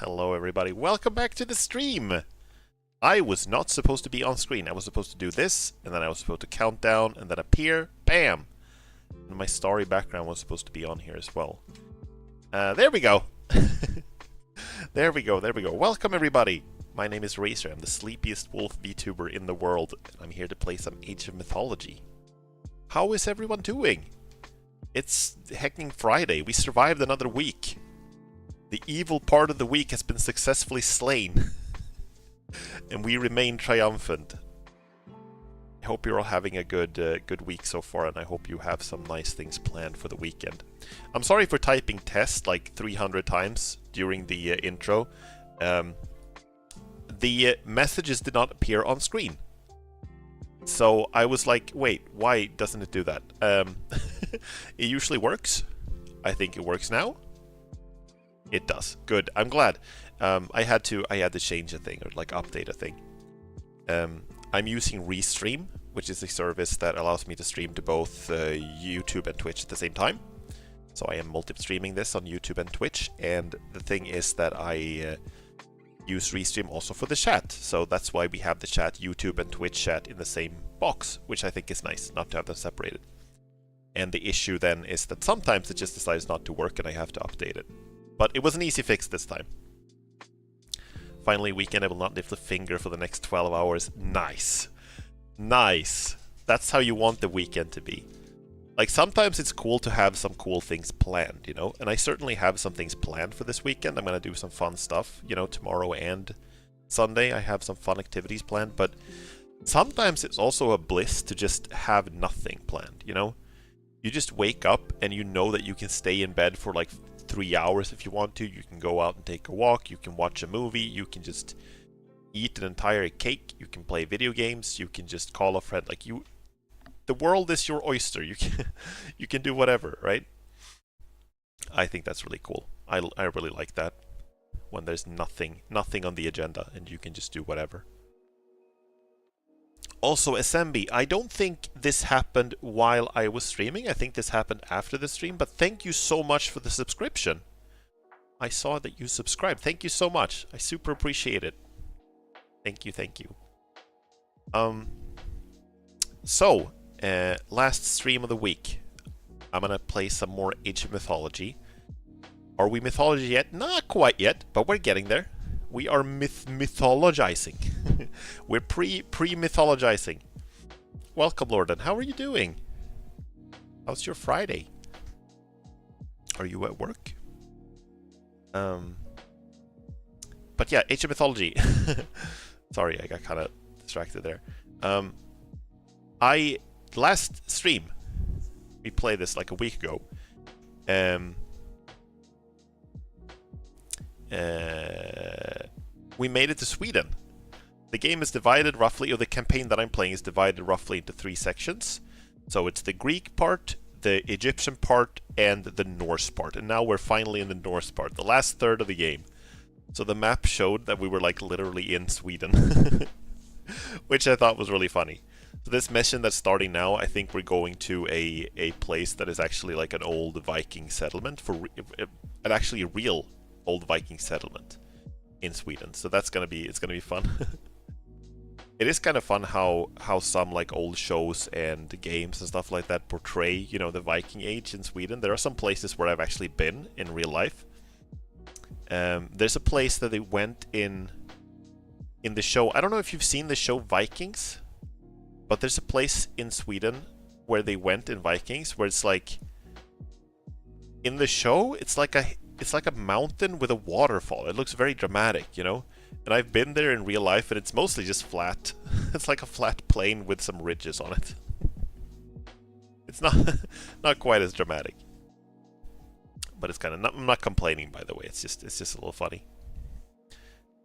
Hello everybody, welcome back to the stream! I was not supposed to be on screen. I was supposed to do this, and then I was supposed to count down, and then appear, bam! And my story background was supposed to be on here as well. There we go! There we go. Welcome everybody! My name is Racer, I'm the sleepiest wolf VTuber in the world, and I'm here to play some Age of Mythology. How is everyone doing? It's hecking Friday, we survived another week. The evil part of the week has been successfully slain. And we remain triumphant. I hope you're all having a good week so far, and I hope you have some nice things planned for the weekend. I'm sorry for typing test like 300 times during the intro. The messages did not appear on screen. So I was like, wait, why doesn't it do that? It usually works. I think it works now. It does. Good. I'm glad. I had to change a thing, or like update a thing. I'm using Restream, which is a service that allows me to stream to both YouTube and Twitch at the same time. So I am multi-streaming this on YouTube and Twitch, and the thing is that I use Restream also for the chat. So that's why we have the chat, YouTube and Twitch chat in the same box, which I think is nice, not to have them separated. And the issue then is that sometimes it just decides not to work and I have to update it. But it was an easy fix this time. Finally, weekend, I will not lift a finger for the next 12 hours. Nice. Nice. That's how you want the weekend to be. Like, sometimes it's cool to have some cool things planned, you know? And I certainly have some things planned for this weekend. I'm going to do some fun stuff, you know, tomorrow and Sunday. I have some fun activities planned. But sometimes it's also a bliss to just have nothing planned, you know? You just wake up and you know that you can stay in bed for like 3 hours if you want to. You can go out and take a walk, you can watch a movie, you can just eat an entire cake, you can play video games, you can just call a friend. Like, the world is your oyster. You can do whatever, right? I think that's really cool. I really like that, when there's nothing on the agenda and you can just do whatever. Also, SMB, I don't think this happened while I was streaming. I think this happened after the stream, but thank you so much for the subscription. I saw that you subscribed. Thank you so much. I super appreciate it. Thank you. Last stream of the week. I'm gonna play some more Age of Mythology. Are we Mythology yet? Not quite yet, but we're getting there. We are mythologizing. We're pre-mythologizing. Welcome, Lorden. How are you doing? How's your Friday? Are you at work? But yeah, Age of Mythology. Sorry, I got kind of distracted there. Last stream, we played this like a week ago. We made it to Sweden. The game is divided roughly, or the campaign that I'm playing is divided roughly into 3 sections. So it's the Greek part, the Egyptian part, and the Norse part. And now we're finally in the Norse part, the last third of the game. So the map showed that we were like literally in Sweden, which I thought was really funny. So this mission that's starting now, I think we're going to a place that is actually like an old Viking settlement, an actually real old Viking settlement in Sweden. So it's gonna be fun. It is kind of fun how some like old shows and games and stuff like that portray, you know, the Viking age in Sweden. There are some places where I've actually been in real life. There's a place that they went in the show. I don't know if you've seen the show Vikings, but there's a place in Sweden where they went in Vikings, where it's like, in the show, it's like a mountain with a waterfall. It looks very dramatic, you know? And I've been there in real life, and it's mostly just flat. It's like a flat plain with some ridges on it. It's not quite as dramatic. But it's kind of I'm not complaining, by the way. It's just a little funny.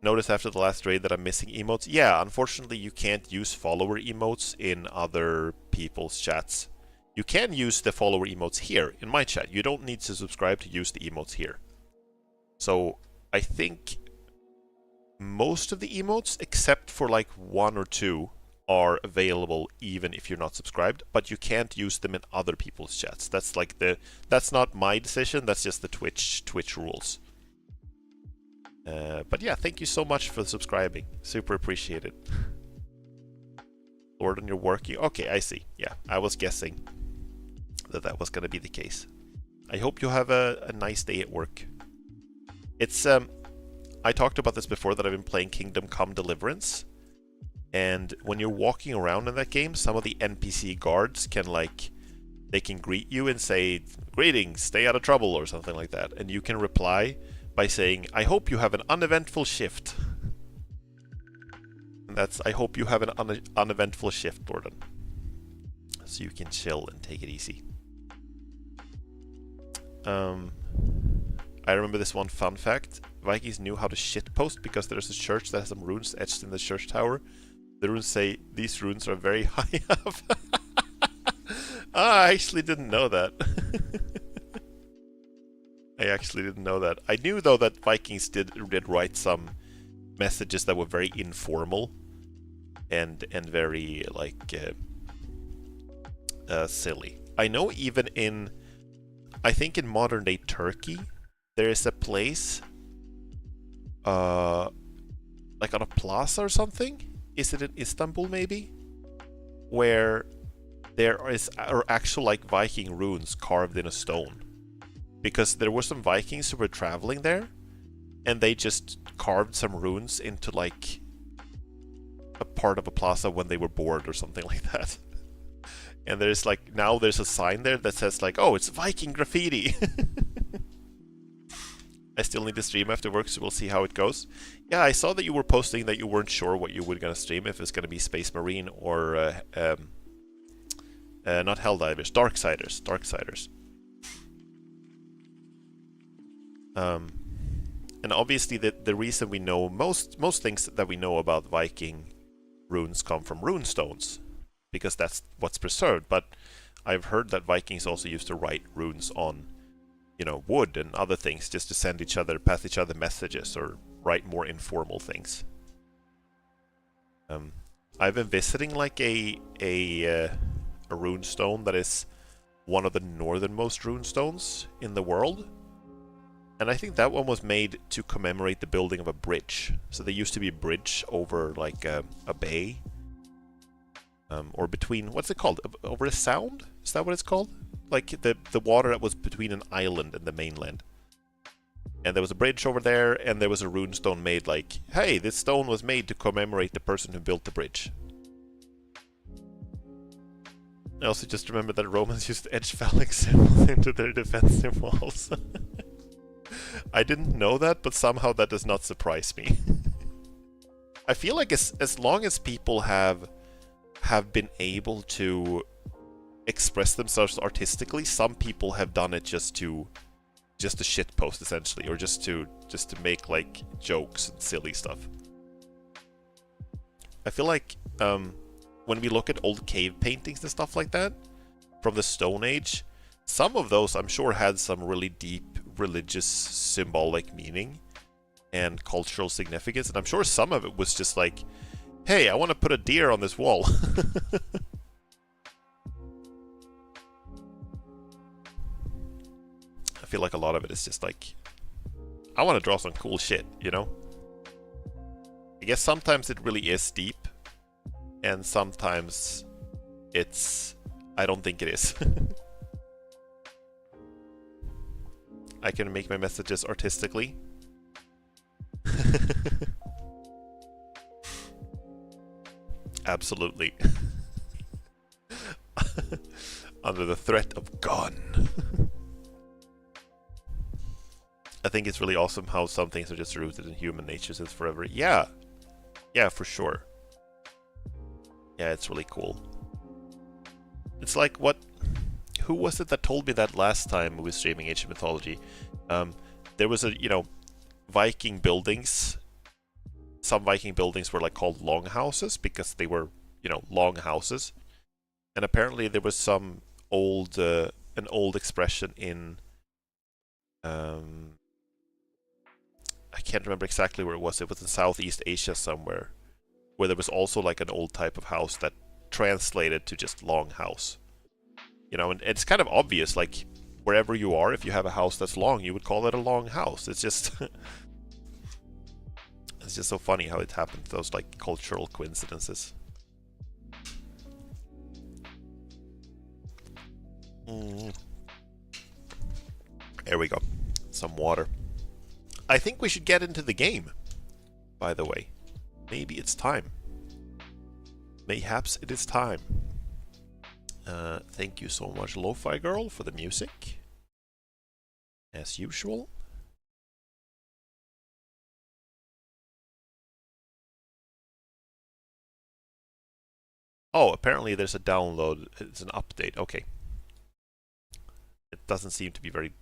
Notice after the last raid that I'm missing emotes. Yeah, unfortunately you can't use follower emotes in other people's chats. You can use the follower emotes here in my chat. You don't need to subscribe to use the emotes here. So I think most of the emotes, except for like 1 or 2, are available even if you're not subscribed, but you can't use them in other people's chats. That's not my decision, that's just the Twitch rules. But yeah, thank you so much for subscribing. Super appreciate it. Lord, you're working. Okay, I see. Yeah, I was guessing that was going to be the case. I hope you have a nice day at work. It's I talked about this before, that I've been playing Kingdom Come Deliverance, and when you're walking around in that game, some of the NPC guards can they can greet you and say, "Greetings, stay out of trouble," or something like that, and you can reply by saying, "I hope you have an uneventful shift." And that's, "I hope you have an uneventful shift, Gordon." So you can chill and take it easy. I remember this one fun fact. Vikings knew how to shitpost because there's a church that has some runes etched in the church tower. The runes say, "These runes are very high up." I actually didn't know that. I actually didn't know that. I knew, though, that Vikings did write some messages that were very informal and very, silly. I know even in, I think in modern-day Turkey, there is a place, like on a plaza or something? Is it in Istanbul, maybe? Where there are actual, Viking runes carved in a stone. Because there were some Vikings who were traveling there, and they just carved some runes into, a part of a plaza when they were bored or something like that. And there's, now there's a sign there that says, "Oh, it's Viking graffiti!" I still need to stream after work, so we'll see how it goes. Yeah, I saw that you were posting that you weren't sure what you were going to stream, if it's going to be Space Marine or, not Helldivers, Darksiders. Darksiders. And obviously the reason we know, most things that we know about Viking runes come from runestones, because that's what's preserved. But I've heard that Vikings also used to write runes on, wood and other things, just to pass each other messages, or write more informal things. I've been visiting a runestone that is one of the northernmost runestones in the world. And I think that one was made to commemorate the building of a bridge. So there used to be a bridge over a bay. Or between, what's it called? Over a sound? Is that what it's called? The water that was between an island and the mainland. And there was a bridge over there, and there was a runestone made hey, this stone was made to commemorate the person who built the bridge. I also just remember that Romans used edge phallic symbols into their defensive walls. I didn't know that, but somehow that does not surprise me. I feel like as long as people have been able to express themselves artistically, some people have done it just to shitpost, essentially, or just to make jokes and silly stuff. I feel like when we look at old cave paintings and stuff like that from the Stone Age, some of those I'm sure had some really deep religious symbolic meaning and cultural significance, and I'm sure some of it was just hey, I want to put a deer on this wall. I feel like a lot of it is just I want to draw some cool shit, I guess sometimes it really is deep, and sometimes I don't think it is. I can make my messages artistically. Absolutely. Under the threat of gun. I think it's really awesome how some things are just rooted in human nature since forever. Yeah. Yeah, for sure. Yeah, it's really cool. It's who was it that told me that last time we were streaming Age of Mythology? There was Viking buildings. Some Viking buildings were called longhouses because they were, long houses. And apparently there was some an old expression in, I can't remember exactly where it was. It was in Southeast Asia somewhere, where there was also an old type of house that translated to just long house. And it's kind of obvious, wherever you are, if you have a house that's long, you would call it a long house. It's just It's just so funny how it happened, those like cultural coincidences. There we go. Some water. I think we should get into the game, by the way. Maybe it's time. Mayhaps it is time. Thank you so much, Lo-Fi Girl, for the music. As usual. Oh, apparently there's a download. It's an update. Okay. It doesn't seem to be very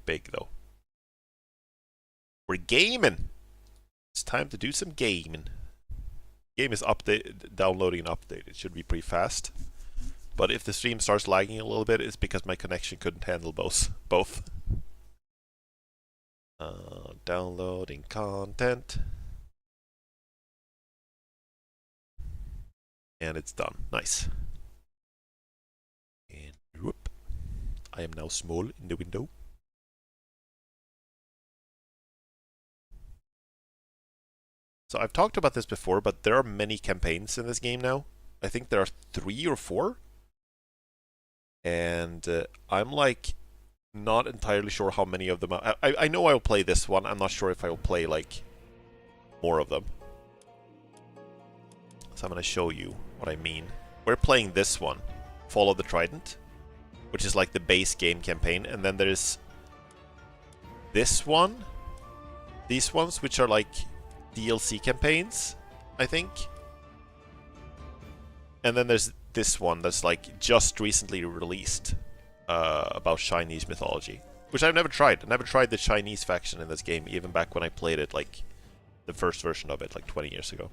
big, though. We're gaming! It's time to do some gaming. Game is downloading an update. It should be pretty fast. But if the stream starts lagging a little bit, it's because my connection couldn't handle both. Downloading content. And it's done. Nice. And whoop. I am now small in the window. So I've talked about this before, but there are many campaigns in this game now. I think there are 3 or 4. And I'm like not entirely sure how many of them I know I'll play this one. I'm not sure if I'll play like more of them. So I'm going to show you what I mean. We're playing this one, Fall of the Trident, which is like the base game campaign. And then there's this one, these ones, which are like DLC campaigns, I think. And then there's this one that's like just recently released about Chinese mythology, which I've never tried. I never tried the Chinese faction in this game, even back when I played it, like the first version of it, like 20 years ago.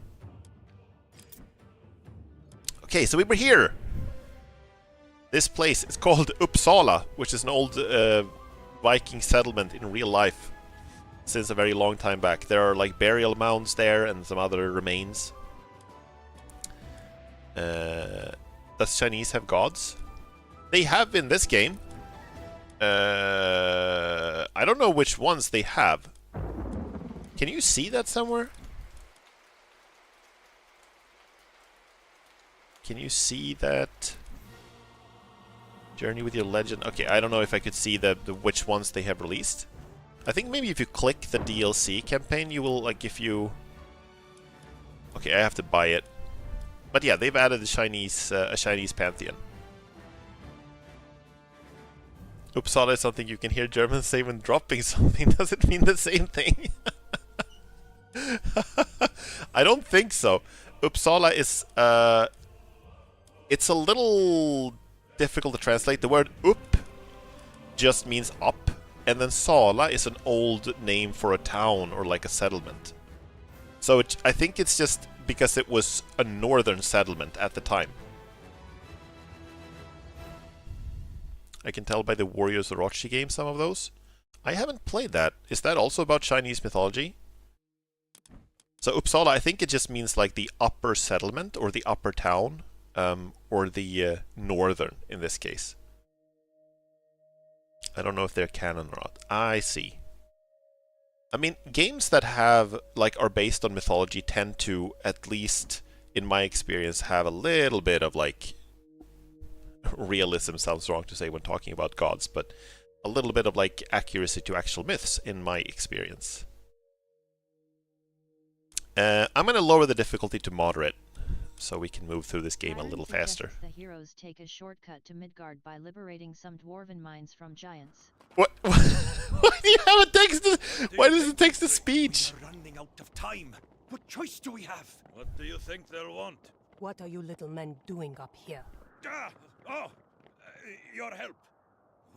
Okay, so we were here. This place is called Uppsala, which is an old Viking settlement in real life since a very long time back. There are like burial mounds there and some other remains. Does Chinese have gods? They have in this game. I don't know which ones they have. Can you see that somewhere? Can you see that? Journey with your legend. Okay, I don't know if I could see the which ones they have released. I think maybe if you click the DLC campaign, you will, like, if you... Okay, I have to buy it. But yeah, they've added a Chinese pantheon. Uppsala is something you can hear Germans say when dropping something. Does it mean the same thing? I don't think so. Uppsala is... it's a little difficult to translate. The word up just means up. And then Sala is an old name for a town or like a settlement. So I think it's just because it was a northern settlement at the time. I can tell by the Warriors Orochi game, some of those. I haven't played that. Is that also about Chinese mythology? So Uppsala, I think it just means like the upper settlement or the upper town, or the northern in this case. I don't know if they're canon or not. I see. I mean, games that have, like, are based on mythology tend to, at least in my experience, have a little bit of, like, realism sounds wrong to say when talking about gods, but a little bit of, like, accuracy to actual myths in my experience. I'm going to lower the difficulty to moderate, so we can move through this game a little faster. The heroes take a shortcut to Midgard by liberating some dwarven mines from giants. What? Why do you have a text? Why does it text to speech? We're running out of time. What choice do we have? What do you think they'll want? What are you little men doing up here? Your help.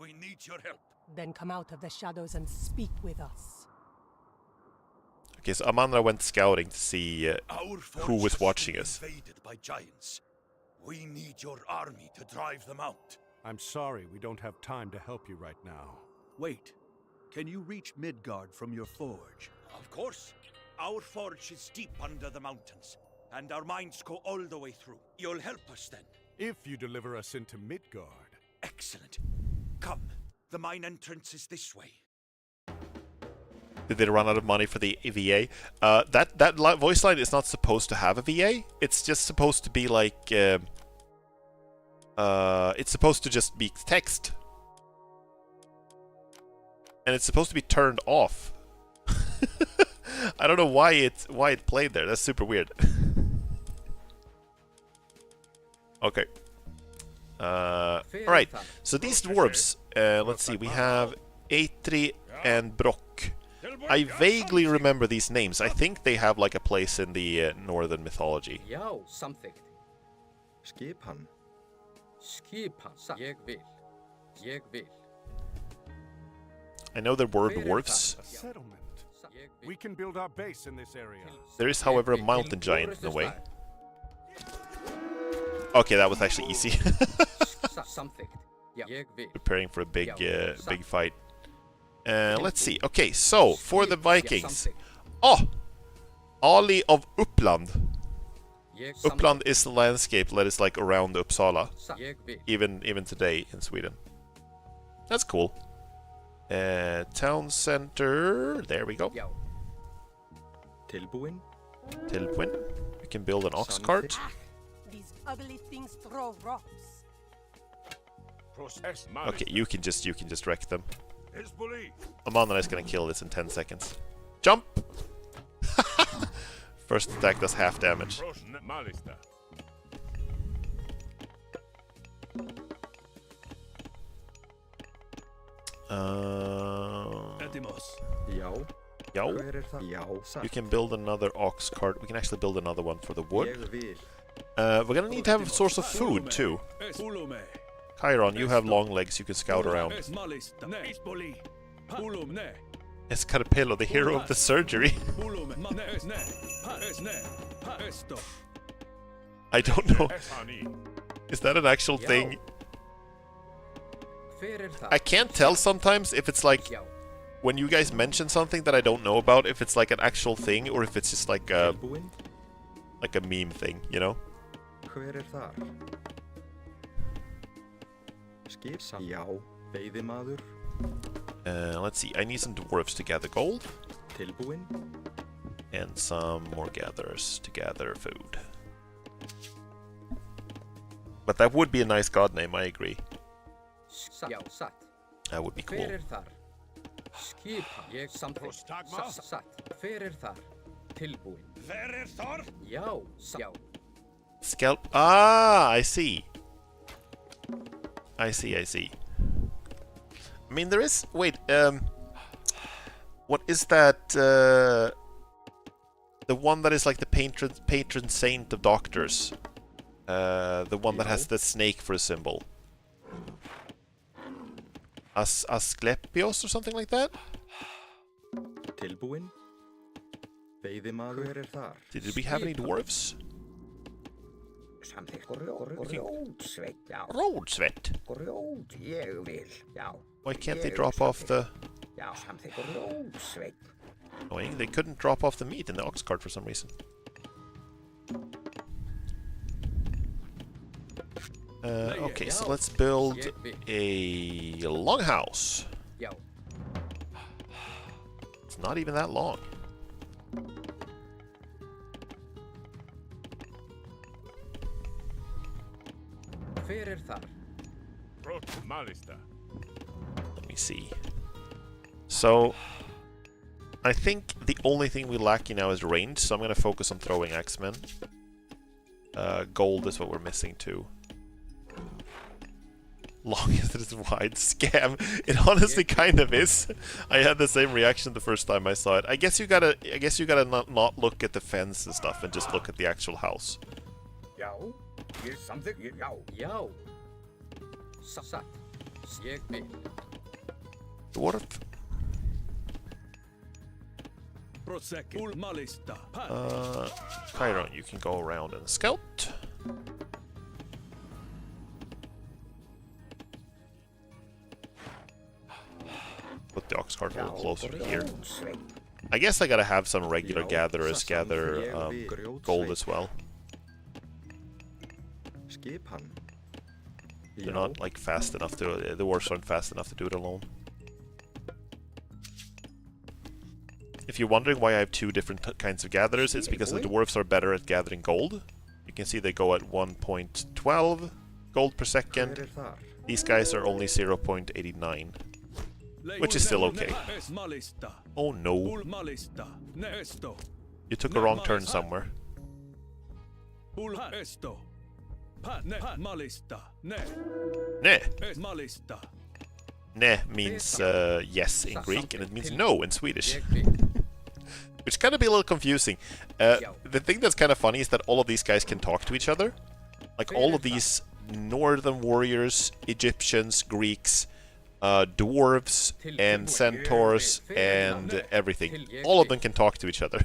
We need your help. Then come out of the shadows and speak with us. Okay, so Amanda went scouting to see who was watching us. Invaded by giants. We need your army to drive them out. I'm sorry, we don't have time to help you right now. Wait, can you reach Midgard from your forge? Of course. Our forge is deep under the mountains, and our mines go all the way through. You'll help us then. If you deliver us into Midgard. Excellent. Come, the mine entrance is this way. Did they run out of money for the VA? That voice line is not supposed to have a VA. It's just supposed to be like it's supposed to just be text, and it's supposed to be turned off. I don't know why it played there. That's super weird. Okay. All right. So these dwarves. Let's see. We have Eitri and Brock. I vaguely remember these names. I think they have like a place in the northern mythology. Já, samþykkt. Skipan. Skipan. Ég vil. Ég vil. I know there were dwarves. A settlement. We can build our base in this area. There is, however, a mountain giant in the way. Okay, that was actually easy. Samþykkt. Ég vil. Preparing for a big fight. Let's see. Okay, so for the Vikings. Oh! Ali of Uppland. Uppland is the landscape that is like around Uppsala. Even today in Sweden. That's cool. Town center. There we go. Tilbúin. Tilbúin. We can build an ox cart. These ugly things throw rocks. Okay, you can just wreck them. Amanda is gonna kill this in 10 seconds. Jump! First attack does half damage. Já. Yo. Hver það? Já. You can build another ox cart. We can actually build another one for the wood. Ég vil. We're gonna need to have a source of food too. Chiron, you have long legs, you can scout around. Escarpello, the hero of the surgery. I don't know. Is that an actual thing? I can't tell sometimes if it's like when you guys mention something that I don't know about, if it's like an actual thing or if it's just like a meme thing, you know? Hver þar? Skip. Já. Veiðimaður. Let's see. I need some dwarves to gather gold. Tilbúin. And some more gatherers to gather food. But that would be a nice god name, I agree. Já, satt. That would be cool. Hver þar? Skipan. Ég samþykkt. Satt. Hver þar? Tilbúin. Hver þar? Já, já. Scalp. Ah, I see. I see. I mean, there is. Wait. What is that? The one that is like the patron saint of doctors. The one that has the snake for a symbol. Asclepios or something like that? Tilbúin. Veiðimaður. Hver þar? Did we have any dwarves? Ródsvett. Why can't they drop off the... Annoying, they couldn't drop off the meat in the ox cart for some reason. Okay, so let's build a longhouse. It's not even that long. Hver þar? Let me see. So, I think the only thing we're lacking now is range, so I'm going to focus on throwing axemen. Gold is what we're missing too. Long as it is wide. Scam. It honestly kind of is. I had the same reaction the first time I saw it. I guess you gotta not look at the fence and stuff and just look at the actual house. Já. Já. Satt. Ég vil. Dwarf. Chiron, you can go around and scout. Put the ox cart a little closer to here. I guess I gotta have some regular gatherers gather gold as well. Skipan. They're not like fast enough to. The dwarves aren't fast enough to do it alone. If you're wondering why I have two different kinds of gatherers, it's because the dwarves are better at gathering gold. You can see they go at 1.12 gold per second. These guys are only 0.89, which is still okay. Oh no. You took a wrong turn somewhere. Ne. Ne means yes in Greek, and it means no in Swedish. Which kind of be a little confusing. The thing that's kind of funny is that all of these guys can talk to each other. Like all of these northern warriors, Egyptians, Greeks, dwarves, and centaurs, and everything. All of them can talk to each other.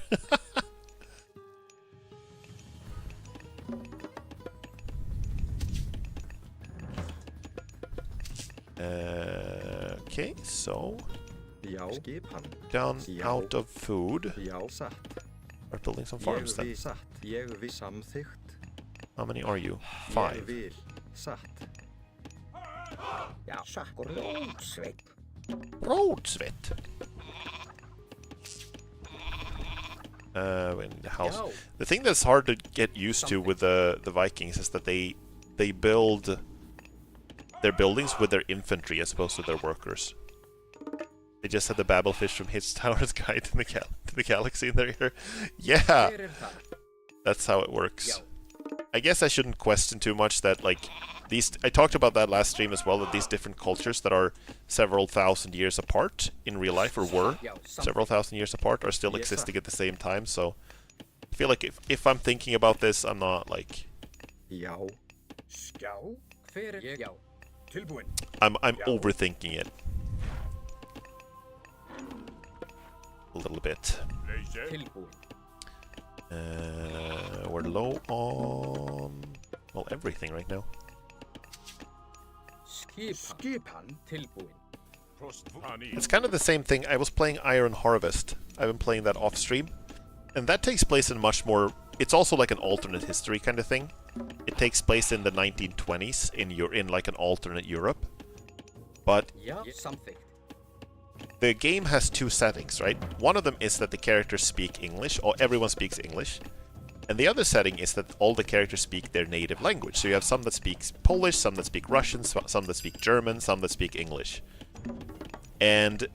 Okay, so done out of food. We're building some farms then. How many are you? 5. Roadsvett. In the house. The thing that's hard to get used to with the Vikings is that they build their buildings with their infantry as opposed to their workers. They just had the babblefish from Hittower's Guide to the Galaxy in their ear. Yeah! That's how it works. I guess I shouldn't question too much that, like, I talked about that last stream as well, that these different cultures that are several thousand years apart in real life, or were several thousand years apart, are still existing at the same time, so I feel like if I'm thinking about this, I'm not, like... I'm overthinking it. A little bit. We're low on... well, everything right now. It's kind of the same thing. I was playing Iron Harvest. I've been playing that off stream. And that takes place in much more... it's also like an alternate history kind of thing. It takes place in the 1920s in like an alternate Europe. But the game has two settings, right? One of them is that the characters speak English, or everyone speaks English. And the other setting is that all the characters speak their native language. So you have some that speak Polish, some that speak Russian, some that speak German, some that speak English. And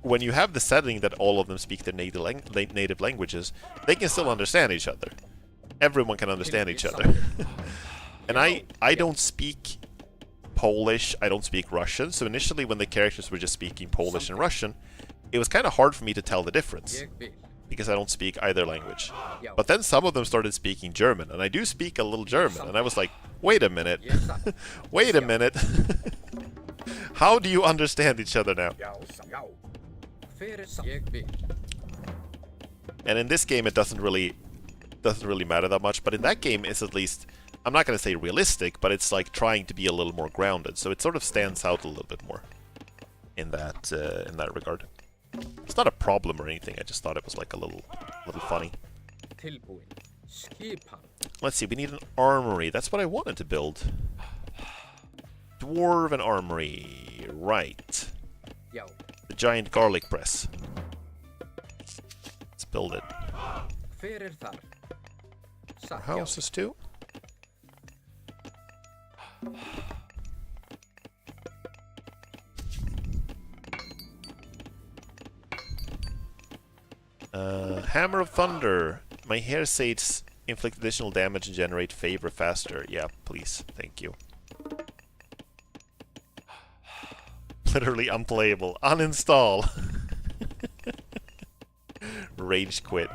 when you have the setting that all of them speak their native languages, they can still understand each other. Everyone can understand each other. And I don't speak Polish, I don't speak Russian, so initially when the characters were just speaking Polish and Russian, it was kind of hard for me to tell the difference, because I don't speak either language. But then some of them started speaking German, and I do speak a little German, and I was like, wait a minute, wait a minute, how do you understand each other now? And in this game it doesn't really matter that much, but in that game it's at least, I'm not going to say realistic, but it's like trying to be a little more grounded, so it sort of stands out a little bit more in that regard. It's not a problem or anything, I just thought it was like a little funny. Let's see, we need an armory. That's what I wanted to build. Dwarven armory. Right. The giant garlic press. Let's build it. Our houses too. Hammer of Thunder. My hair says inflict additional damage and generate favor faster. Yeah, please. Thank you. Literally unplayable. Uninstall. Rage quit.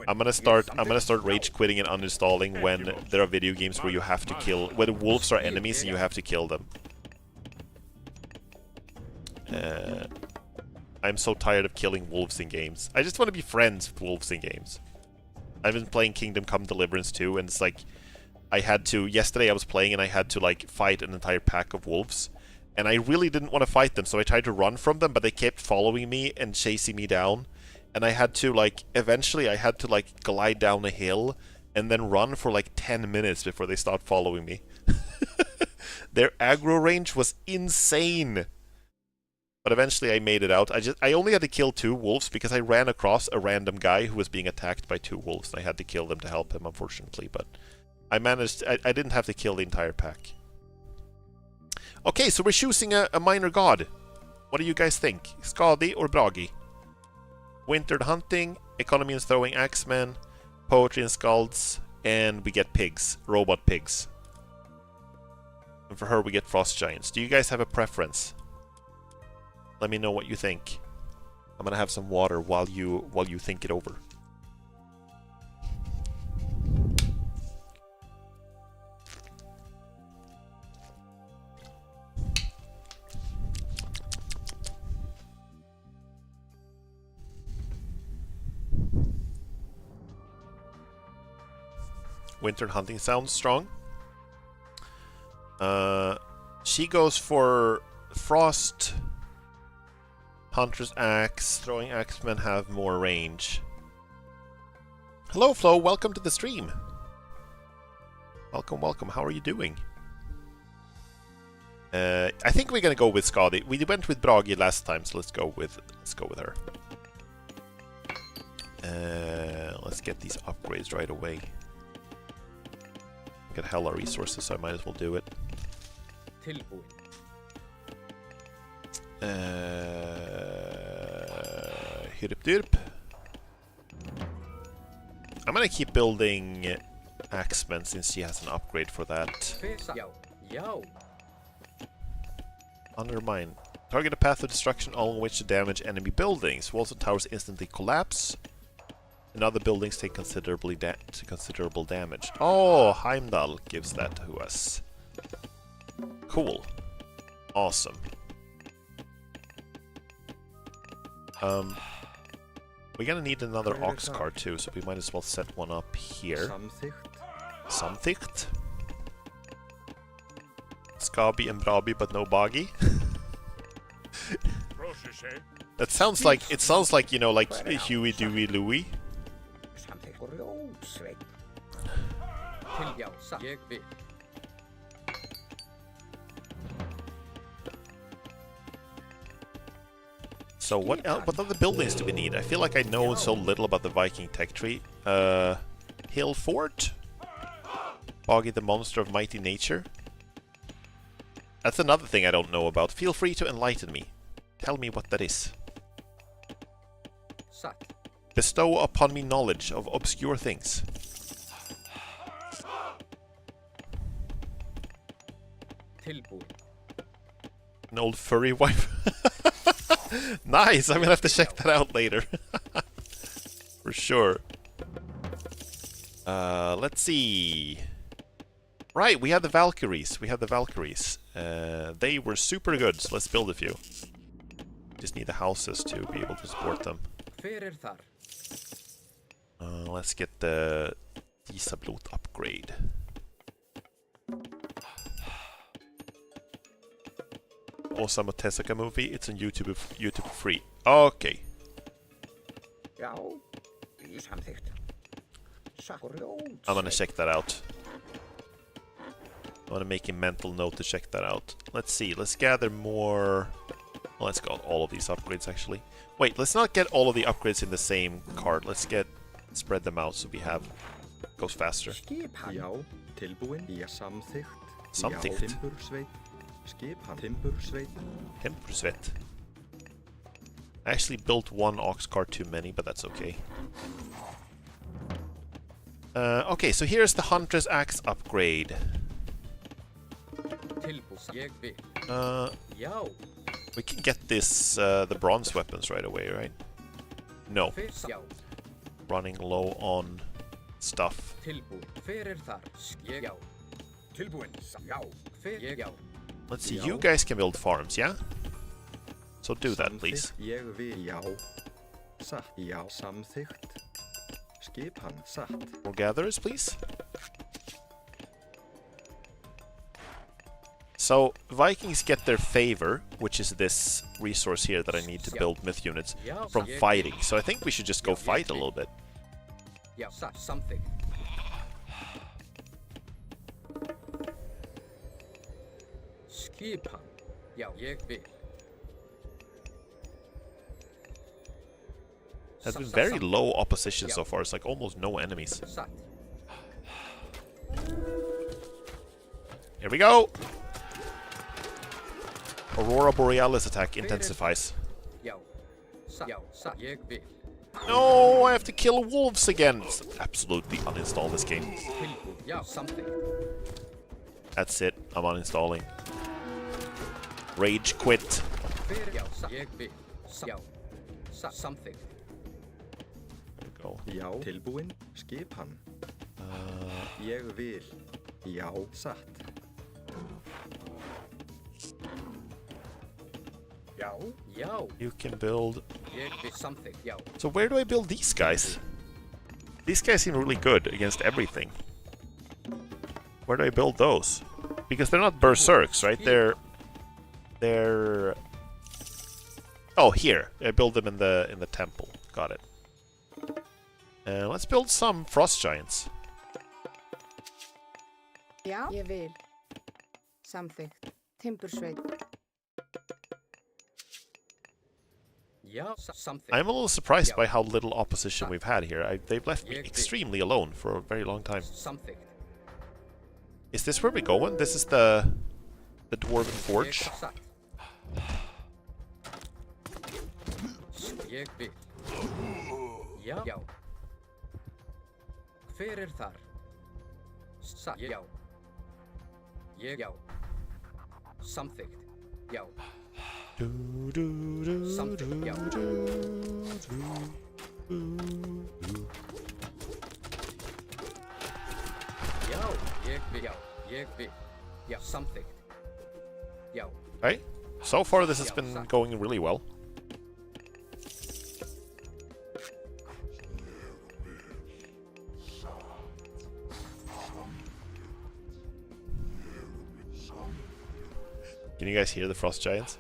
I'm gonna start rage quitting and uninstalling when there are video games where you have to kill, where the wolves are enemies and you have to kill them. I'm so tired of killing wolves in games. I just want to be friends with wolves in games. I've been playing Kingdom Come Deliverance 2, and it's like, yesterday I was playing and I had to like fight an entire pack of wolves. And I really didn't want to fight them, so I tried to run from them, but they kept following me and chasing me down. And I had to eventually I had to glide down a hill and then run for like 10 minutes before they stopped following me. Their aggro range was insane. But eventually I made it out. I only had to kill 2 wolves because I ran across a random guy who was being attacked by 2 wolves. And I had to kill them to help him, unfortunately. But I managed... I didn't have to kill the entire pack. Okay, so we're choosing a minor god. What do you guys think? Skadi or Bragi? Wintered hunting, economy and throwing axemen, poetry and skalds, and we get pigs. Robot pigs. And for her we get frost giants. Do you guys have a preference? Let me know what you think. I'm gonna have some water while you think it over. Winter hunting sounds strong. She goes for frost. Hunter's axe. Throwing axemen have more range. Hello, Flo. Welcome to the stream. Welcome, welcome. How are you doing? I think we're gonna go with Skadi. We went with Bragi last time, so let's go with her. Let's get these upgrades right away. Get hella resources, so I might as well do it. Hirp-dirp. I'm gonna keep building axemen since she has an upgrade for that. Undermine. Target a path of destruction along which to damage enemy buildings. Walls and towers instantly collapse. And other buildings take considerable damage. Oh, Heimdall gives that to us. Cool. Awesome. We're gonna need another ox cart too, so we might as well set one up here. Samthicht. Skabi and Brabi, but no Bagi. That sounds like, it sounds like, you know, like Huey, Dewey, Louie. So what other buildings do we need? I feel like I know so little about the Viking tech tree. Hill Fort? Boggy the monster of mighty nature? That's another thing I don't know about. Feel free to enlighten me. Tell me what that is. Bestow upon me knowledge of obscure things. An old furry wife. Nice! I'm gonna have to check that out later. For sure. Let's see. Right, we had the Valkyries. They were super good, so let's build a few. Just need the houses to be able to support them. Let's get the Isablot upgrade. Osama Tezuka movie. It's on YouTube free. Okay. I'm gonna check that out. I wanna make a mental note to check that out. Let's see. Let's gather more. Well, let's go all of these upgrades actually. Wait, let's not get all of the upgrades in the same cart. Let's spread them out so we have goes faster. Samþykkt. Timbursveit. I actually built one ox cart too many, but that's okay. Okay, so here's the Hunter's Axe upgrade. We can get this, the bronze weapons right away, right? No. Running low on stuff. Let's see, you guys can build farms, yeah? So do that, please. More gatherers, please. So, Vikings get their favor, which is this resource here that I need to build myth units, from fighting. So I think we should just go fight a little bit. Has been very low opposition so far. It's like almost no enemies. Satt. Here we go! Aurora Borealis attack intensifies. Já. Satt. Já. Satt. Ég vil. No, I have to kill wolves again. Absolutely uninstall this game. Tilbúin. Já. Something. That's it. I'm uninstalling. Rage quit. Já. Satt. Ég vil. Já. Satt. Something. Go. Já, tilbúin, skipan. Ég vil. Já, satt. Já. Já. You can build. Ég vil. Something. Já. So where do I build these guys? These guys seem really good against everything. Where do I build those? Because they're not berserks, right? They're. Oh, here. I build them in the temple. Got it. Let's build some frost giants. Já, ég vil. Samþykkt. Timbursveit. Já. Something. I'm a little surprised by how little opposition we've had here. They've left me extremely alone for a very long time. Something. Is this where we're going? This is the Dwarven Forge? Ég satt. Ég vil. Já. Já. Hver þar? Satt. Já. Ég. Já. Samþykkt. Já. Something. Já. Já. Ég vil. Já. Ég vil. Já. Samþykkt. Já. Right? So far this has been going really well. Can you guys hear the frost giants?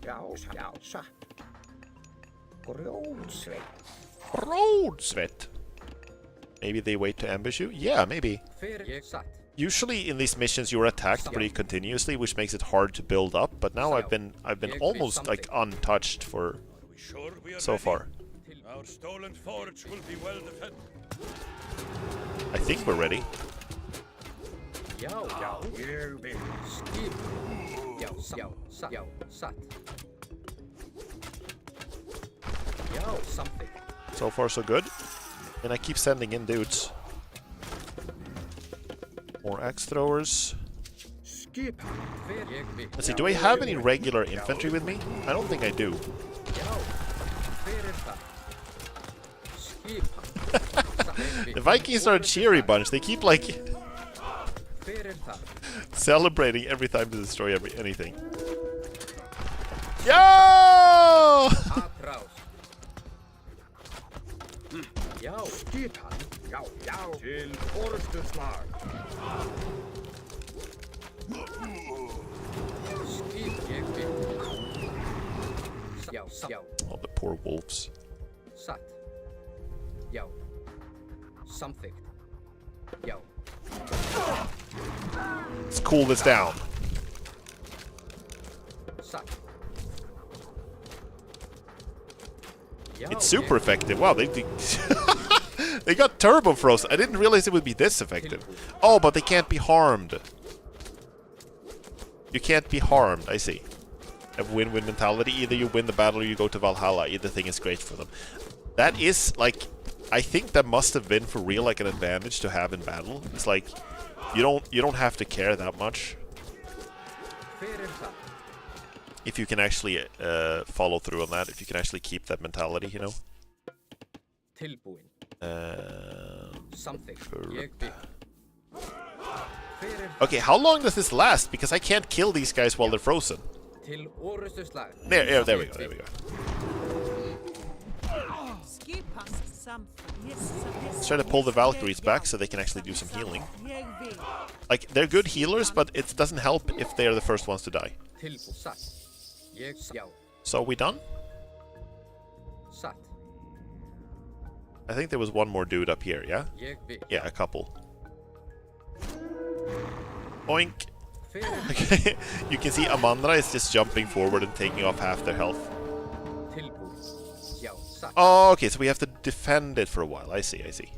Já, satt. Grjótsveit. Roadsvet. Maybe they wait to ambush you? Yeah, maybe. Hver ég satt. Usually in these missions you're attacked pretty continuously, which makes it hard to build up, but now I've been almost like untouched for Are we sure we are so ready? far. Our stolen forge will be well defended. I think we're ready. Já. Já. Ég vil. Skip. Já. Já. Satt. Já. Satt. Já. Something. So far so good. And I keep sending in dudes. More axe throwers. Skipan. Hver ég vil. Let's see, do I have any regular infantry with me? I don't think I do. Já. Hver þar? Skip. The Vikings are a cheery bunch. They keep like Hver þar? celebrating every time they destroy anything. Yo! Atrás. Já. Skipan. Já, já. Til forustuslag. Skip. Ég vil. Já. Já. Oh, the poor wolves. Satt. Já. Samþykkt. Já. Let's cool this down. Satt. Já. It's super effective. Wow, they they got turbo frost. I didn't realize it would be this effective. Oh, but they can't be harmed. You can't be harmed. I see. A win-win mentality. Either you win the battle or you go to Valhalla. Either thing is great for them. That is like, I think that must have been for real like an advantage to have in battle. It's like you don't have to care that much Hver þar? if you can actually follow through on that. If you can actually keep that mentality, you know. Tilbúin. Samþykkt. Burp. Ég vil. Hver þar? Okay, how long does this last? Because I can't kill these guys while they're frozen. Til orustuslag. There we go. There we go. Skip past something. Yes, Let's try to pull the Valkyries back so they can actually do some healing. Like, they're good healers, but it doesn't help if they're the first ones to die. Tilbúin. Satt. Ég. Já. So, are we done? Satt. I think there was one more dude up here, yeah? Ég vil. Yeah, a couple. Oink. Okay. You can see Amandra is just jumping forward and taking off half their health. Oh, okay, so we have to defend it for a while. I see, I see.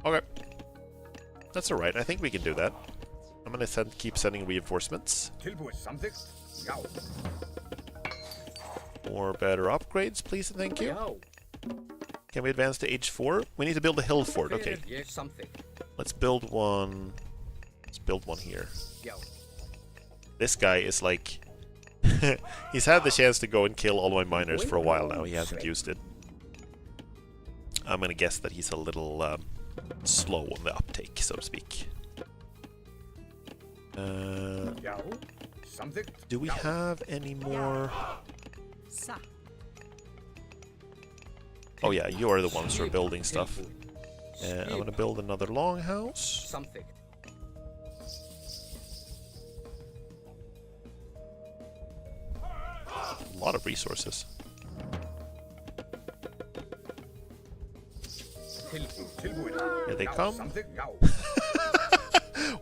Okay. That's alright, I think we can do that. I'm gonna keep sending reinforcements. More better upgrades, please and thank you. Can we advance to age 4? We need to build a hill fort, okay. Let's build one. Let's build one here. This guy is like... He's had the chance to go and kill all my miners for a while now. He hasn't used it. I'm gonna guess that he's a little slow on the uptake, so to speak. Do we have any more? Oh yeah, you are the ones who are building stuff. I'm gonna build another longhouse. A lot of resources. Here they come.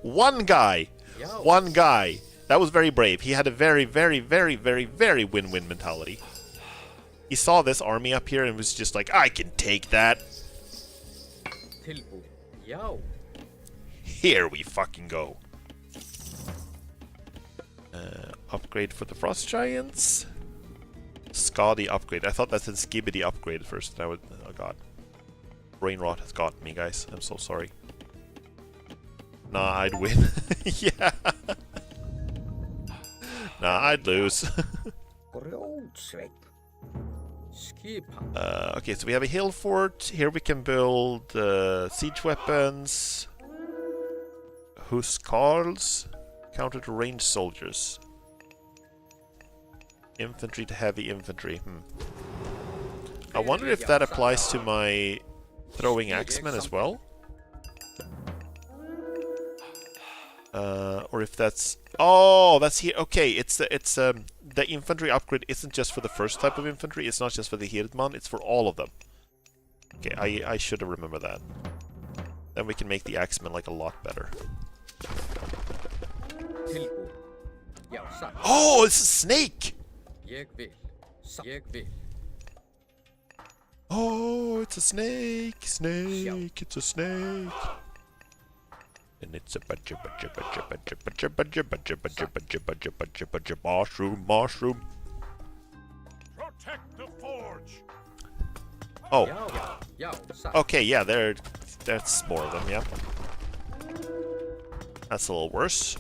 One guy! One guy! That was very brave. He had a very, very, very, very, very win-win mentality. He saw this army up here and was just like, I can take that! Here we fucking go. Upgrade for the Frost Giants. Skadi upgrade. I thought that said Skibbity upgrade first. And I would... Oh god. Brain rot has gotten me, guys. I'm so sorry. Nah, I'd win. Yeah. Nah, I'd lose. Okay, so we have a hill fort. Here we can build siege weapons. Huskarls. Counter to ranged soldiers. Infantry to heavy infantry. I wonder if that applies to my throwing axemen as well. Or if that's... Oh, that's here. Okay, it's the infantry upgrade isn't just for the first type of infantry. It's not just for the Hirdman. It's for all of them. Okay, I should have remembered that. Then we can make the axemen like a lot better. Oh, it's a snake! Oh, it's a snake! Snake! It's a snake! And it's a mushroom. Protect the forge. Oh. Okay, yeah, that's more of them, yeah. That's a little worse.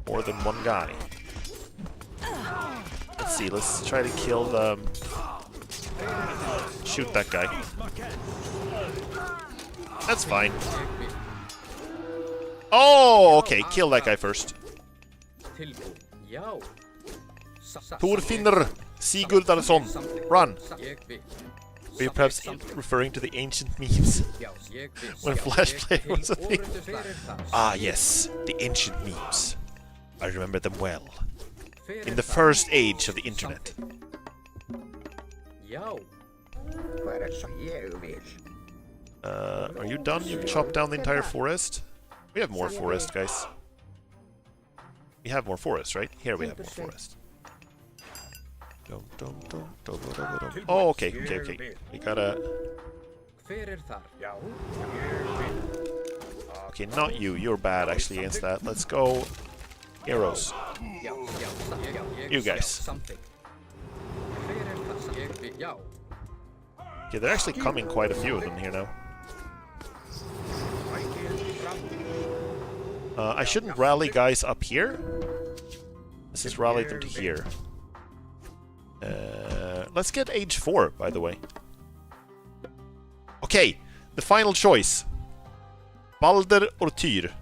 More than one guy. Let's see, let's try to kill them. Shoot that guy. That's fine. Oh, okay, kill that guy first. Thorfinnr Sigurdarson, run! Are you perhaps referring to the ancient memes? When Flash Player was a thing? Ah, yes, the ancient memes. I remember them well. In the first age of the internet. Are you done? You've chopped down the entire forest? We have more forest, guys. We have more forest, right? Here we have more forest. Oh, okay. We gotta... Okay, not you. You're bad, actually, against that. Let's go... Arrows. You guys. Okay, they're actually coming quite a few of them here now. I shouldn't rally guys up here. Let's just rally them to here. Let's get age 4, by the way. Okay, the final choice. Balder or Tyr?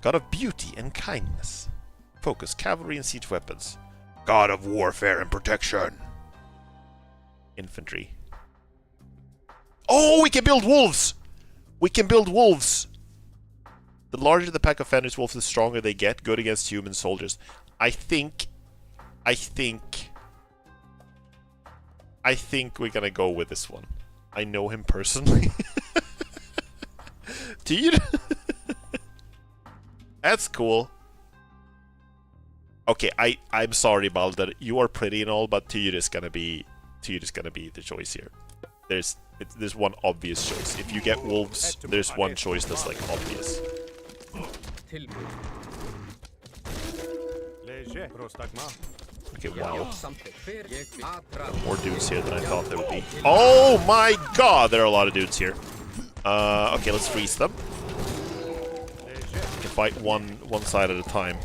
God of beauty and kindness. Focus, cavalry and siege weapons. God of warfare and protection. Infantry. Oh, we can build wolves! We can build wolves! The larger the pack of Fenris wolves, the stronger they get. Good against human soldiers. I think we're gonna go with this one. I know him personally. Tyr? That's cool. Okay, I'm sorry, Balder. You are pretty and all, but Tyr is gonna be the choice here. There's one obvious choice. If you get wolves, there's one choice that's like obvious. Okay, wow. More dudes here than I thought there would be. Oh my god, there are a lot of dudes here. Okay, let's freeze them. We can fight one side at a time.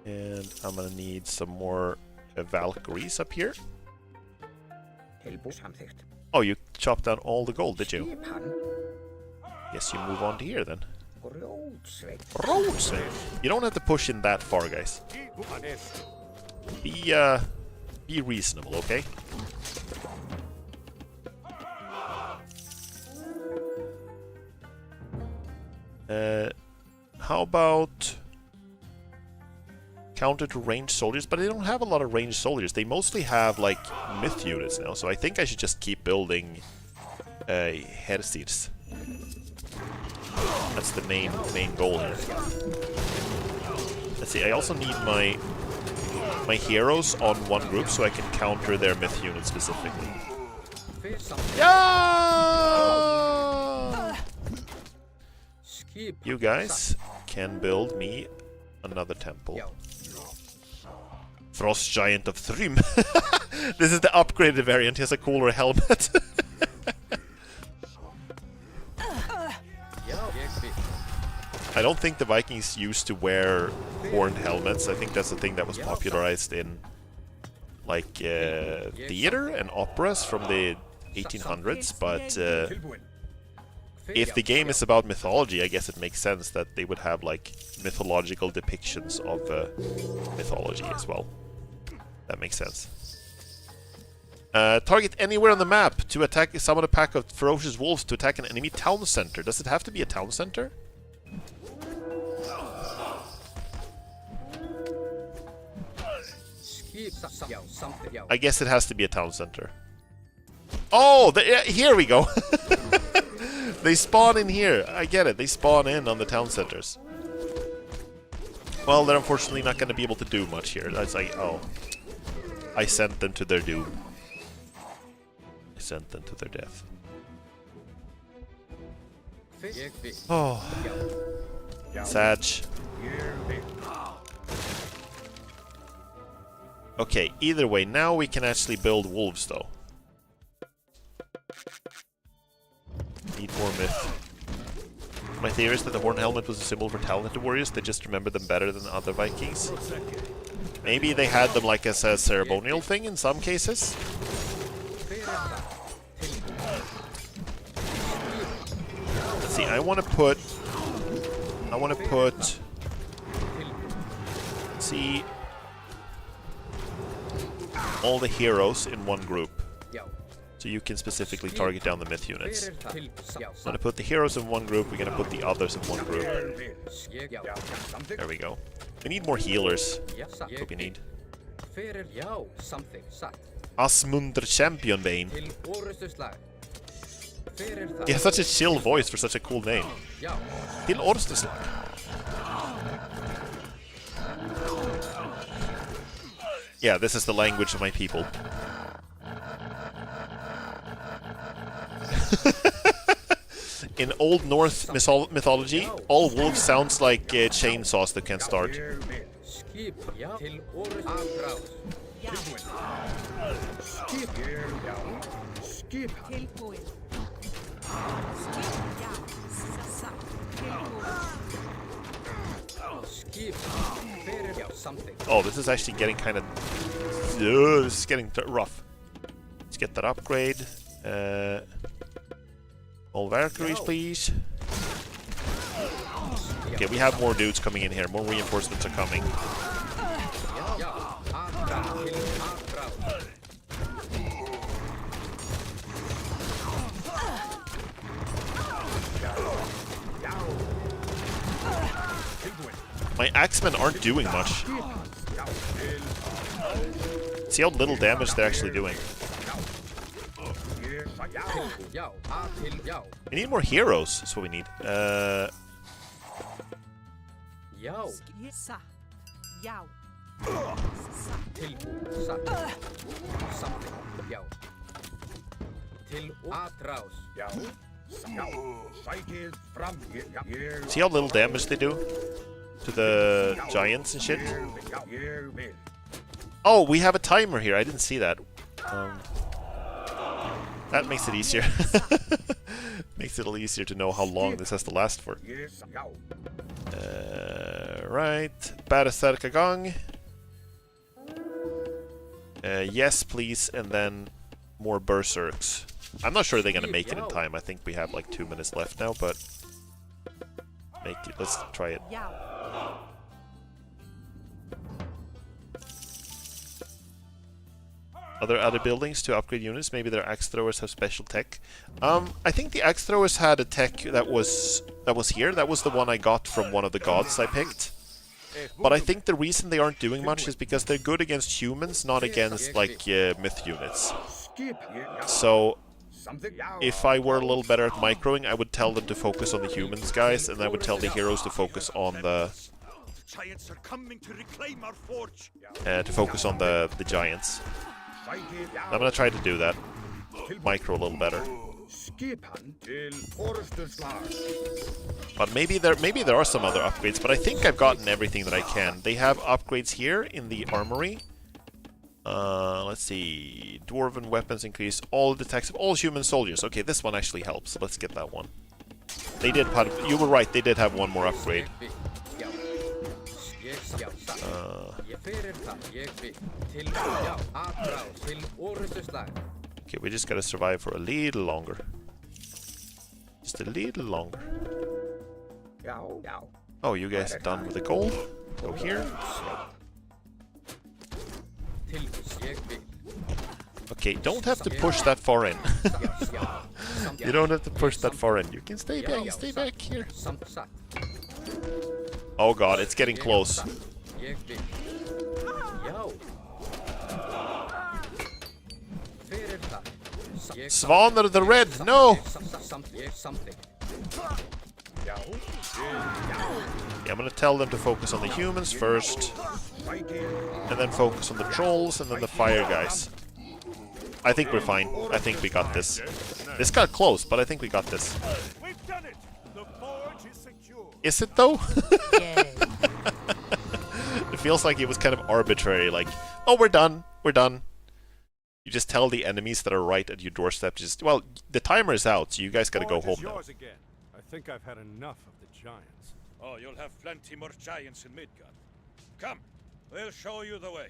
And I'm gonna need some more Valkyries up here. Oh, you chopped down all the gold, did you? Guess you move on to here then. Roadsway. You don't have to push in that far, guys. Be reasonable, okay? How about counter to ranged soldiers? But they don't have a lot of ranged soldiers. They mostly have like myth units now, so I think I should just keep building Hersirs. That's the main goal here. Let's see. I also need my heroes on one group so I can counter their myth unit specifically. Yeah! You guys can build me another temple. Frost Giant of Thrym. This is the upgraded variant. He has a cooler helmet. I don't think the Vikings used to wear horned helmets. I think that's the thing that was popularized in like theater and operas from the 1800s, but if the game is about mythology, I guess it makes sense that they would have like mythological depictions of mythology as well. That makes sense. Target anywhere on the map to attack. Summon a pack of ferocious wolves to attack an enemy town center. Does it have to be a town center? I guess it has to be a town center. Oh, here we go. They spawn in here. I get it. They spawn in on the town centers. Well, they're unfortunately not going to be able to do much here. That's like, oh. I sent them to their doom. I sent them to their death. Oh. Sad. Okay, either way, now we can actually build wolves, though. Need more myth. My theory is that the horn helmet was a symbol for talented warriors. They just remember them better than other Vikings. Maybe they had them like as a ceremonial thing in some cases. Let's see, I want to put... Let's see... all the heroes in one group. So you can specifically target down the myth units. I'm going to put the heroes in one group, we're going to put the others in one group. There we go. We need more healers. That's what we need. Asmundr Championbane. He has such a chill voice for such a cool name. Till Orsteslag. Yeah, this is the language of my people. In Old Norse mythology, all wolves sounds like chainsaws that can start. Oh, this is actually getting kind of... this is getting rough. Let's get that upgrade. All Valkyries, please. Okay, we have more dudes coming in here. More reinforcements are coming. My axemen aren't doing much. See how little damage they're actually doing. We need more heroes, that's what we need. Sa. Yow. See how little damage they do to the giants and shit? Oh, we have a timer here. I didn't see that. That makes it easier. Makes it a little easier to know how long this has to last for. Right. Bärasterka gång. Yes, please, and then more berserks. I'm not sure they're gonna make it in time. I think we have like 2 minutes left now, but make it. Let's try it. Other buildings to upgrade units. Maybe their axe throwers have special tech. I think the axe throwers had a tech that was here. That was the one I got from one of the gods I picked. But I think the reason they aren't doing much is because they're good against humans, not against like myth units. So if I were a little better at microing, I would tell them to focus on the humans, guys, and I would tell the heroes to focus on the giants. I'm gonna try to do that. Micro a little better. But maybe there are some other upgrades, but I think I've gotten everything that I can. They have upgrades here in the armory. Let's see. Dwarven weapons increase all attacks of all human soldiers. Okay, this one actually helps. Let's get that one. They did. You were right. They did have one more upgrade. Okay, we just gotta survive for a little longer. Just a little longer. Oh, you guys are done with the gold? Go here. Okay, don't have to push that far in. You don't have to push that far in. You can stay back here. Oh god, it's getting close. Svaner the Red, no! Yeah, I'm gonna tell them to focus on the humans first, and then focus on the trolls, and then the fire guys. I think we're fine. I think we got this. This got close, but I think we got this. We've done it. The forge is secure. Is it though? It feels like it was kind of arbitrary, like, oh, we're done. You just tell the enemies that are right at your doorstep, well, the timer is out, so you guys gotta go home now. Again. I think I've had enough of the giants. Oh, you'll have plenty more giants in Midgard. Come, we'll show you the way.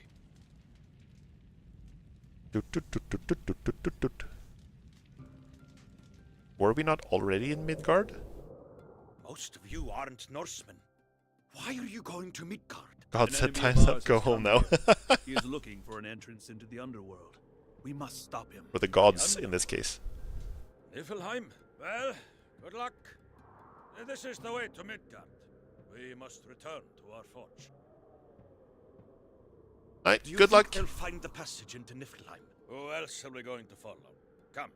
Were we not already in Midgard? Most of you aren't Norsemen. Why are you going to Midgard? God said time's up, go home now. He is looking for an entrance into the underworld. We must stop him. Or the gods, in this case. Niflheim, well, good luck. This is the way to Midgard. We must return to our forge. Alright, Do you good think luck. They'll find the passage into Niflheim. Who else are we going to follow? Come,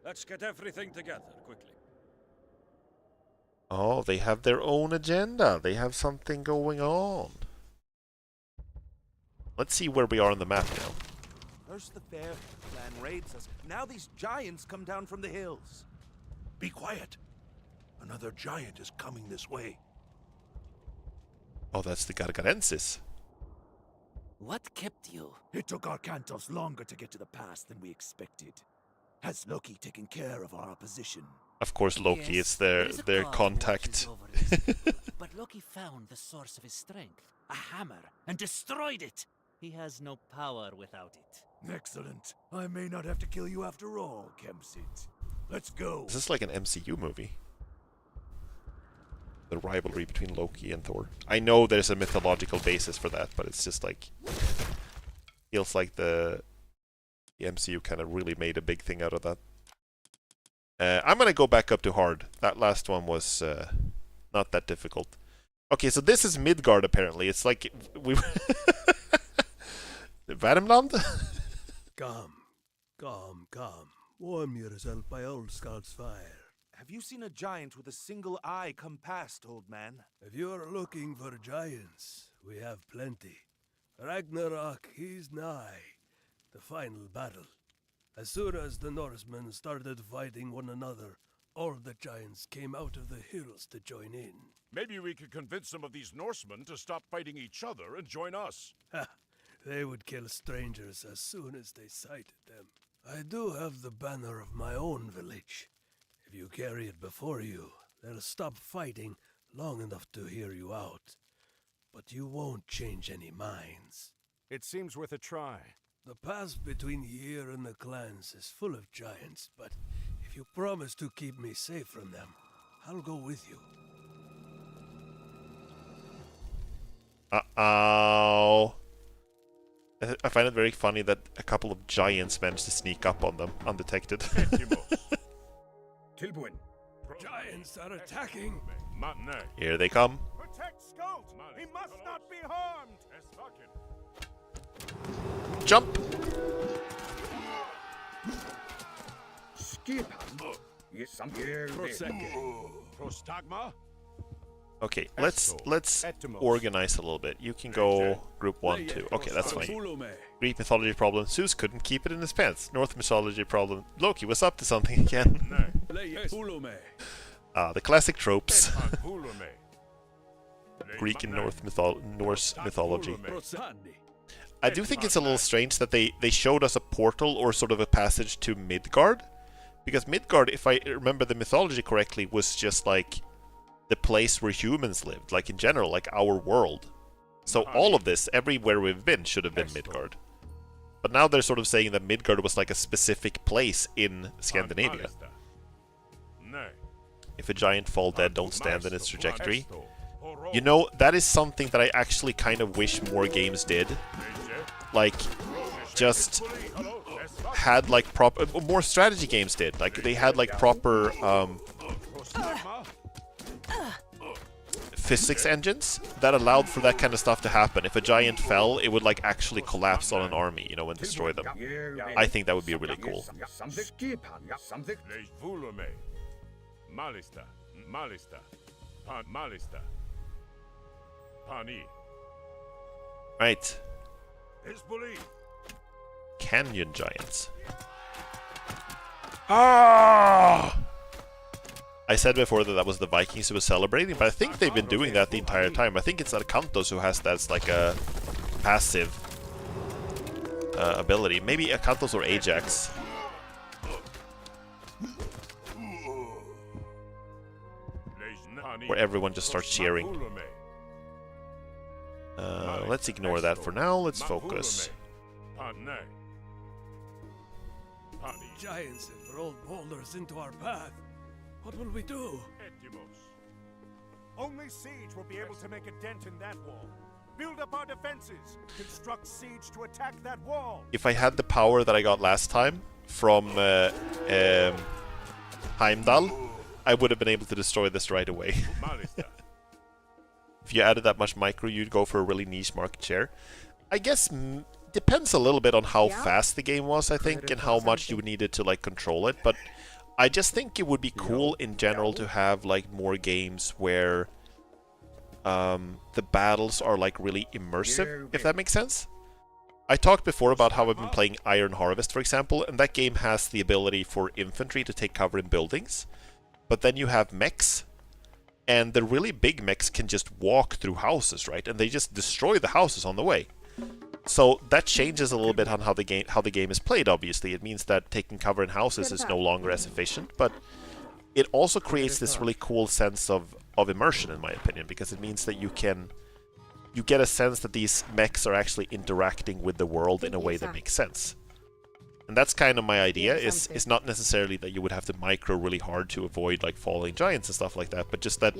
let's get everything together quickly. Oh, they have their own agenda. They have something going on. Let's see where we are on the map now. First the fair clan raids us. Now these giants come down from the hills. Be quiet. Another giant is coming this way. Oh, that's the Gargarensis. What kept you? It took our Cantos longer to get to the pass than we expected. Has Loki taken care of our opposition? Of course, Loki is their contact. But Loki found the source of his strength, a hammer, and destroyed it. He has no power without it. Excellent. I may not have to kill you after all, Kempsit. Let's go. Is this like an MCU movie? The rivalry between Loki and Thor. I know there's a mythological basis for that, but it's just like... feels like the MCU kind of really made a big thing out of that. I'm gonna go back up to hard. That last one was not that difficult. Okay, so this is Midgard apparently. It's like we Värmland? Come, come. Warm yourself by old Scout's fire. Have you seen a giant with a single eye come past, old man? If you're looking for giants, we have plenty. Ragnarok is nigh, the final battle. As soon as the Norsemen started fighting one another, all the giants came out of the hills to join in. Maybe we could convince some of these Norsemen to stop fighting each other and join us. Ha! They would kill strangers as soon as they sighted them. I do have the banner of my own village. If you carry it before you, they'll stop fighting long enough to hear you out. But you won't change any minds. It seems worth a try. The pass between here and the clans is full of giants, but if you promise to keep me safe from them, I'll go with you. Uh-oh. I find it very funny that a couple of giants managed to sneak up on them undetected. Tilbuin. Giants are attacking! Here they come. Protect Scout! He must not be harmed! Jump! Skipan. Prostagma? Okay, let's organize a little bit. You can go group 1, 2. Okay, that's fine. Greek mythology problem. Zeus couldn't keep it in his pants. North mythology problem. Loki was up to something again. The classic tropes. Greek and Norse mythology. I do think it's a little strange that they showed us a portal or sort of a passage to Midgard. Because Midgard, if I remember the mythology correctly, was just like the place where humans lived, like in general, like our world. So all of this, everywhere we've been, should have been Midgard. But now they're sort of saying that Midgard was like a specific place in Scandinavia. If a giant fall dead, don't stand in its trajectory. You know, that is something that I actually kind of wish more games did. Like, just had like proper... more strategy games did. Like, they had like proper... physics engines that allowed for that kind of stuff to happen. If a giant fell, it would like actually collapse on an army, you know, and destroy them. I think that would be really cool. Right. Canyon giants. Ah! I said before that was the Vikings who was celebrating, but I think they've been doing that the entire time. I think it's Akantos who has that as like a passive ability. Maybe Akantos or Ajax. Where everyone just starts cheering. Let's ignore that for now. Let's focus. Giants have rolled boulders into our path. What will we do? Only siege will be able to make a dent in that wall. Build up our defenses. Construct siege to attack that wall. If I had the power that I got last time from Heimdall, I would have been able to destroy this right away. If you added that much micro, you'd go for a really niche market share. I guess depends a little bit on how fast the game was, I think, and how much you needed to like control it. But I just think it would be cool in general to have like more games where the battles are like really immersive, if that makes sense. I talked before about how I've been playing Iron Harvest, for example, and that game has the ability for infantry to take cover in buildings. But then you have mechs, and the really big mechs can just walk through houses, right? And they just destroy the houses on the way. So that changes a little bit on how the game is played, obviously. It means that taking cover in houses is no longer as efficient, but it also creates this really cool sense of immersion, in my opinion, because it means that you get a sense that these mechs are actually interacting with the world in a way that makes sense. And that's kind of my idea, is not necessarily that you would have to micro really hard to avoid like falling giants and stuff like that, but just that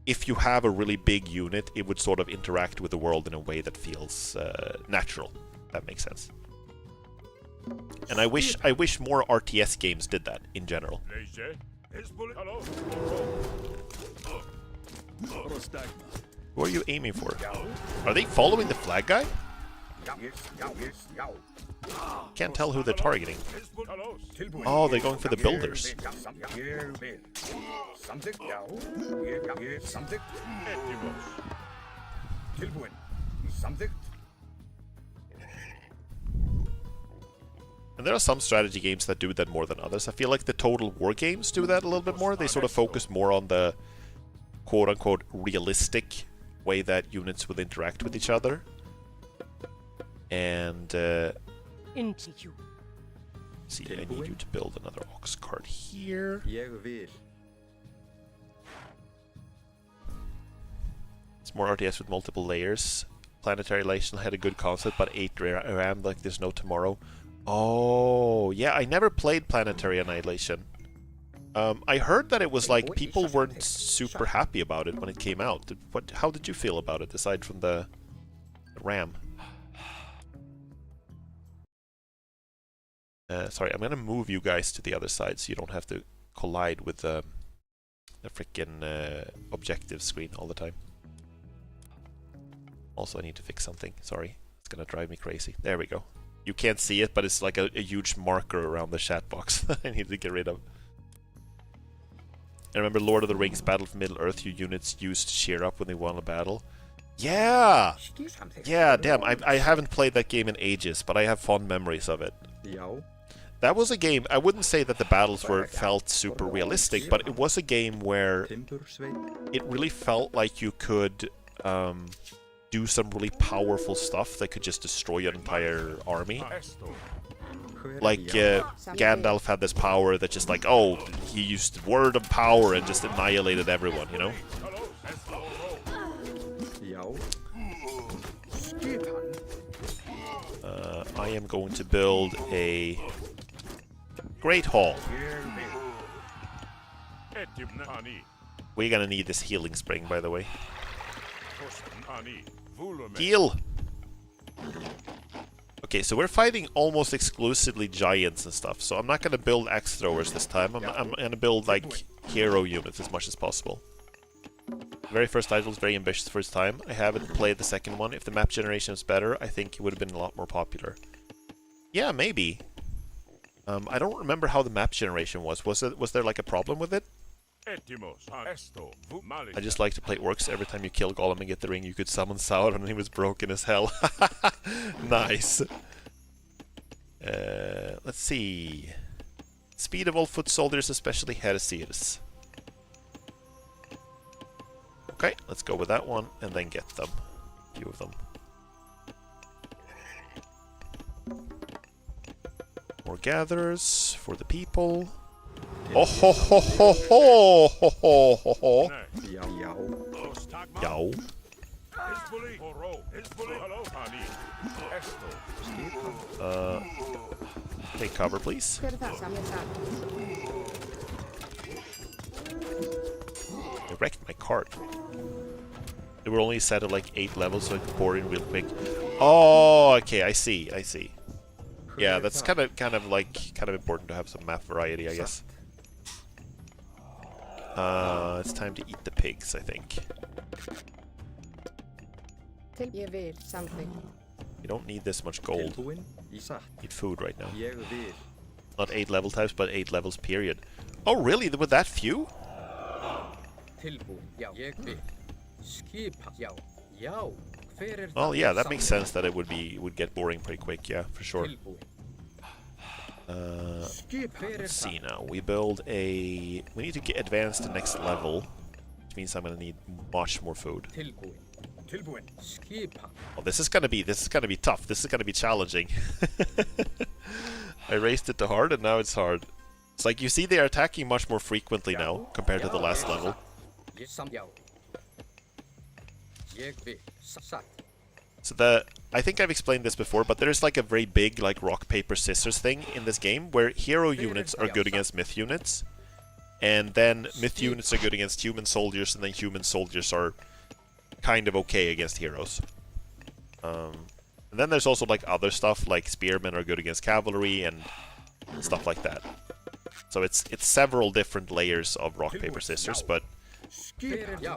if you have a really big unit, it would sort of interact with the world in a way that feels natural. That makes sense. And I wish more RTS games did that in general. Who are you aiming for? Are they following the flag guy? Can't tell who they're targeting. Oh, they're going for the builders. And there are some strategy games that do that more than others. I feel like the Total War games do that a little bit more. They sort of focus more on the quote-unquote realistic way that units will interact with each other. And see, I need you to build another ox cart here. It's more RTS with multiple layers. Planetary Annihilation had a good concept, but 8 RAM like there's no tomorrow. Oh, yeah, I never played Planetary Annihilation. I heard that it was like people weren't super happy about it when it came out. How did you feel about it, aside from the RAM? Sorry, I'm gonna move you guys to the other side so you don't have to collide with the frickin' objective screen all the time. Also, I need to fix something. Sorry, it's gonna drive me crazy. There we go. You can't see it, but it's like a huge marker around the chat box that I need to get rid of. I remember Lord of the Rings Battle for Middle-earth, your units used to cheer up when they won a battle. Yeah! Yeah, damn, I haven't played that game in ages, but I have fond memories of it. That was a game, I wouldn't say that the battles felt super realistic, but it was a game where it really felt like you could do some really powerful stuff that could just destroy your entire army. Like, Gandalf had this power that just like, oh, he used word of power and just annihilated everyone, you know? I am going to build a Great Hall. We're gonna need this healing spring, by the way. Heal! Okay, so we're fighting almost exclusively giants and stuff, so I'm not gonna build axe throwers this time. I'm gonna build, like, hero units as much as possible. The very first title was very ambitious for its time. I haven't played the second one. If the map generation was better, I think it would have been a lot more popular. Yeah, maybe. I don't remember how the map generation was. Was there like a problem with it? I just like to play orcs. Every time you kill Golem and get the ring, you could summon Sauron and he was broken as hell. Nice. Let's see. Speed of all foot soldiers, especially heresiers. Okay, let's go with that one and then get them. A few of them. More gatherers for the people. Oh ho ho ho ho ho ho ho ho. Yow. Take cover, please. I wrecked my cart. They were only set at like 8 levels, so I could pour in real quick. Oh, okay, I see. Yeah, that's kind of important to have some map variety, I guess. It's time to eat the pigs, I think. You don't need this much gold. Eat food right now. Not 8 level types, but 8 levels period. Oh, really? With that few? Well, yeah, that makes sense that it would get boring pretty quick, yeah, for sure. Let's see now. We need to get advance to next level, which means I'm gonna need much more food. Oh, this is gonna be tough. This is gonna be challenging. I raised it to hard, and now it's hard. It's like you see they are attacking much more frequently now compared to the last level. So I think I've explained this before, but there's like a very big like rock, paper, scissors thing in this game where hero units are good against myth units, and then myth units are good against human soldiers, and then human soldiers are kind of okay against heroes. And then there's also like other stuff, like spearmen are good against cavalry and stuff like that. So it's several different layers of rock, paper, scissors, but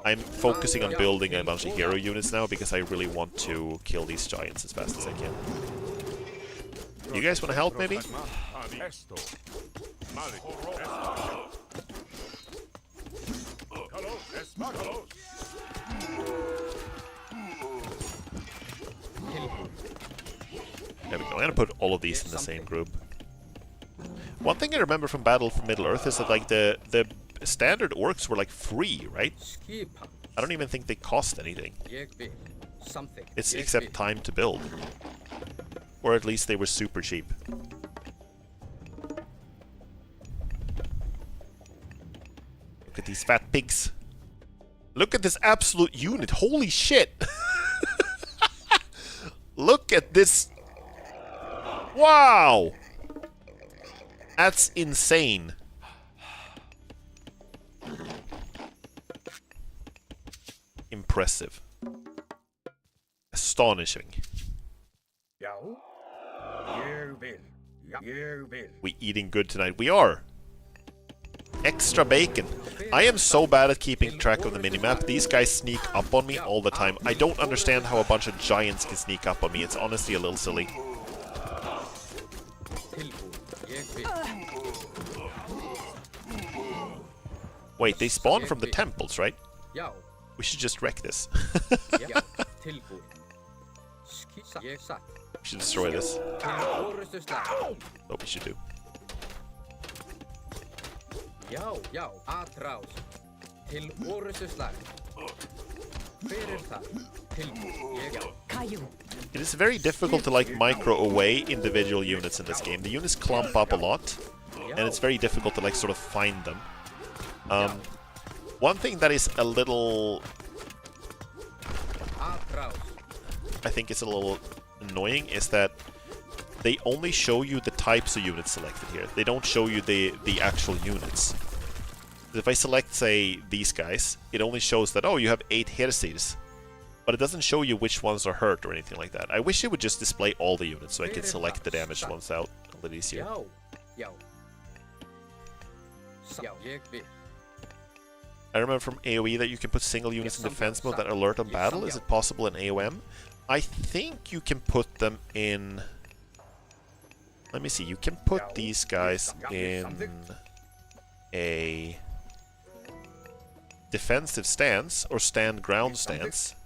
I'm focusing on building a bunch of hero units now because I really want to kill these giants as fast as I can. You guys want to help, maybe? There we go. I'm gonna put all of these in the same group. One thing I remember from Battle for Middle-earth is that like the standard orcs were like free, right? I don't even think they cost anything. It's except time to build. Or at least they were super cheap. Look at these fat pigs. Look at this absolute unit. Holy shit! Look at this. Wow! That's insane. Impressive. Astonishing. We eating good tonight. We are. Extra bacon. I am so bad at keeping track of the minimap. These guys sneak up on me all the time. I don't understand how a bunch of giants can sneak up on me. It's honestly a little silly. Wait, they spawn from the temples, right? We should just wreck this. We should destroy this. What we should do. It is very difficult to like micro away individual units in this game. The units clump up a lot, and it's very difficult to like sort of find them. One thing that is a little, I think it's a little annoying, is that they only show you the types of units selected here. They don't show you the actual units. If I select, say, these guys, it only shows that, oh, you have 8 Hersirs. But it doesn't show you which ones are hurt or anything like that. I wish it would just display all the units so I could select the damaged ones out a little easier. I remember from AoE that you can put single units in defense mode that alert on battle. Is it possible in AOM? I think you can put them in... Let me see, you can put these guys in a defensive stance or stand ground stance.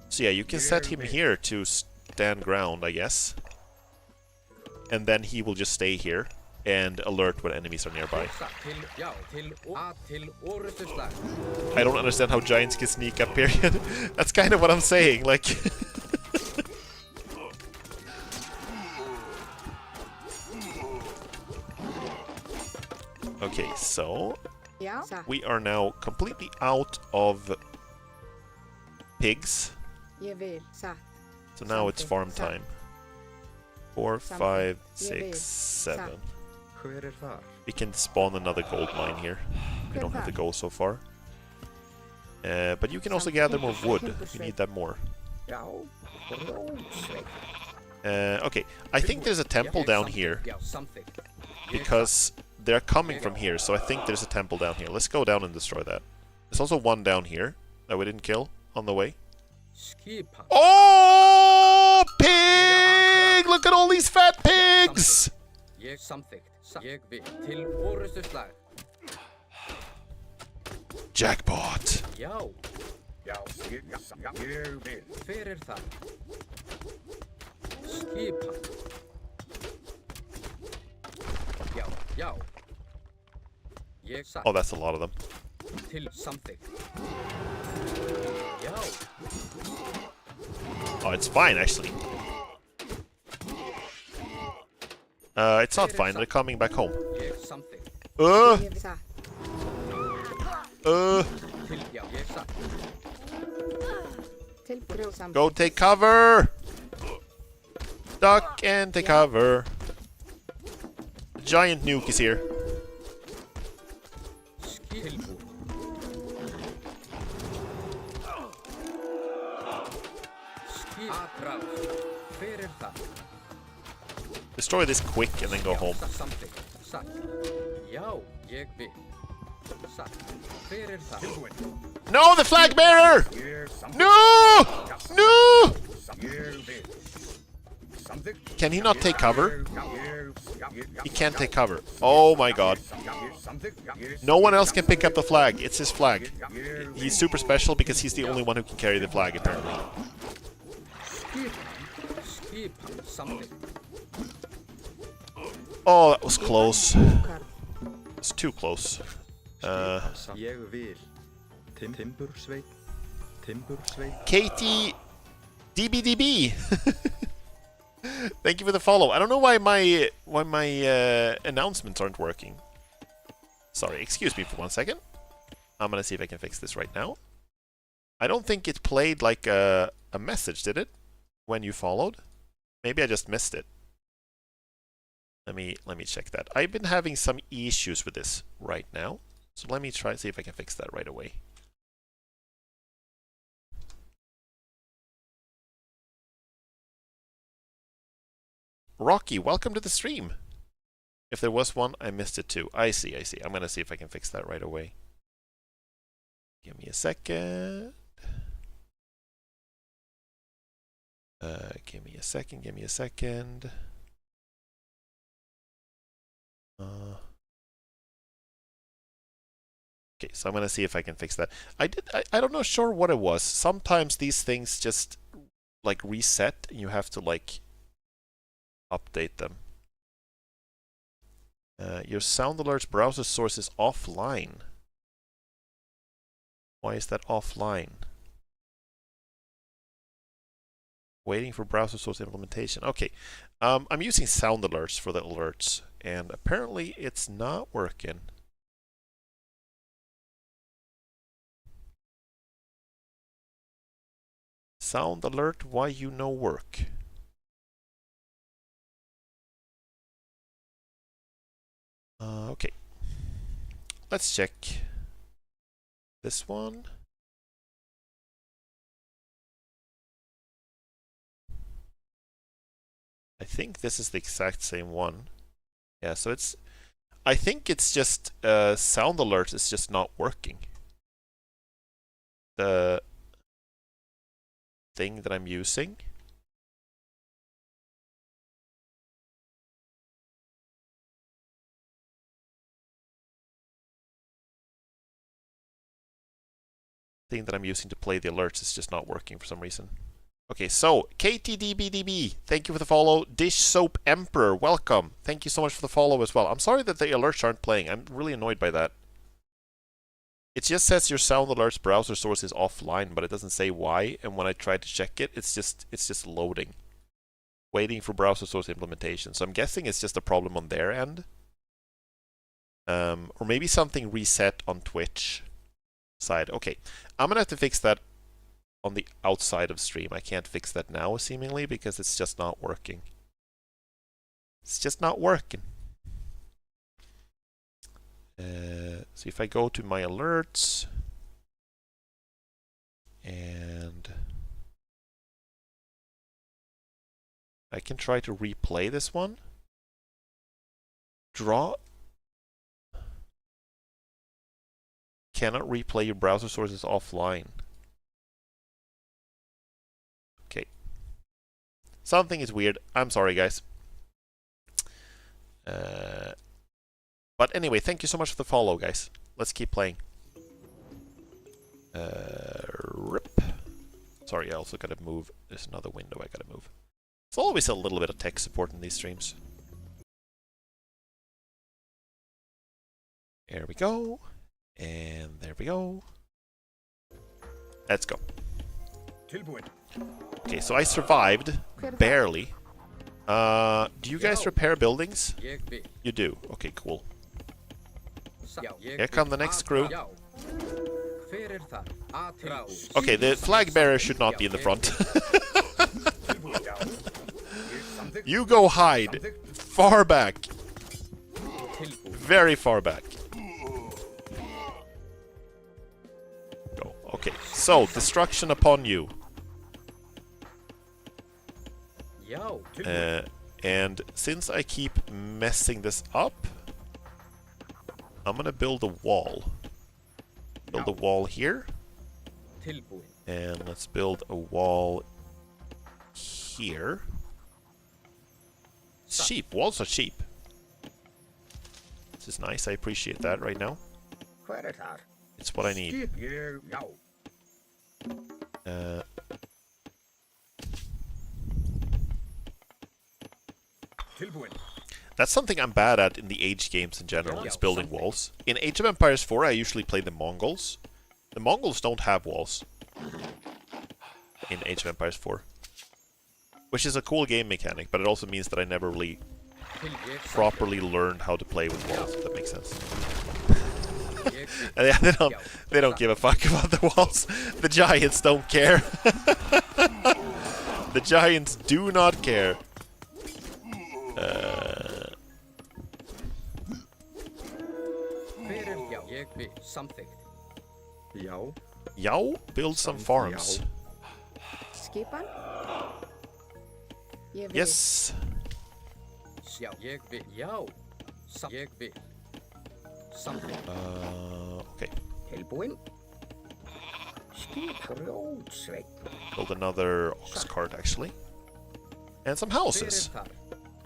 So yeah, you can set him here to stand ground, I guess. And then he will just stay here and alert when enemies are nearby. I don't understand how giants can sneak up, period. That's kind of what I'm saying, like... Okay, so... we are now completely out of pigs. So now it's farm time. 4, 5, 6, 7. We can spawn another gold mine here. We don't have the gold so far. But you can also gather more wood. We need that more. Okay, I think there's a temple down here. Because they're coming from here, so I think there's a temple down here. Let's go down and destroy that. There's also one down here that we didn't kill on the way. Oh, pig! Look at all these fat pigs! Jackpot! Oh, that's a lot of them. Oh, it's fine, actually. It's not fine. They're coming back home. Go take cover! Duck and take cover. The giant nuke is here. Destroy this quick and then go home. No, the flag bearer! No! No! Can he not take cover? He can't take cover. Oh my god. No one else can pick up the flag. It's his flag. He's super special because he's the only one who can carry the flag, apparently. Oh, that was close. It's too close. Katie DBDB. Thank you for the follow. I don't know why my announcements aren't working. Sorry, excuse me for 1 second. I'm gonna see if I can fix this right now. I don't think it played like a message, did it? When you followed? Maybe I just missed it. Let me check that. I've been having some issues with this right now. So let me try and see if I can fix that right away. Rocky, welcome to the stream. If there was one, I missed it too. I see. I'm gonna see if I can fix that right away. Give me a second. Give me a second. Okay, so I'm gonna see if I can fix that. I don't know sure what it was. Sometimes these things just like reset and you have to like update them. Your sound alerts browser source is offline. Why is that offline? Waiting for browser source implementation. Okay, I'm using sound alerts for the alerts, and apparently it's not working. Sound alert, why you no work? Okay, let's check this one. I think this is the exact same one. Yeah, so it's... I think it's just sound alert is just not working. The thing that I'm using. Thing that I'm using to play the alerts is just not working for some reason. Okay, so KTDBDB, thank you for the follow. Dish Soap Emperor, welcome. Thank you so much for the follow as well. I'm sorry that the alerts aren't playing. I'm really annoyed by that. It just says your sound alerts browser source is offline, but it doesn't say why. And when I try to check it, it's just loading, waiting for browser source implementation. So I'm guessing it's just a problem on their end, or maybe something reset on Twitch side. Okay, I'm gonna have to fix that on the outside of stream. I can't fix that now, seemingly, because it's just not working. It's just not working. So if I go to my alerts and I can try to replay this one. Draw. Cannot replay your browser sources offline. Okay. Something is weird. I'm sorry, guys. But anyway, thank you so much for the follow, guys. Let's keep playing. Rip. Sorry, I also gotta move. There's another window I gotta move. There's always a little bit of tech support in these streams. There we go. And there we go. Let's go. Okay, so I survived. Barely. Do you guys repair buildings? You do. Okay, cool. Here come the next crew. Okay, the flag bearer should not be in the front. You go hide. Far back. Very far back. Go. Okay, so destruction upon you. And since I keep messing this up, I'm gonna build a wall. Build a wall here. Tilbúin. And let's build a wall here. Sheep. Walls are cheap. This is nice. I appreciate that right now. It's what I need. That's something I'm bad at in the Age games in general, is building walls. In Age of Empires 4, I usually play the Mongols. The Mongols don't have walls in Age of Empires 4. Which is a cool game mechanic, but it also means that I never really properly learned how to play with walls, if that makes sense. They don't give a fuck about the walls. The giants don't care. The giants do not care. Something. Yao, build some farms. Skipan? Yes. Something. Okay. Tilbúin. Build another ox cart, actually. And some houses.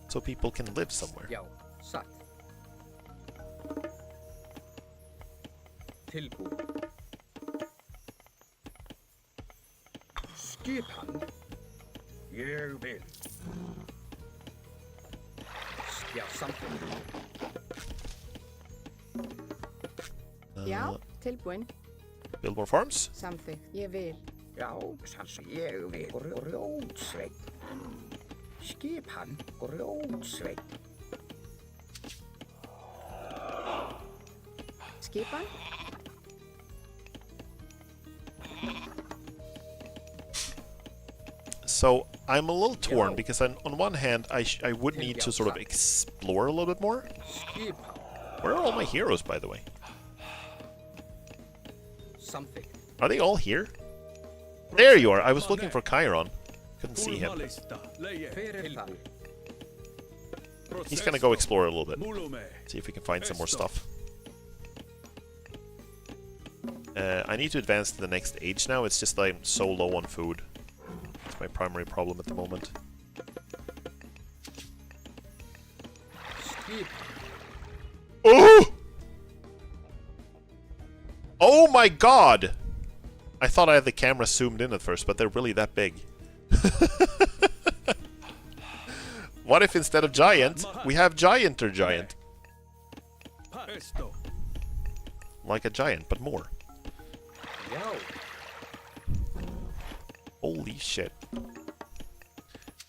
So people can live somewhere. Tilbúin. Skipan. Ég vil. Something. Já, tilbúin. Build more farms. Samþykkt. Ég vil. Já, ég vil. Grjótsveit. Skipan. Grjótsveit. Skipan? So I'm a little torn because on one hand I would need to sort of explore a little bit more. Where are all my heroes, by the way? Something. Are they all here? There you are. I was looking for Chiron. Couldn't see him. He's gonna go explore a little bit. See if we can find some more stuff. I need to advance to the next age now. It's just that I'm so low on food. It's my primary problem at the moment. Oh! Oh my god! I thought I had the camera zoomed in at first, but they're really that big. What if instead of giant, we have gianter giant? Like a giant, but more. Holy shit.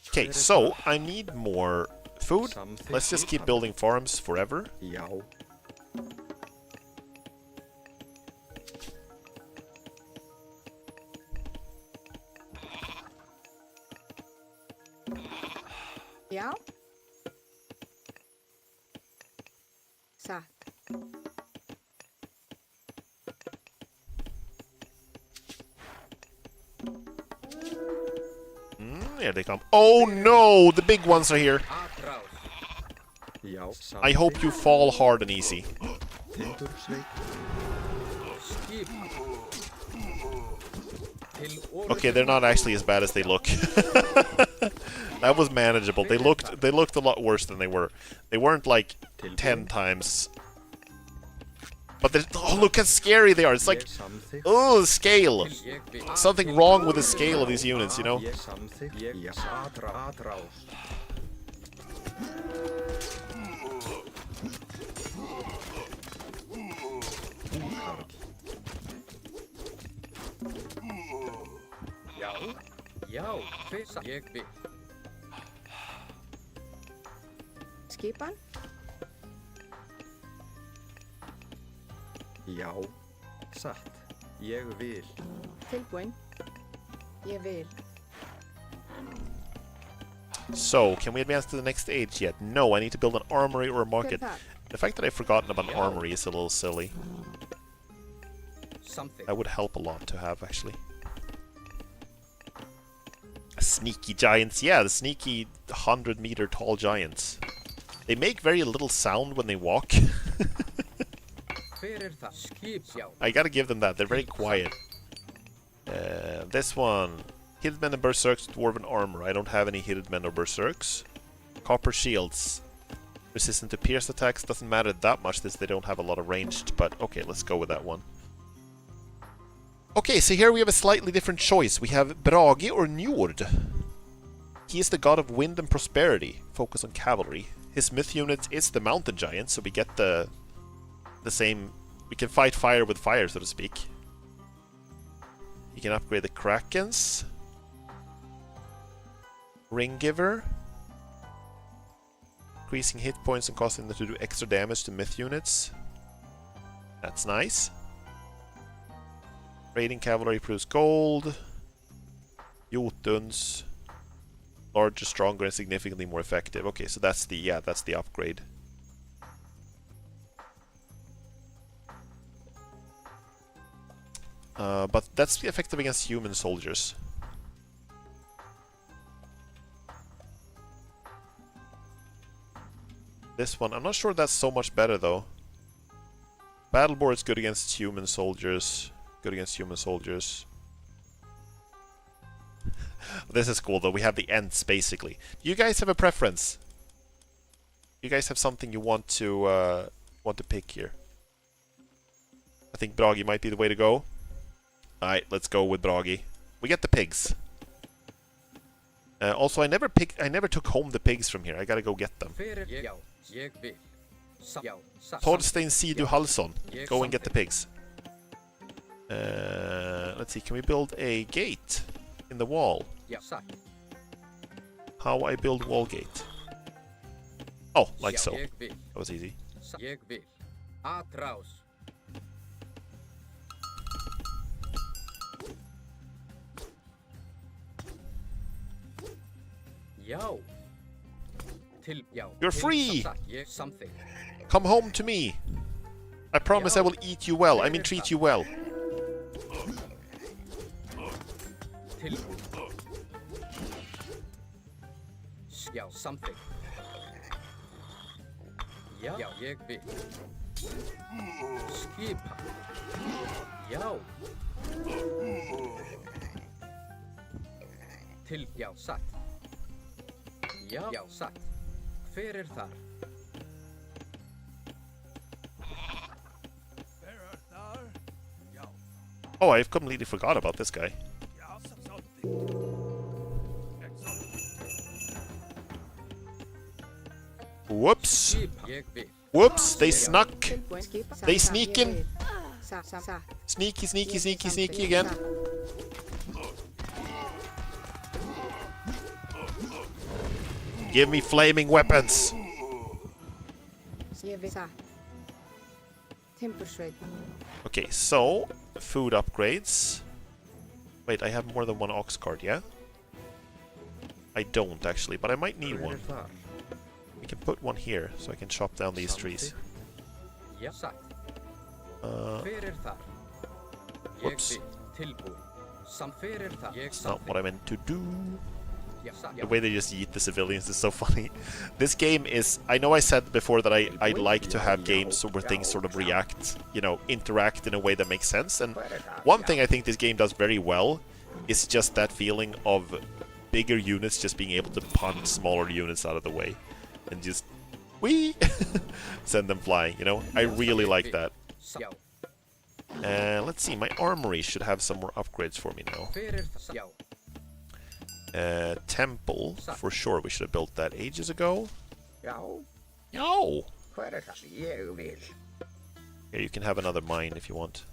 Okay, so I need more food. Let's just keep building farms forever. Já. Satt. Here they come. Oh no! The big ones are here. I hope you fall hard and easy. Okay, they're not actually as bad as they look. That was manageable. They looked a lot worse than they were. They weren't like 10 times. But oh, look how scary they are. It's like, oh, the scale. Something wrong with the scale of these units, you know? Skipan? Já, satt. Ég vil. Tilbúin. Ég vil. So, can we advance to the next age yet? No, I need to build an armory or a market. The fact that I've forgotten about an armory is a little silly. That would help a lot to have, actually. Sneaky giants. Yeah, the sneaky 100-meter tall giants. They make very little sound when they walk. Fyrir það. Skip, já. I gotta give them that. They're very quiet. This one. Hidden men and berserks, dwarven armor. I don't have any hidden men or berserks. Copper shields. Resistant to pierced attacks. Doesn't matter that much since they don't have a lot of ranged. But okay, let's go with that one. Okay, so here we have a slightly different choice. We have Brage or Njord. He is the god of wind and prosperity. Focus on cavalry. His myth unit is the mountain giant, so we get the same... We can fight fire with fire, so to speak. You can upgrade the Krakens. Ringgiver. Increasing hit points and causing them to do extra damage to myth units. That's nice. Raiding cavalry proves gold. Jotuns. Larger, stronger, and significantly more effective. Okay, so that's the upgrade. But that's effective against human soldiers. This one, I'm not sure that's so much better though. Battleboard is good against human soldiers. Good against human soldiers. This is cool though, we have the Ents basically. Do you guys have a preference? You guys have something you want to pick here? I think Bragi might be the way to go. Alright, let's go with Bragi. We get the pigs. Also, I never took home the pigs from here. I gotta go get them. Thorstein Sidu Halson. Go and get the pigs. Let's see, can we build a gate in the wall? How I build wall gate? Oh, like so. That was easy. You're free! Come home to me! I promise I will eat you well. I mean treat you well. Something. Já, ég vil. Skipa. Já. Já, satt. Já, satt. Hver þar? Oh, I've completely forgot about this guy. Whoops! Whoops! They snuck! They sneak in! Sneaky, sneaky, sneaky, sneaky again. Give me flaming weapons! Okay, so food upgrades. Wait, I have more than one ox cart, yeah? I don't actually, but I might need one. We can put one here, so I can chop down these trees. Whoops. That's not what I meant to do. The way they just eat the civilians is so funny. This game is... I know I said before that I like to have games where things sort of react, you know, interact in a way that makes sense. And one thing I think this game does very well is just that feeling of bigger units just being able to punch smaller units out of the way. And just... whee! Send them flying, you know? I really like that. Let's see, my armory should have some more upgrades for me now. Temple, for sure, we should have built that ages ago. No! Here, you can have another mine if you want.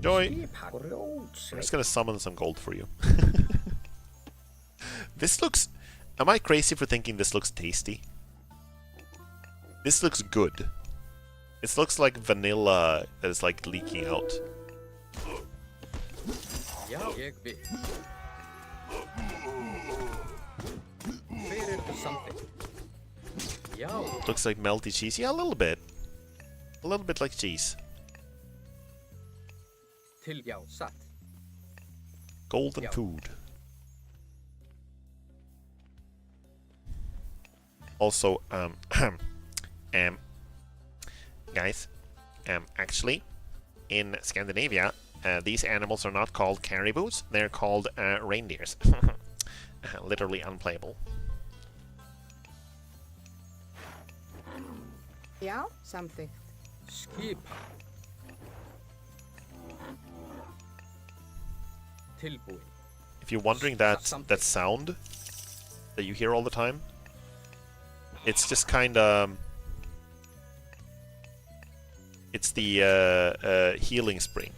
Joy! I'm just gonna summon some gold for you. This looks... Am I crazy for thinking this looks tasty? This looks good. It looks like vanilla that is like leaking out. Looks like melty cheese. Yeah, a little bit. A little bit like cheese. Golden food. Also, guys, actually, in Scandinavia, these animals are not called caribous, they're called reindeers. Literally unplayable. Já, samþykkt. Skipan. Tilbúin. If you're wondering that sound that you hear all the time, it's just kind of... It's the healing spring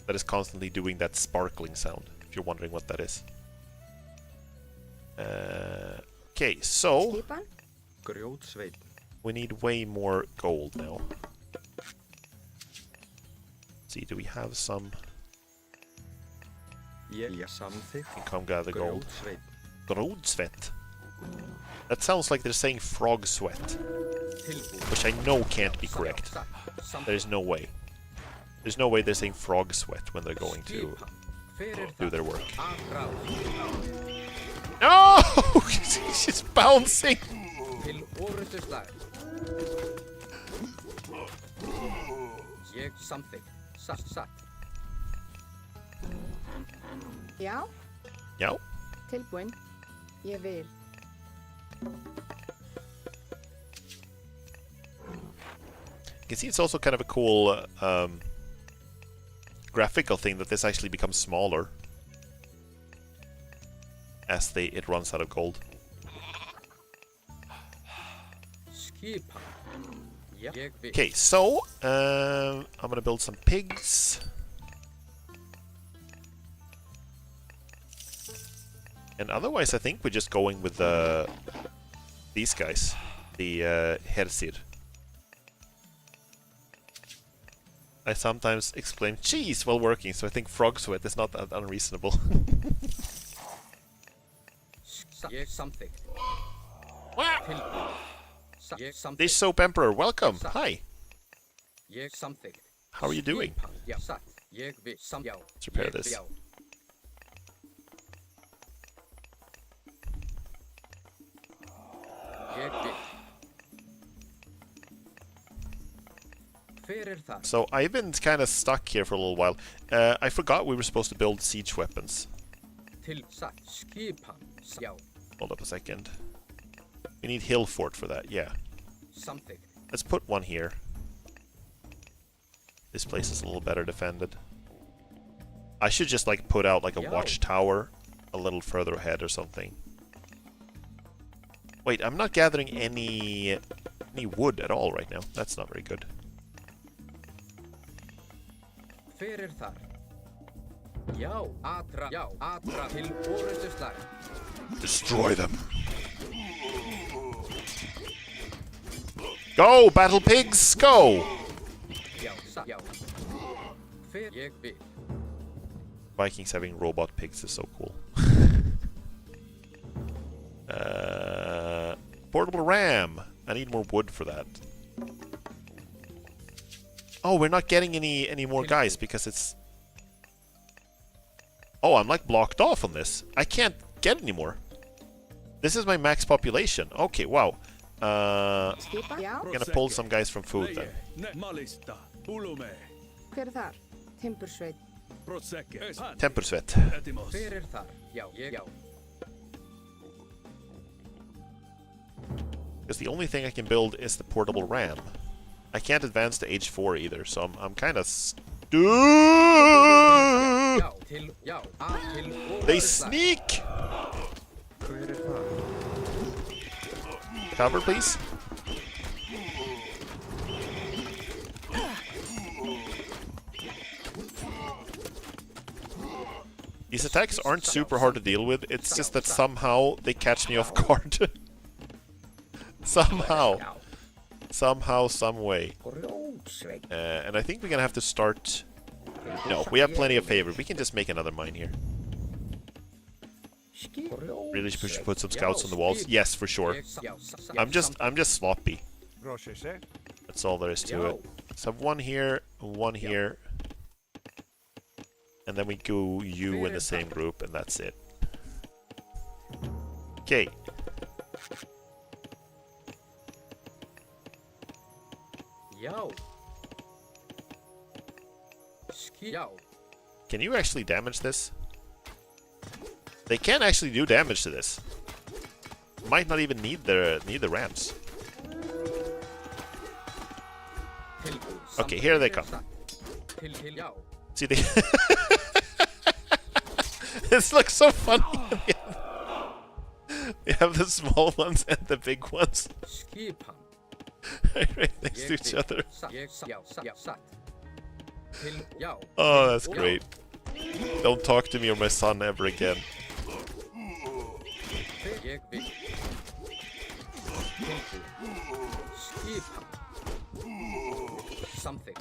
that is constantly doing that sparkling sound, if you're wondering what that is. Okay, so... Grjótsveinn. We need way more gold now. Let's see, do we have some... Samþykkt. Can come gather gold. Grjótsveinn. Groddsvett. That sounds like they're saying frog sweat, which I know can't be correct. There's no way. There's no way they're saying frog sweat when they're going to do their work. No! She's bouncing! Já. Já. Tilbúin. Ég vil. You can see it's also kind of a cool graphical thing that this actually becomes smaller as it runs out of gold. Okay, so I'm gonna build some pigs. And otherwise I think we're just going with these guys, the Hersir. I sometimes exclaim cheese while working, so I think frog sweat is not that unreasonable. Dish Soap Emperor, welcome! Hi! How are you doing? Let's repair this. So I've been kind of stuck here for a little while. I forgot we were supposed to build siege weapons. Hold up a second. We need hill fort for that, yeah. Let's put one here. This place is a little better defended. I should just like put out like a watchtower a little further ahead or something. Wait, I'm not gathering any wood at all right now. That's not very good. Destroy them. Go, battle pigs, go! Vikings having robot pigs is so cool. Portable ram. I need more wood for that. Oh, we're not getting any more guys because it's... Oh, I'm like blocked off on this. I can't get any more. This is my max population. Okay, wow. I'm gonna pull some guys from food then. Hver þar? Timbursveit. Tempersvett. Because the only thing I can build is the portable ram. I can't advance to age 4 either, so I'm kind of They sneak! Cover, please. These attacks aren't super hard to deal with, it's just that somehow they catch me off guard. Somehow, some way. And I think we're gonna have to start... No, we have plenty of favor. We can just make another mine here. Really should put some scouts on the walls. Yes, for sure. I'm just sloppy. That's all there is to it. Let's have one here, and then we go you in the same group, and that's it. Okay. Can you actually damage this? They can actually do damage to this. Might not even need the ramps. Okay, here they come. See, they this looks so funny. We have the small ones and the big ones right next to each other. Oh, that's great. Don't talk to me or my son ever again. Something.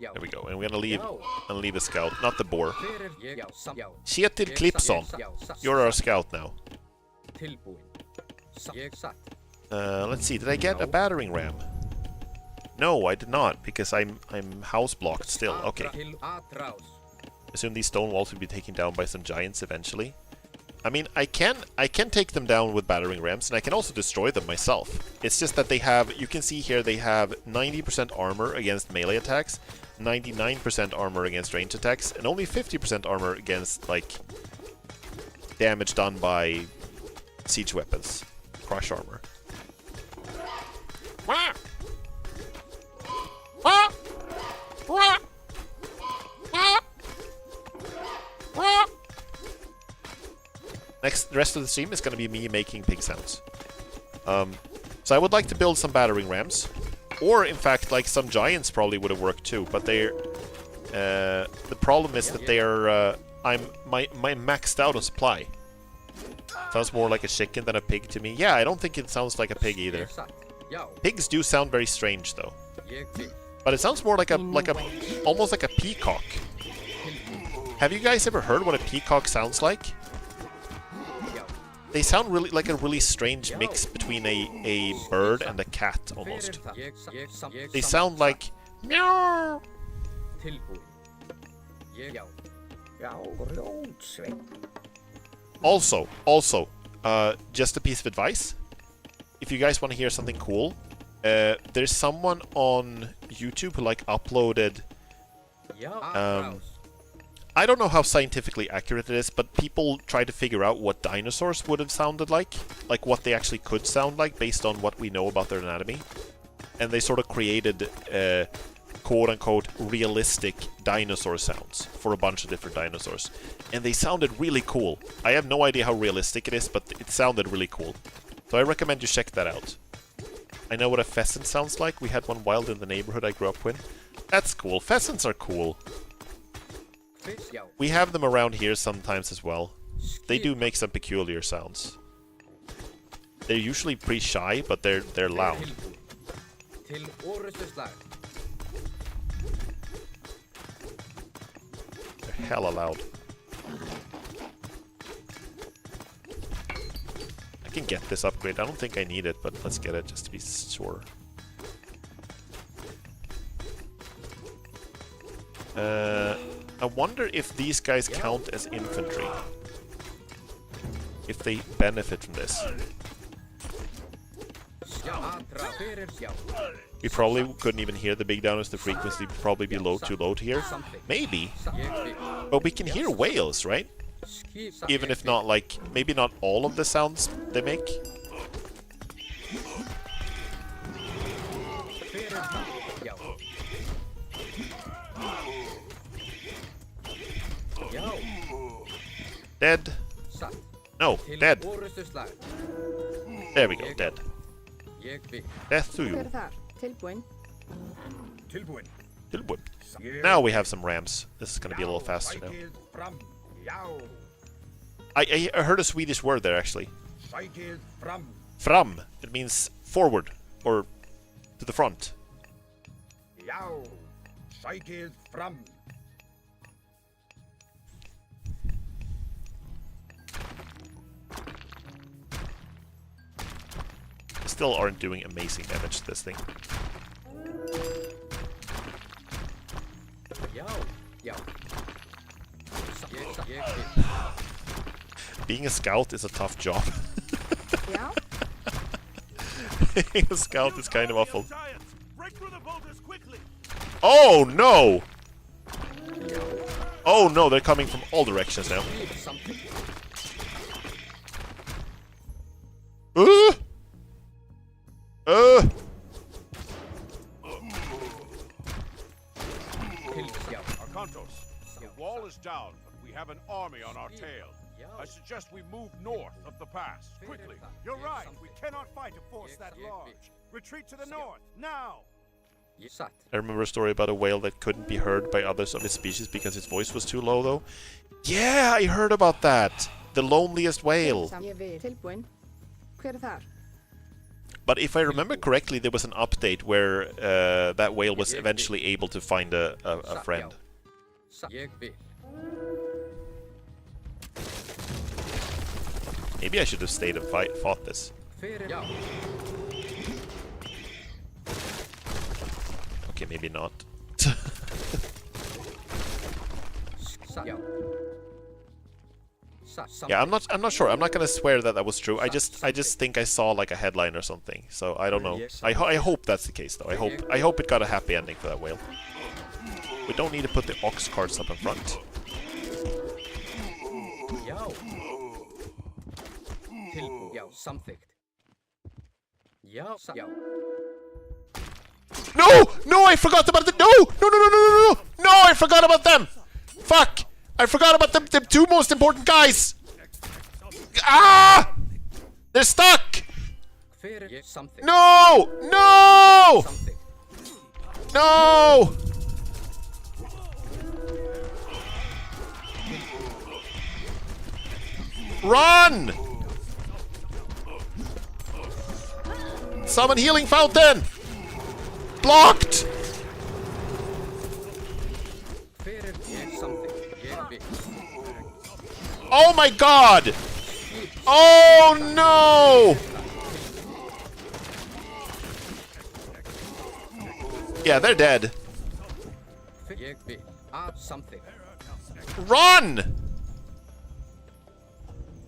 There we go, and we're gonna leave a scout, not the boar. Kjetil Klipson, you're our scout now. Let's see, did I get a battering ram? No, I did not, because I'm house blocked still. Okay. Assume these stone walls will be taken down by some giants eventually. I mean, I can take them down with battering rams, and I can also destroy them myself. It's just that they have, you can see here, they have 90% armor against melee attacks, 99% armor against range attacks, and only 50% armor against, like, damage done by siege weapons. Crush armor. The rest of the stream is going to be me making pig sounds. So I would like to build some battering rams. Or, in fact, like some giants probably would have worked too. But they're... the problem is that they're... I'm maxed out on supply. Sounds more like a chicken than a pig to me. Yeah, I don't think it sounds like a pig either. Pigs do sound very strange, though. But it sounds more like almost like a peacock. Have you guys ever heard what a peacock sounds like? They sound really like a really strange mix between a bird and a cat, almost. They sound like meow. Also, just a piece of advice. If you guys want to hear something cool, there's someone on YouTube who like uploaded. I don't know how scientifically accurate it is, but people try to figure out what dinosaurs would have sounded like what they actually could sound like based on what we know about their anatomy. And they sort of created quote-unquote realistic dinosaur sounds for a bunch of different dinosaurs. And they sounded really cool. I have no idea how realistic it is, but it sounded really cool. So I recommend you check that out. I know what a pheasant sounds like. We had one wild in the neighborhood I grew up with. That's cool. Pheasants are cool. We have them around here sometimes as well. They do make some peculiar sounds. They're usually pretty shy, but they're loud. They're hella loud. I can get this upgrade. I don't think I need it, but let's get it just to be sure. I wonder if these guys count as infantry. If they benefit from this. We probably couldn't even hear the big downers. The frequency would probably be too low to hear. Maybe. But we can hear whales, right? Even if not, like, maybe not all of the sounds they make. Dead. No, dead. There we go, dead. Death to you. Tilbuin. Now we have some rams. This is going to be a little faster now. I heard a Swedish word there, actually. Fram. It means forward, or to the front. Still aren't doing amazing damage to this thing. Being a scout is a tough job. Being a scout is kind of awful. Oh no! Oh no, they're coming from all directions now. Arkantos, the wall is down, but we have an army on our tail. I suggest we move north of the pass, quickly. You're right, we cannot fight a force that large. Retreat to the north, now! I remember a story about a whale that couldn't be heard by others of its species because its voice was too low, though. Yeah, I heard about that! The loneliest whale. But if I remember correctly, there was an update where that whale was eventually able to find a friend. Maybe I should have stayed and fought this. Okay, maybe not. Yeah, I'm not sure. I'm not gonna swear that that was true. I just think I saw like a headline or something. So I don't know. I hope that's the case though. I hope it got a happy ending for that whale. We don't need to put the ox carts up in front. No! No, I forgot about the... No! No, no, no, no, no, no! No, I forgot about them! Fuck! I forgot about the two most important guys! Ah! They're stuck! No! No! No! Run! Summon healing fountain! Blocked! Oh my god! Oh no! Yeah, they're dead. Run!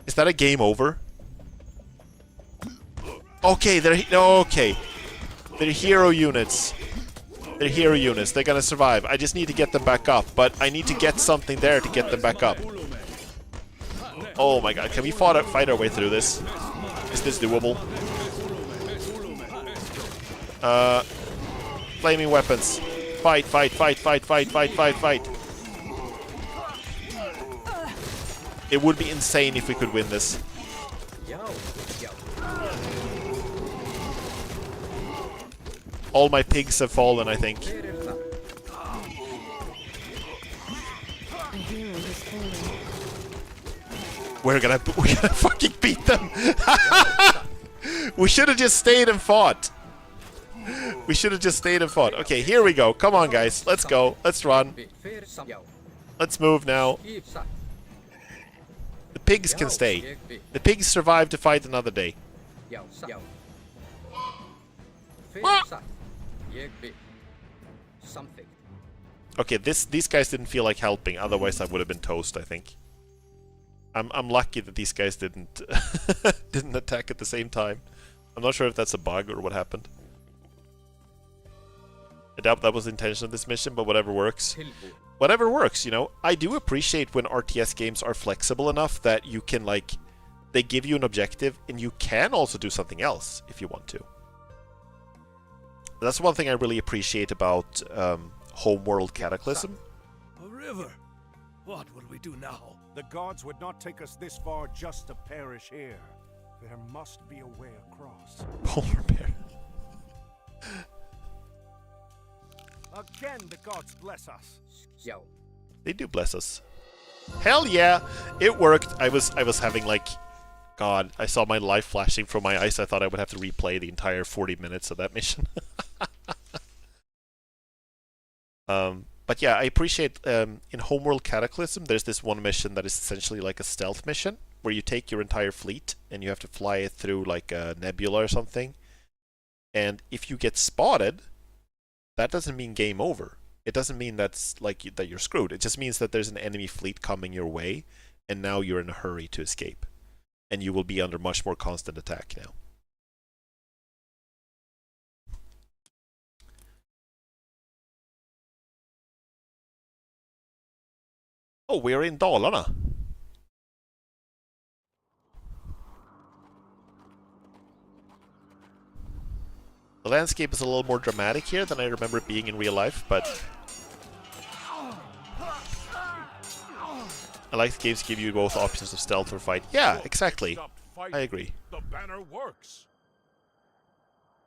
Is that a game over? Okay, they're okay. They're hero units. They're hero units. They're gonna survive. I just need to get them back up, but I need to get something there to get them back up. Oh my god, can we fight our way through this? Is this doable? Flaming weapons. Fight, fight, fight, fight, fight, fight, fight, fight. It would be insane if we could win this. All my pigs have fallen, I think. We're gonna fucking beat them! We should have just stayed and fought. We should have just stayed and fought. Okay, here we go. Come on, guys. Let's go. Let's run. Let's move now. The pigs can stay. The pigs survive to fight another day. Okay, these guys didn't feel like helping, otherwise I would have been toast, I think. I'm lucky that these guys didn't didn't attack at the same time. I'm not sure if that's a bug or what happened. I doubt that was the intention of this mission, but whatever works. Whatever works, you know. I do appreciate when RTS games are flexible enough that you can, like, they give you an objective and you can also do something else if you want to. That's one thing I really appreciate about Homeworld Cataclysm. A river. What will we do now? The gods would not take us this far just to perish here. There must be a way across. Polar bear. Again, the gods bless us. They do bless us. Hell yeah! It worked. I was having like... God, I saw my life flashing from my eyes. I thought I would have to replay the entire 40 minutes of that mission. But yeah, I appreciate in Homeworld Cataclysm, there's this one mission that is essentially like a stealth mission, where you take your entire fleet and you have to fly it through like a nebula or something. And if you get spotted, that doesn't mean game over. It doesn't mean that's like that you're screwed. It just means that there's an enemy fleet coming your way, and now you're in a hurry to escape. And you will be under much more constant attack now. Oh, we're in Dalarna. The landscape is a little more dramatic here than I remember it being in real life, but I like the games give you both options of stealth or fight. Yeah, exactly. I agree. The banner works.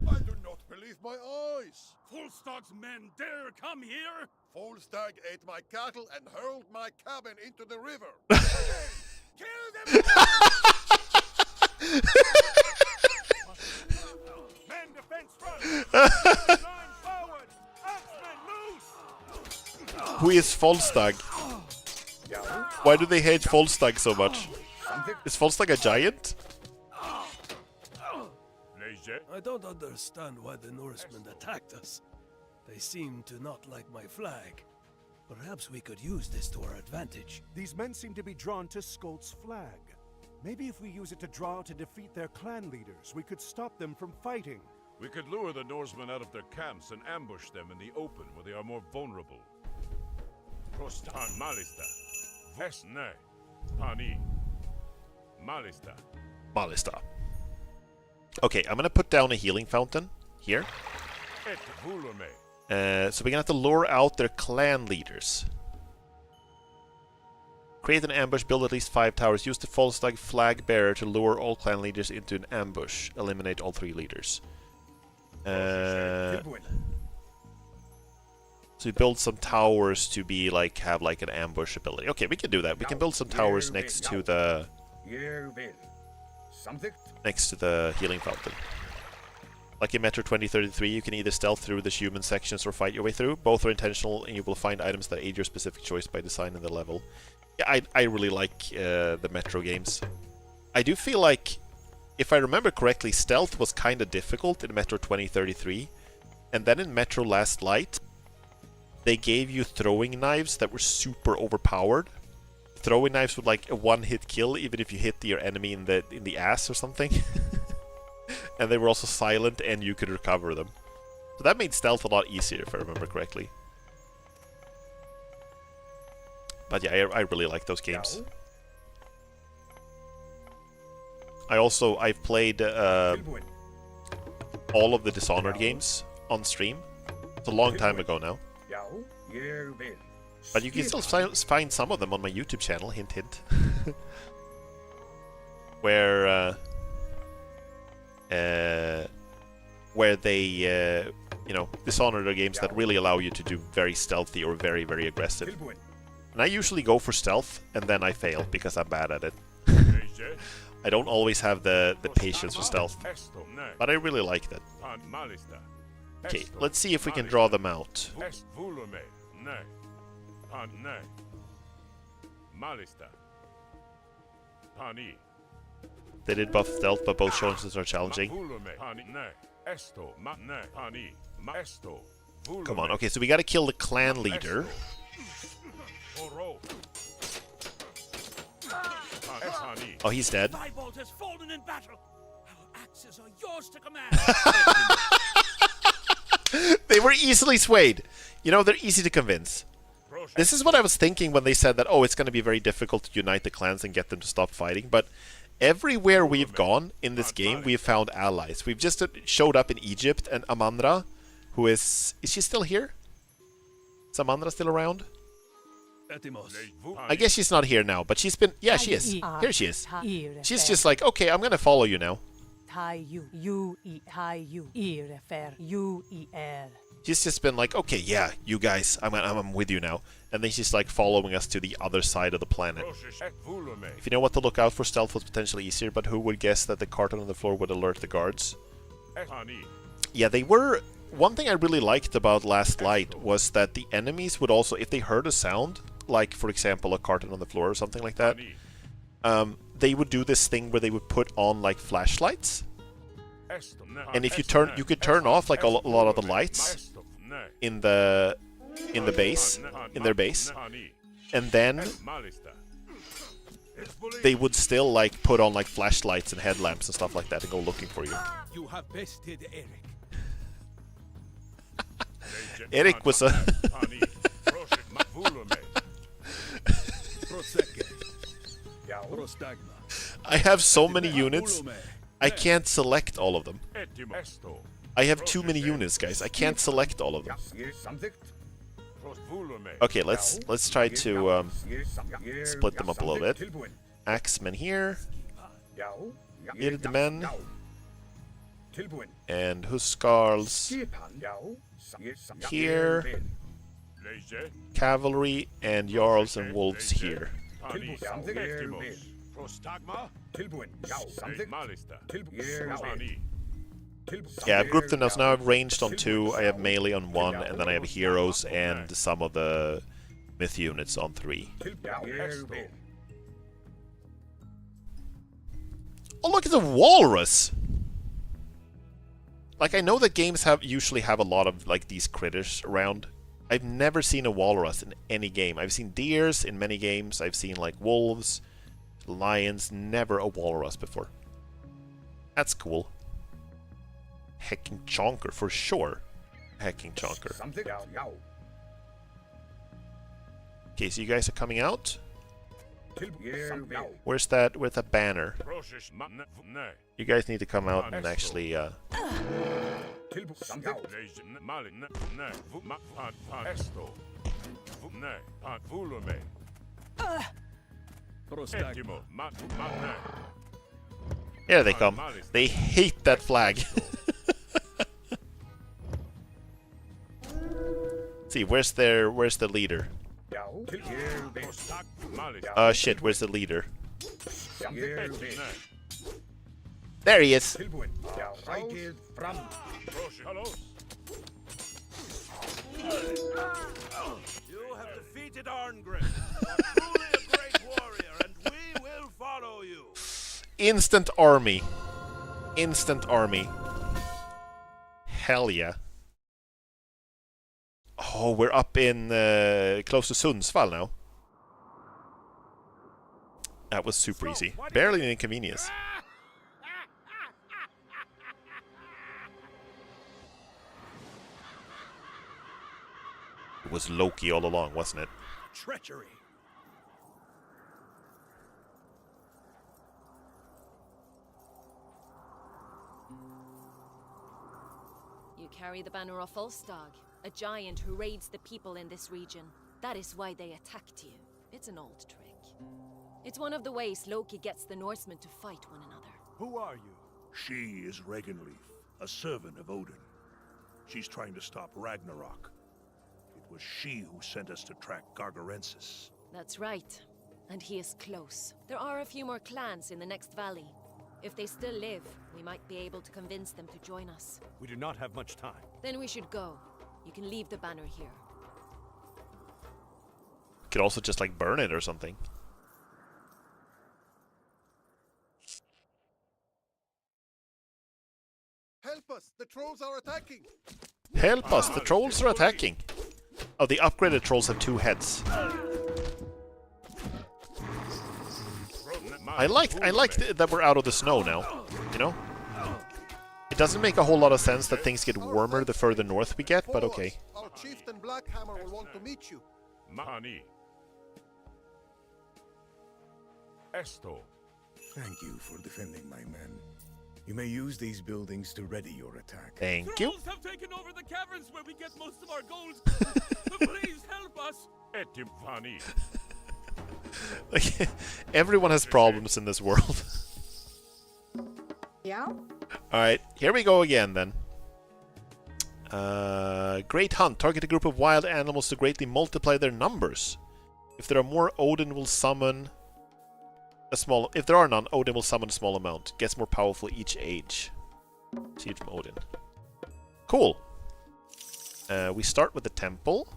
I do not believe my eyes. Volstag's men dare come here? Volstag ate my cattle and hurled my cabin into the river. Kill them! Men defense front! Line forward! Axemen loose! Who is Volstag? Why do they hate Volstag so much? Is Volstag a giant? I don't understand why the Norsemen attacked us. They seem to not like my flag. Perhaps we could use this to our advantage. These men seem to be drawn to Skolt's flag. Maybe if we use it to draw to defeat their clan leaders, we could stop them from fighting. We could lure the Norsemen out of their camps and ambush them in the open where they are more vulnerable. Prostan Malista. Vesne. Pani. Malista. Malista. Okay, I'm gonna put down a healing fountain here. So we're gonna have to lure out their clan leaders. Create an ambush, build at least 5 towers. Use the Volstag flag bearer to lure all clan leaders into an ambush. Eliminate all 3 leaders. So we build some towers to be like have like an ambush ability. Okay, we can do that. We can build some towers next to the healing fountain. Like in Metro 2033, you can either stealth through the human sections or fight your way through. Both are intentional, and you will find items that aid your specific choice by design in the level. Yeah, I really like the Metro games. I do feel like, if I remember correctly, stealth was kind of difficult in Metro 2033. And then in Metro Last Light, they gave you throwing knives that were super overpowered. Throwing knives with like a one-hit kill, even if you hit your enemy in the ass or something. And they were also silent, and you could recover them. So that made stealth a lot easier, if I remember correctly. But yeah, I really like those games. I've played all of the Dishonored games on stream. It's a long time ago now. But you can still find some of them on my YouTube channel, hint hint. Where they, you know, Dishonored are games that really allow you to do very stealthy or very, very aggressive. And I usually go for stealth, and then I fail, because I'm bad at it. I don't always have the patience for stealth. But I really like that. Okay, let's see if we can draw them out. They did buff stealth, but both challenges are challenging. Come on, okay, so we gotta kill the clan leader. Oh, he's dead. Has fallen in battle. Our axes are yours to command. They were easily swayed. You know, they're easy to convince. This is what I was thinking when they said that, oh, it's going to be very difficult to unite the clans and get them to stop fighting. But everywhere we've gone in this game, we've found allies. We've just showed up in Egypt, and Amandra, who is she still here? Is Amandra still around? I guess she's not here now, but she's been... Yeah, she is. Here she is. She's just like, okay, I'm gonna follow you now. She's just been like, okay, yeah, you guys, I'm with you now. And then she's like following us to the other side of the planet. If you know what to look out for, stealth was potentially easier, but who would guess that the carton on the floor would alert the guards? Yeah, they were... One thing I really liked about Last Light was that the enemies would also, if they heard a sound, like, for example, a carton on the floor or something like that, they would do this thing where they would put on, like, flashlights. And if you could turn off, like, a lot of the lights in their base. And then they would still, like, put on, like, flashlights and headlamps and stuff like that and go looking for you. You have bested Eric. Eric was a... What's that game? Prostagma. I have so many units, I can't select all of them. I have too many units, guys. I can't select all of them. Okay, let's try to split them up a little bit. Axemen here. Irdmen. And Huskarls here. Cavalry and Jarls and Wolves here. Yeah, I've grouped them now. So now I've ranged on 2, I have melee on 1, and then I have heroes and some of the myth units on 3. Oh look, it's a walrus! Like, I know that games usually have a lot of like these critters around. I've never seen a walrus in any game. I've seen deers in many games. I've seen like wolves, lions, never a walrus before. That's cool. Hecking chonker for sure. Hecking chonker. Okay, so you guys are coming out. Where's that banner? You guys need to come out and actually Here they come. They hate that flag. See, where's the leader? Shit, where's the leader? There he is! You have defeated Arngrim. Truly a great warrior, and we will follow you. Instant army. Instant army. Hell yeah. Oh, we're up in close to Sundsvall now. That was super easy. Barely an inconvenience. It was Loki all along, wasn't it? Treachery. You carry the banner of Volstagg, a giant who raids the people in this region. That is why they attacked you. It's an old trick. It's one of the ways Loki gets the Norsemen to fight one another. Who are you? She is Regenleaf, a servant of Odin. She's trying to stop Ragnarok. It was she who sent us to track Gargarensis. That's right. And he is close. There are a few more clans in the next valley. If they still live, we might be able to convince them to join us. We do not have much time. Then we should go. You can leave the banner here. Could also just like burn it or something. Help us! The trolls are attacking! Help us! The trolls are attacking! Oh, the upgraded trolls have 2 heads. I like that we're out of the snow now, you know? It doesn't make a whole lot of sense that things get warmer the further north we get, but okay. Our chieftain Blackhammer will want to meet you. Mani. Esto. Thank you for defending my men. You may use these buildings to ready your attack. Thank you. Trolls have taken over the caverns where we get most of our gold. Please help us. Etimfani. Like, everyone has problems in this world. Yeah? Alright, here we go again then. Great hunt. Target a group of wild animals to greatly multiply their numbers. If there are more, Odin will summon a small... If there are none, Odin will summon a small amount. Gets more powerful each age. Seed from Odin. Cool. We start with the temple.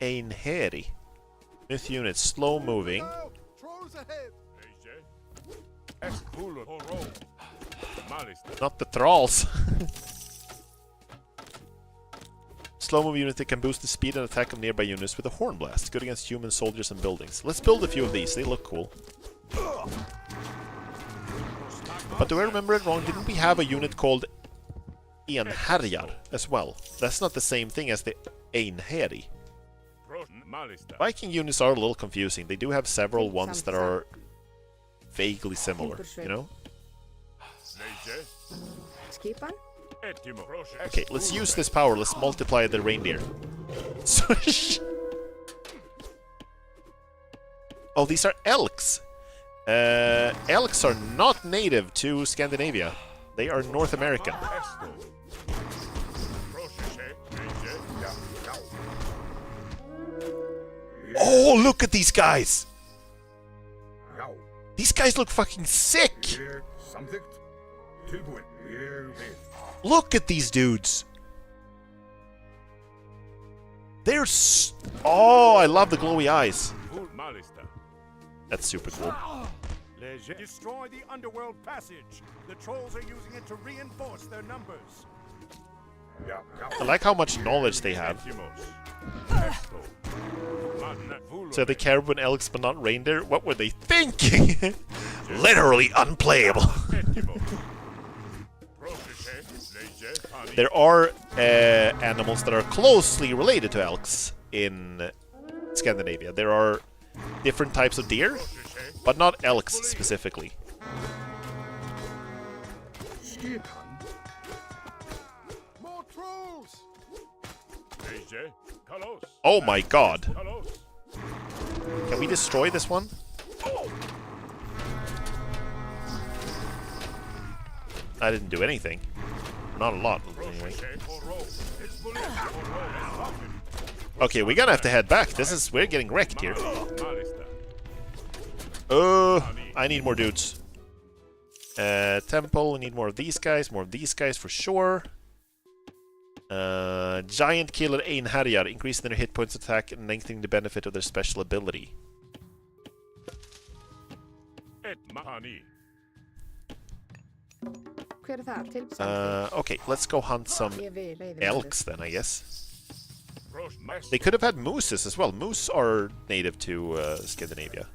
Einherji. Myth unit, slow moving. Trolls ahead! Not the thralls. Slow move unit that can boost the speed and attack of nearby units with a horn blast. Good against human soldiers and buildings. Let's build a few of these. They look cool. But do I remember it wrong? Didn't we have a unit called Einherjar as well? That's not the same thing as the Einherji. Viking units are a little confusing. They do have several ones that are vaguely similar, you know? Okay, let's use this power. Let's multiply the reindeer. Oh, these are elks. Elks are not native to Scandinavia. They are North American. Oh, look at these guys! These guys look fucking sick! Look at these dudes! They're oh, I love the glowy eyes. That's super cool. Destroy the underworld passage. The trolls are using it to reinforce their numbers. I like how much knowledge they have. So they caribou and elks but not reindeer? What were they thinking? Literally unplayable. There are animals that are closely related to elks in Scandinavia. There are different types of deer, but not elks specifically. More trolls! Oh my god. Can we destroy this one? I didn't do anything. Not a lot, anyway. Okay, we're gonna have to head back. We're getting wrecked here. I need more dudes. Temple, we need more of these guys for sure. Giant Killer Einherjar, increasing their hit points attack and lengthening the benefit of their special ability. Okay, let's go hunt some elks then, I guess. They could have had mooses as well. Moose are native to Scandinavia.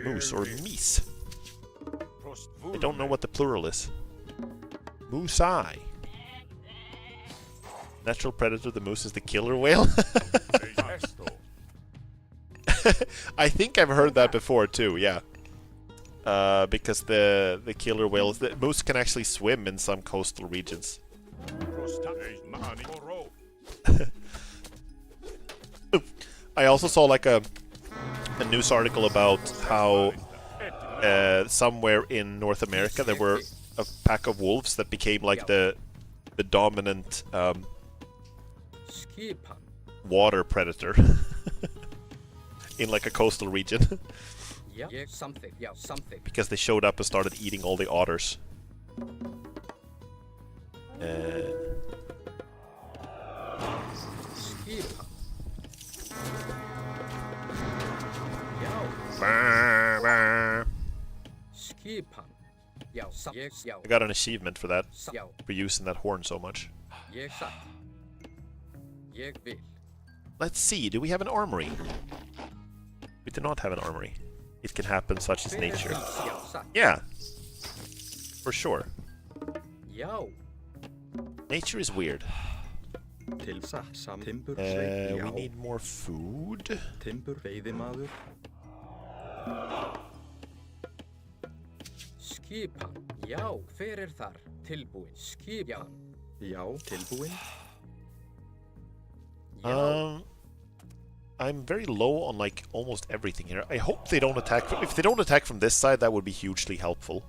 Moose or meese. I don't know what the plural is. Moose-eye. Natural predator, the moose is the killer whale. I think I've heard that before too, yeah. Because the killer whales, the moose can actually swim in some coastal regions. I also saw like a news article about how somewhere in North America there were a pack of wolves that became like the dominant water predator in like a coastal region. Something. Because they showed up and started eating all the otters. I got an achievement for that, for using that horn so much. Let's see, do we have an armory? We do not have an armory. It can happen, such as nature. Yeah, for sure. Nature is weird. We need more food. Skipan. Já, hver þar? Tilbúin. Skipan. Já, tilbúin. I'm very low on like almost everything here. I hope they don't attack. If they don't attack from this side, that would be hugely helpful.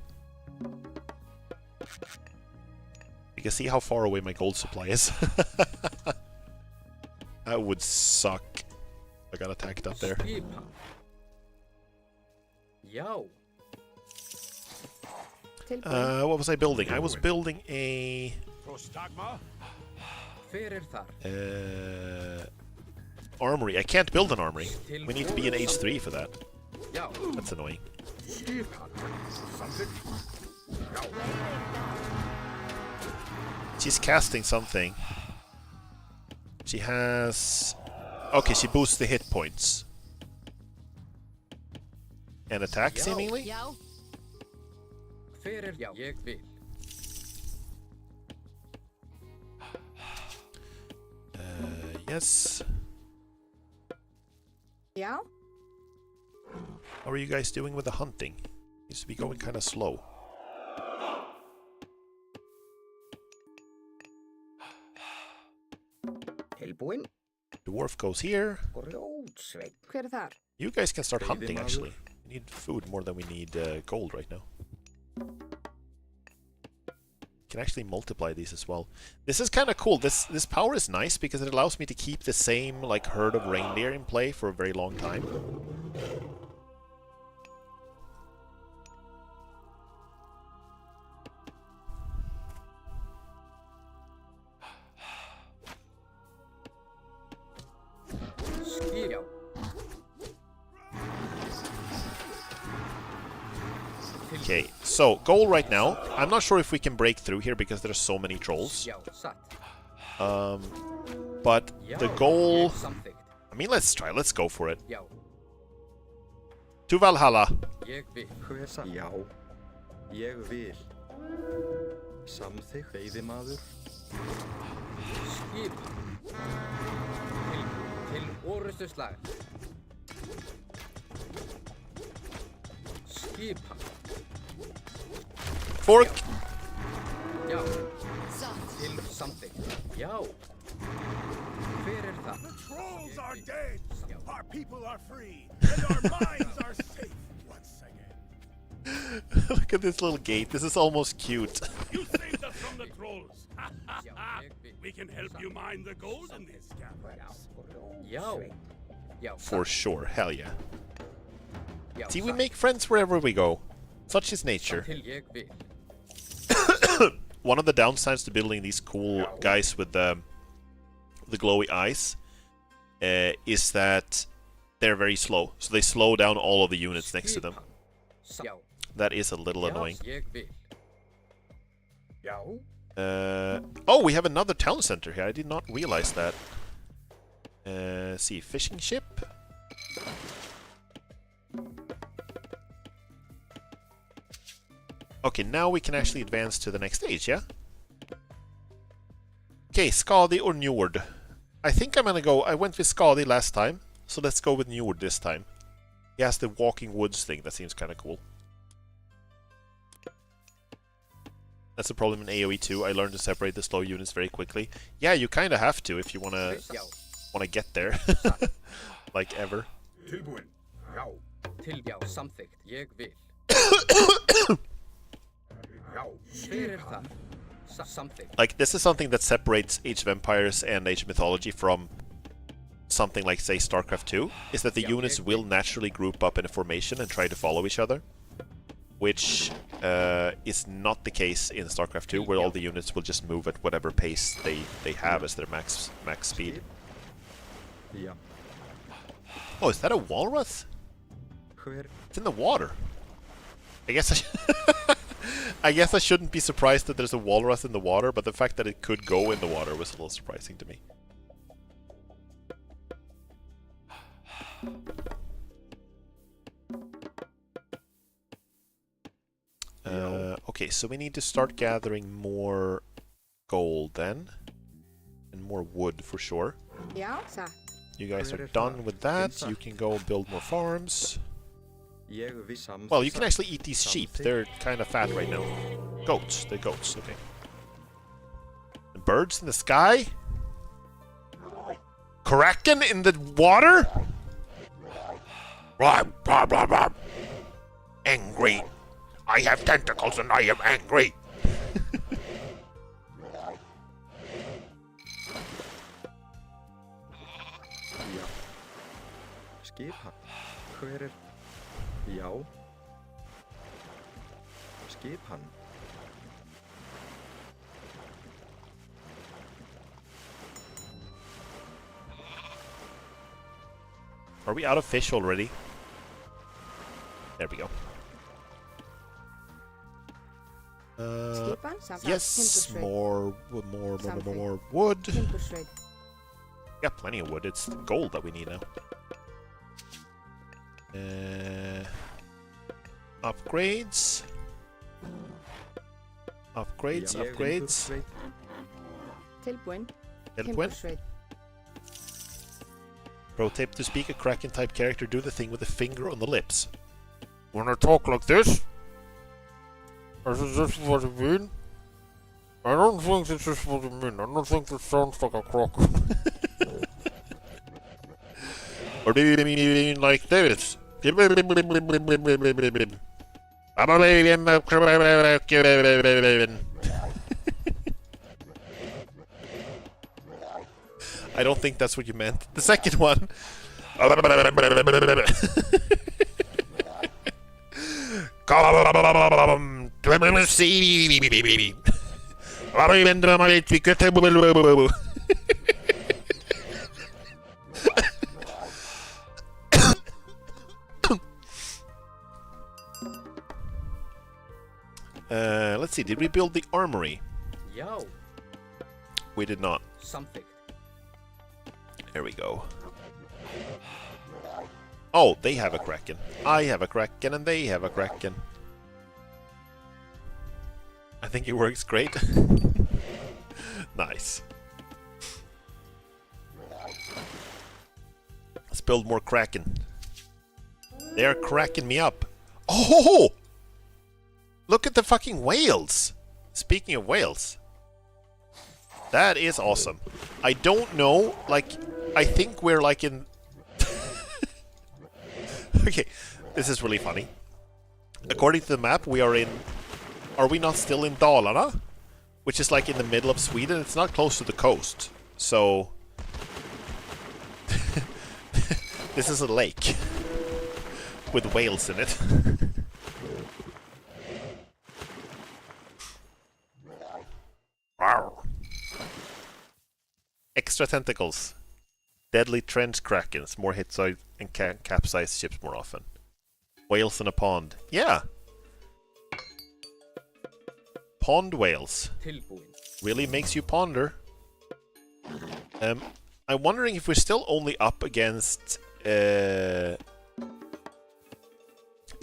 You can see how far away my gold supply is. That would suck. I got attacked up there. What was I building? I was building a armory. I can't build an armory. We need to be in H3 for that. That's annoying. She's casting something. She has... Okay, she boosts the hit points. And attack, seemingly? Yes. Já. How are you guys doing with the hunting? Seems to be going kind of slow. Tilbúin. Dwarf goes here. Grjótsveinn. Hver þar? You guys can start hunting, actually. We need food more than we need gold right now. Can actually multiply these as well. This is kind of cool. This power is nice because it allows me to keep the same like herd of reindeer in play for a very long time. Skýrjá. Okay, so goal right now. I'm not sure if we can break through here because there's so many trolls. But the goal... I mean, let's try. Let's go for it. To Valhalla. Já. Ég vil. Samþykkt. Veiðimaður. Skip. Til orustuslag. Skipa. Fork. Já. Til something. Já. Hver það? The trolls are dead. Our people are free, and our minds are safe once again. Look at this little gate. This is almost cute. You saved us from the trolls. We can help you mine the gold in these caverns. Já. For sure. Hell yeah. See, we make friends wherever we go. Such is nature. One of the downsides to building these cool guys with the glowy eyes is that they're very slow. So they slow down all of the units next to them. That is a little annoying. Oh, we have another town center here. I did not realize that. See, fishing ship. Okay, now we can actually advance to the next stage, yeah? Okay, Skadi or Njord. I think I'm gonna go... I went with Skadi last time, so let's go with Njord this time. He has the walking woods thing, that seems kind of cool. That's a problem in AoE too. I learned to separate the slow units very quickly. Yeah, you kind of have to if you wanna get there. Like ever. Tilbúin. Já. Já, samþykkt. Ég vil. Like, this is something that separates Age of Empires and Age of Mythology from something like, say, StarCraft 2, is that the units will naturally group up in a formation and try to follow each other, which is not the case in StarCraft 2, where all the units will just move at whatever pace they have as their max speed. Oh, is that a walrus? It's in the water. I guess I guess I shouldn't be surprised that there's a walrus in the water, but the fact that it could go in the water was a little surprising to me. Okay, so we need to start gathering more gold then. And more wood for sure. You guys are done with that. You can go build more farms. Well, you can actually eat these sheep. They're kind of fat right now. Goats. They're goats. Okay. The birds in the sky? Kraken in the water? Angry. I have tentacles and I am angry. Skipa. Hver Já. Skipan. Are we out of fish already? There we go. Yes, more wood. Yeah, plenty of wood. It's gold that we need now. Upgrades. Upgrades. Tilbúin. Tilbúin. Pro tip: to speak a Kraken type character, do the thing with the finger on the lips. When I talk like this? Is this what you mean? I don't think this is what you mean. I don't think this sounds like a croc. Or do you mean like this? I don't think that's what you meant. The second one. Let's see, did we build the armory? Yo. We did not. Something. There we go. Oh, they have a Kraken. I have a Kraken and they have a Kraken. I think it works great. Nice. Let's build more Kraken. They are cracking me up. Oh! Look at the fucking whales! Speaking of whales. That is awesome. I don't know, like, I think we're like in... Okay, this is really funny. According to the map, we are in... Are we not still in Dalarna? Which is like in the middle of Sweden. It's not close to the coast. So... This is a lake. With whales in it. Wow. Extra tentacles. Deadly trench krakens. More hit size and capsize ships more often. Whales in a pond. Yeah. Pond whales. Really makes you ponder. I'm wondering if we're still only up against... if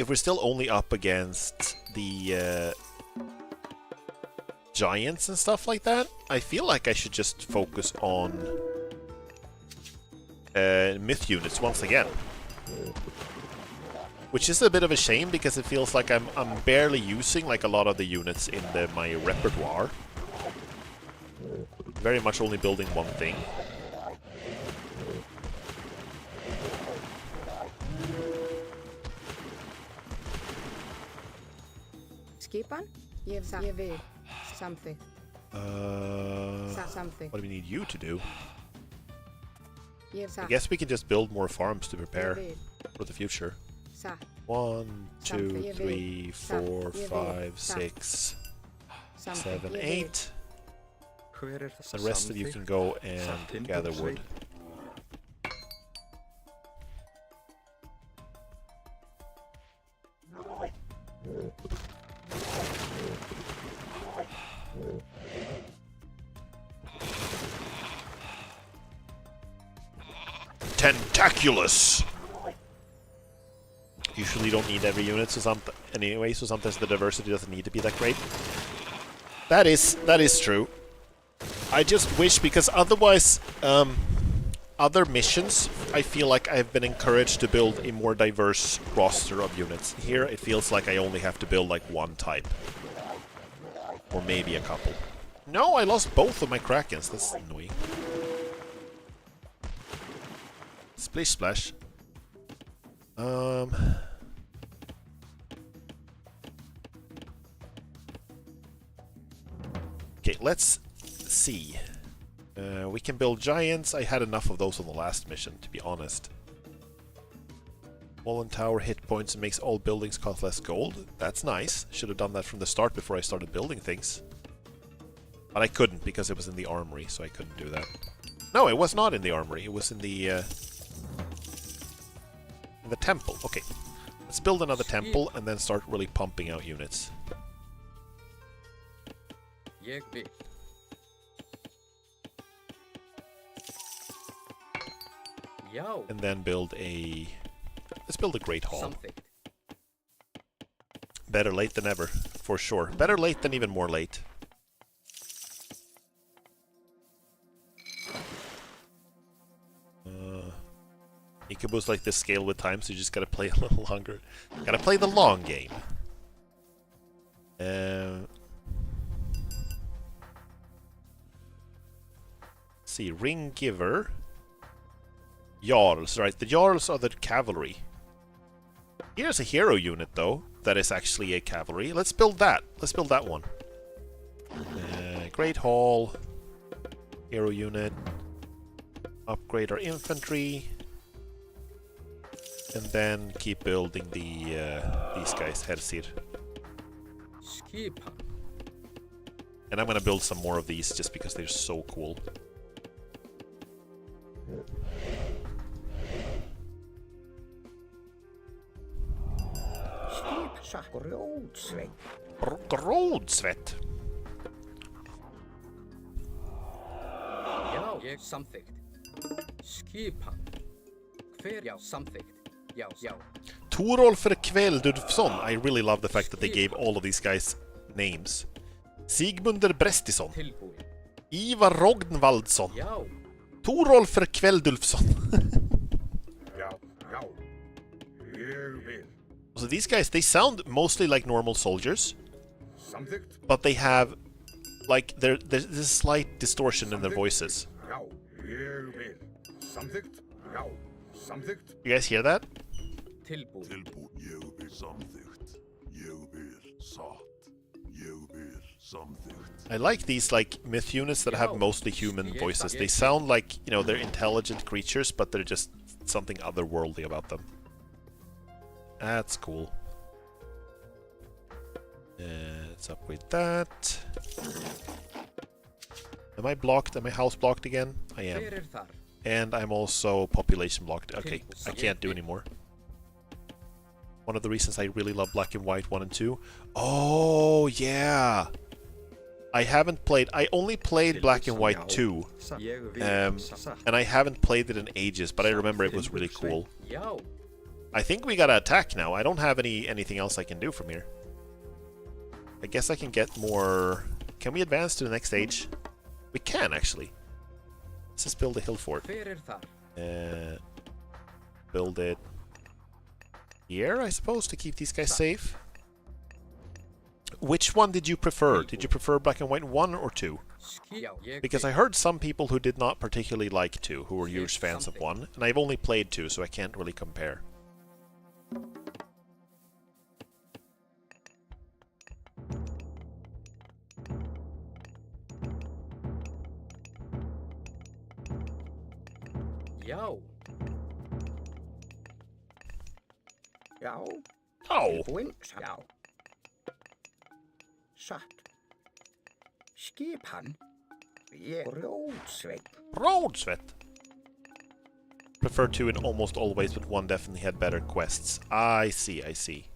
we're still only up against the... giants and stuff like that. I feel like I should just focus on myth units once again. Which is a bit of a shame because it feels like I'm barely using like a lot of the units in my repertoire. Very much only building one thing. Skipan? Ég vil. Something. Something. What do we need you to do? I guess we can just build more farms to prepare for the future. 1, 2, 3, 4, 5, 6, 7, 8. The rest of you can go and gather wood. Tentaculous! Usually don't need every unit, so anyway, so sometimes the diversity doesn't need to be that great. That is true. I just wish, because otherwise, other missions, I feel like I've been encouraged to build a more diverse roster of units. Here, it feels like I only have to build like one type. Or maybe a couple. No, I lost both of my Krakens. That's annoying. Splish splash. Okay, let's see. We can build giants. I had enough of those on the last mission, to be honest. Wall and tower hit points and makes all buildings cost less gold. That's nice. Should have done that from the start before I started building things. But I couldn't because it was in the armory, so I couldn't do that. No, it was not in the armory. It was in the temple. Okay, let's build another temple and then start really pumping out units. And then build a... Let's build a Great Hall. Better late than ever, for sure. Better late than even more late. Ikabu's like this scale with time, so you just gotta play a little longer. Gotta play the long game. See, Ring Giver. Jarls, right? The Jarls are the cavalry. Here's a hero unit, though, that is actually a cavalry. Let's build that. Let's build that one. Great Hall. Hero unit. Upgrade our infantry. And then keep building these guys, Hersir. And I'm gonna build some more of these just because they're so cool. Gródsvett. Já, ég samþykkt. Skipan. Hver já samþykkt. Já, já. Torolfr Kveldulfsson. I really love the fact that they gave all of these guys names. Sigmundur Brestisson. Ivar Rognvaldsson. Já. Torolfr Kveldulfsson. Já, já. Ég vil. So these guys, they sound mostly like normal soldiers. Samþykkt. But they have, like, there's a slight distortion in their voices. Já, ég vil. Samþykkt. Já, samþykkt. You guys hear that? Tilbúin. Ég vil samþykkt. Ég vil satt. Ég vil samþykkt. I like these, like, myth units that have mostly human voices. They sound like, you know, they're intelligent creatures, but they're just something otherworldly about them. That's cool. Let's upgrade that. Am I blocked? Am I house blocked again? I am. And I'm also population blocked. Okay, I can't do anymore. One of the reasons I really love Black and White 1 and 2. Oh, yeah! I haven't played... I only played Black and White 2. And I haven't played it in ages, but I remember it was really cool. I think we gotta attack now. I don't have anything else I can do from here. I guess I can get more... Can we advance to the next stage? We can, actually. Let's just build a hill fort. Build it here, I suppose, to keep these guys safe. Which one did you prefer? Did you prefer Black and White 1 or 2? Because I heard some people who did not particularly like 2, who were huge fans of 1, and I've only played 2, so I can't really compare. Já. Já. Oh. Já. Satt. Skipan. Ég Gródsveit. Gródsveit. Prefer 2 in almost all ways, but 1 definitely had better quests. I see, I see.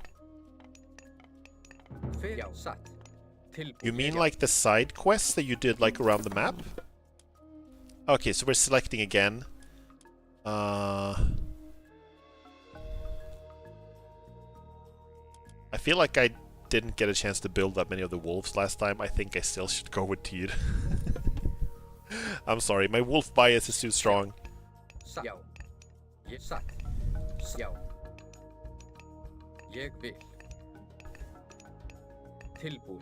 You mean like the side quests that you did like around the map? Okay, so we're selecting again. I feel like I didn't get a chance to build that many of the wolves last time. I think I still should go with Tyr. I'm sorry, my wolf bias is too strong. Ég vil. Tilbúin.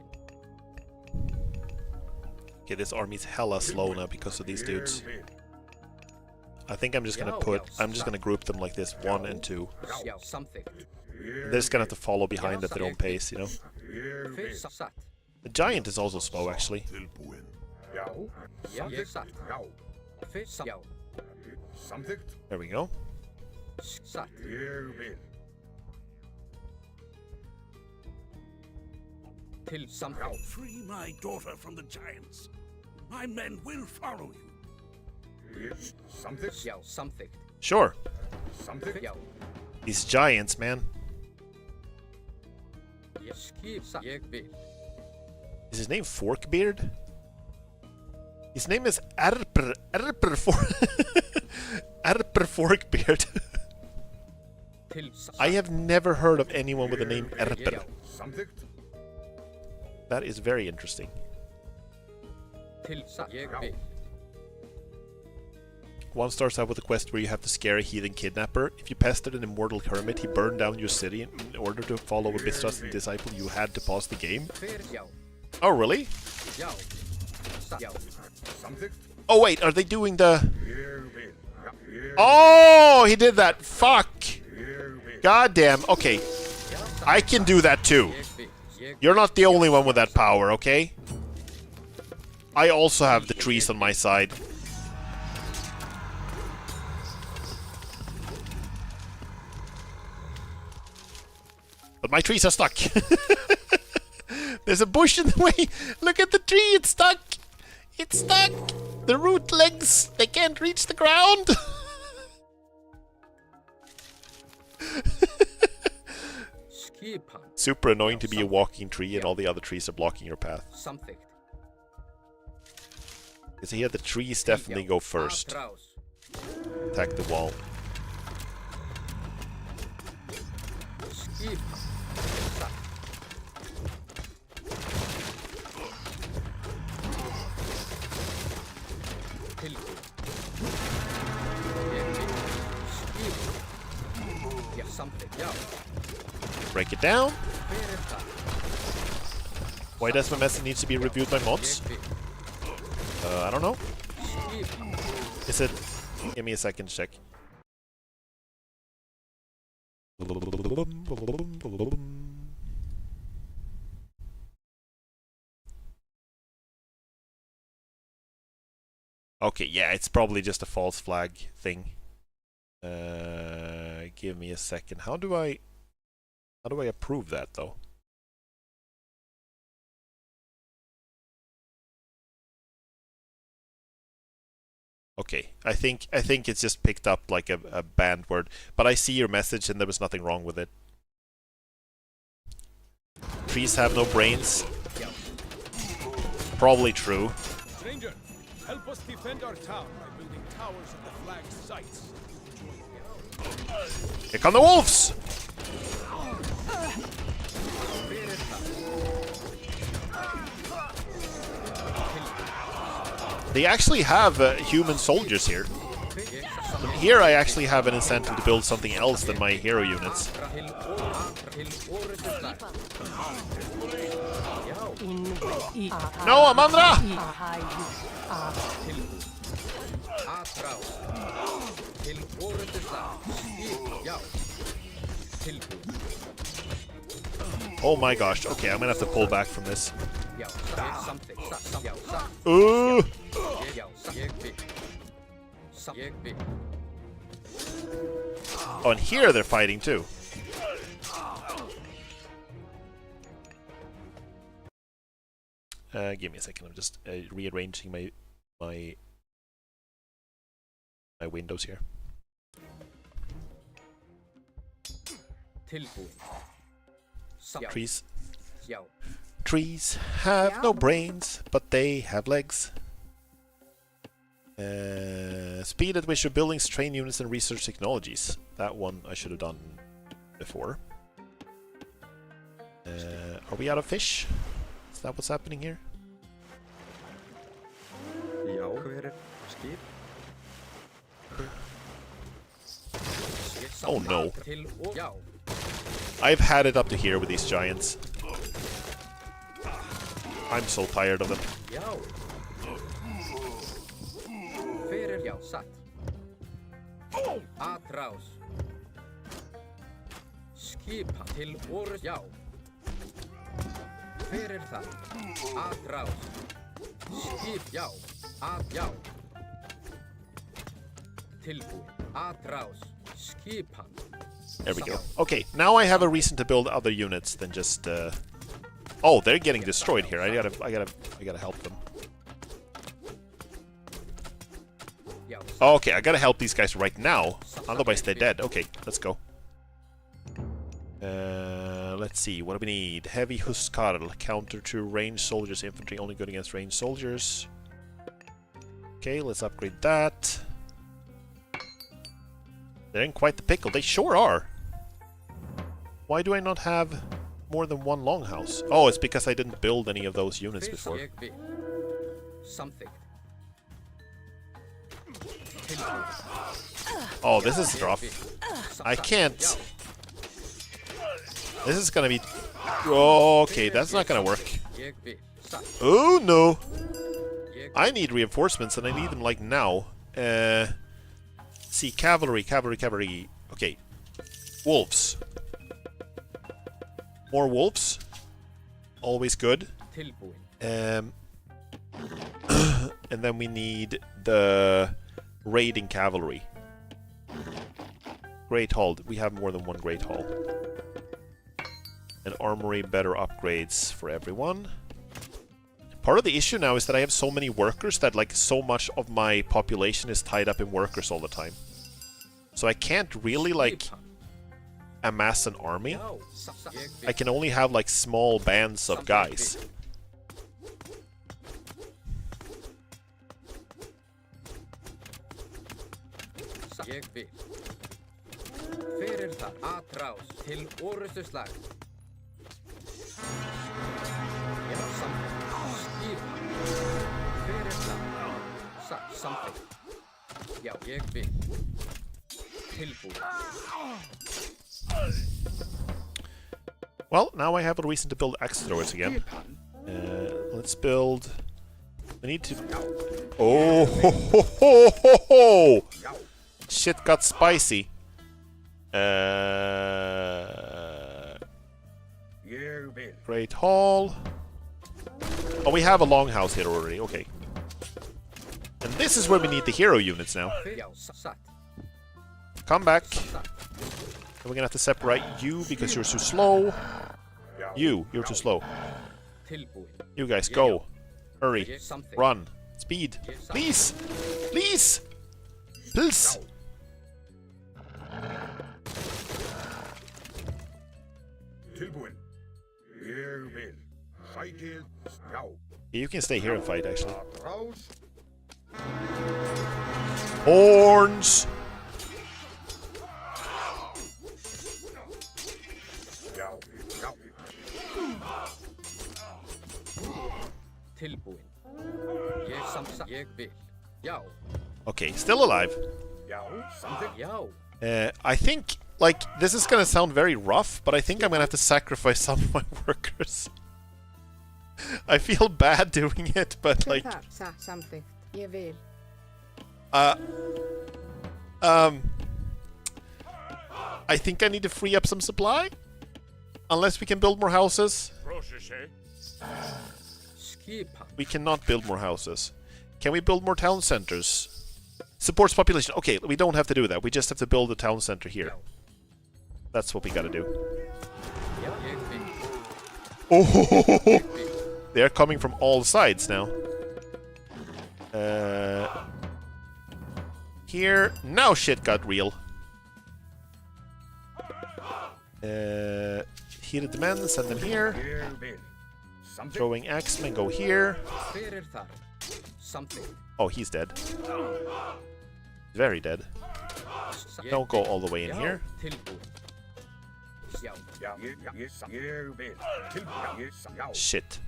Okay, this army's hella slow now because of these dudes. I think I'm just gonna group them like this, 1 and 2. They're just gonna have to follow behind at their own pace, you know? The giant is also slow, actually. There we go. Free my daughter from the giants. My men will follow you. Sure. These giants, man. Is his name Forkbeard? His name is Erper Forkbeard. I have never heard of anyone with the name Erper. That is very interesting. One starts out with a quest where you have to scare a heathen kidnapper. If you pestered an immortal hermit, he burned down your city. In order to follow a mistrusted disciple, you had to pause the game. Oh, really? Oh, wait, are they doing the... Oh, he did that. Fuck. Goddamn. Okay. I can do that too. You're not the only one with that power, okay? I also have the trees on my side. But my trees are stuck. There's a bush in the way. Look at the tree, it's stuck. It's stuck. The root legs, they can't reach the ground. Super annoying to be a walking tree and all the other trees are blocking your path. Because here the trees definitely go first. Attack the wall. Break it down. Why does my message need to be reviewed by mods? I don't know. Is it... Give me a second to check. Okay, yeah, it's probably just a false flag thing. Give me a second. How do I approve that though? Okay, I think it's just picked up like a banned word, but I see your message and there was nothing wrong with it. Trees have no brains. Probably true. Stranger, help us defend our town by building towers at the flag's sites. Here come the wolves! They actually have human soldiers here. And here I actually have an incentive to build something else than my hero units. No, Amandra! Oh my gosh, okay, I'm gonna have to pull back from this. Ooh! Oh, and here they're fighting too. Give me a second, I'm just rearranging my windows here. Trees. Trees have no brains, but they have legs. Speed at which your buildings train units and research technologies. That one I should have done before. Are we out of fish? Is that what's happening here? Oh no. I've had it up to here with these giants. I'm so tired of them. There we go. Okay, now I have a reason to build other units than just Oh, they're getting destroyed here. I gotta help them. Okay, I gotta help these guys right now. Otherwise they're dead. Okay, let's go. Let's see, what do we need? Heavy Huskarl, counter to ranged soldiers, infantry, only good against ranged soldiers. Okay, let's upgrade that. They're in quite the pickle. They sure are. Why do I not have more than one longhouse? Oh, it's because I didn't build any of those units before. Oh, this is rough. I can't. This is gonna be... Okay, that's not gonna work. Oh no! I need reinforcements and I need them like now. See, cavalry. Okay. Wolves. More wolves. Always good. And then we need the raiding cavalry. Great Hall. We have more than one Great Hall. An armory, better upgrades for everyone. Part of the issue now is that I have so many workers that like so much of my population is tied up in workers all the time. So I can't really like amass an army. I can only have like small bands of guys. Well, now I have a reason to build axe throwers again. Let's build... We need to... Oh, ho, ho, ho, ho, ho. Shit got spicy. Great Hall. Oh, we have a longhouse here already. Okay. And this is where we need the hero units now. Come back. And we're gonna have to separate you because you're too slow. You're too slow. You guys, go. Hurry. Run. Speed. Please. Please. Please. You can stay here and fight, actually. Horns! Okay, still alive. I think, like, this is gonna sound very rough, but I think I'm gonna have to sacrifice some of my workers. I feel bad doing it, but like... I think I need to free up some supply? Unless we can build more houses. We cannot build more houses. Can we build more town centers? Supports population. Okay, we don't have to do that. We just have to build a town center here. That's what we gotta do. Oh! They're coming from all sides now. Here. Now shit got real. Heated demands, send them here. Throwing axemen, go here. Oh, he's dead. Very dead. Don't go all the way in here. Shit.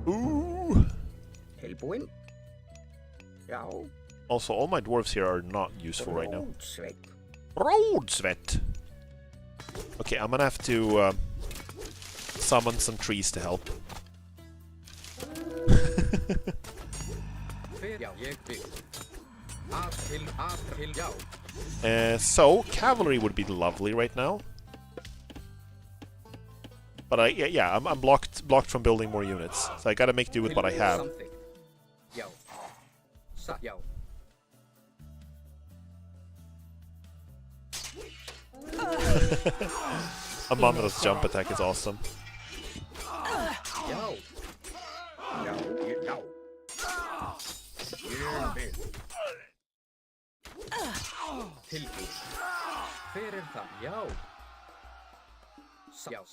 Ooh. Also, all my dwarves here are not useful right now. Roadsvet. Okay, I'm gonna have to summon some trees to help. So, cavalry would be lovely right now. But I'm blocked from building more units. So I gotta make do with what I have. Amandra's jump attack is awesome.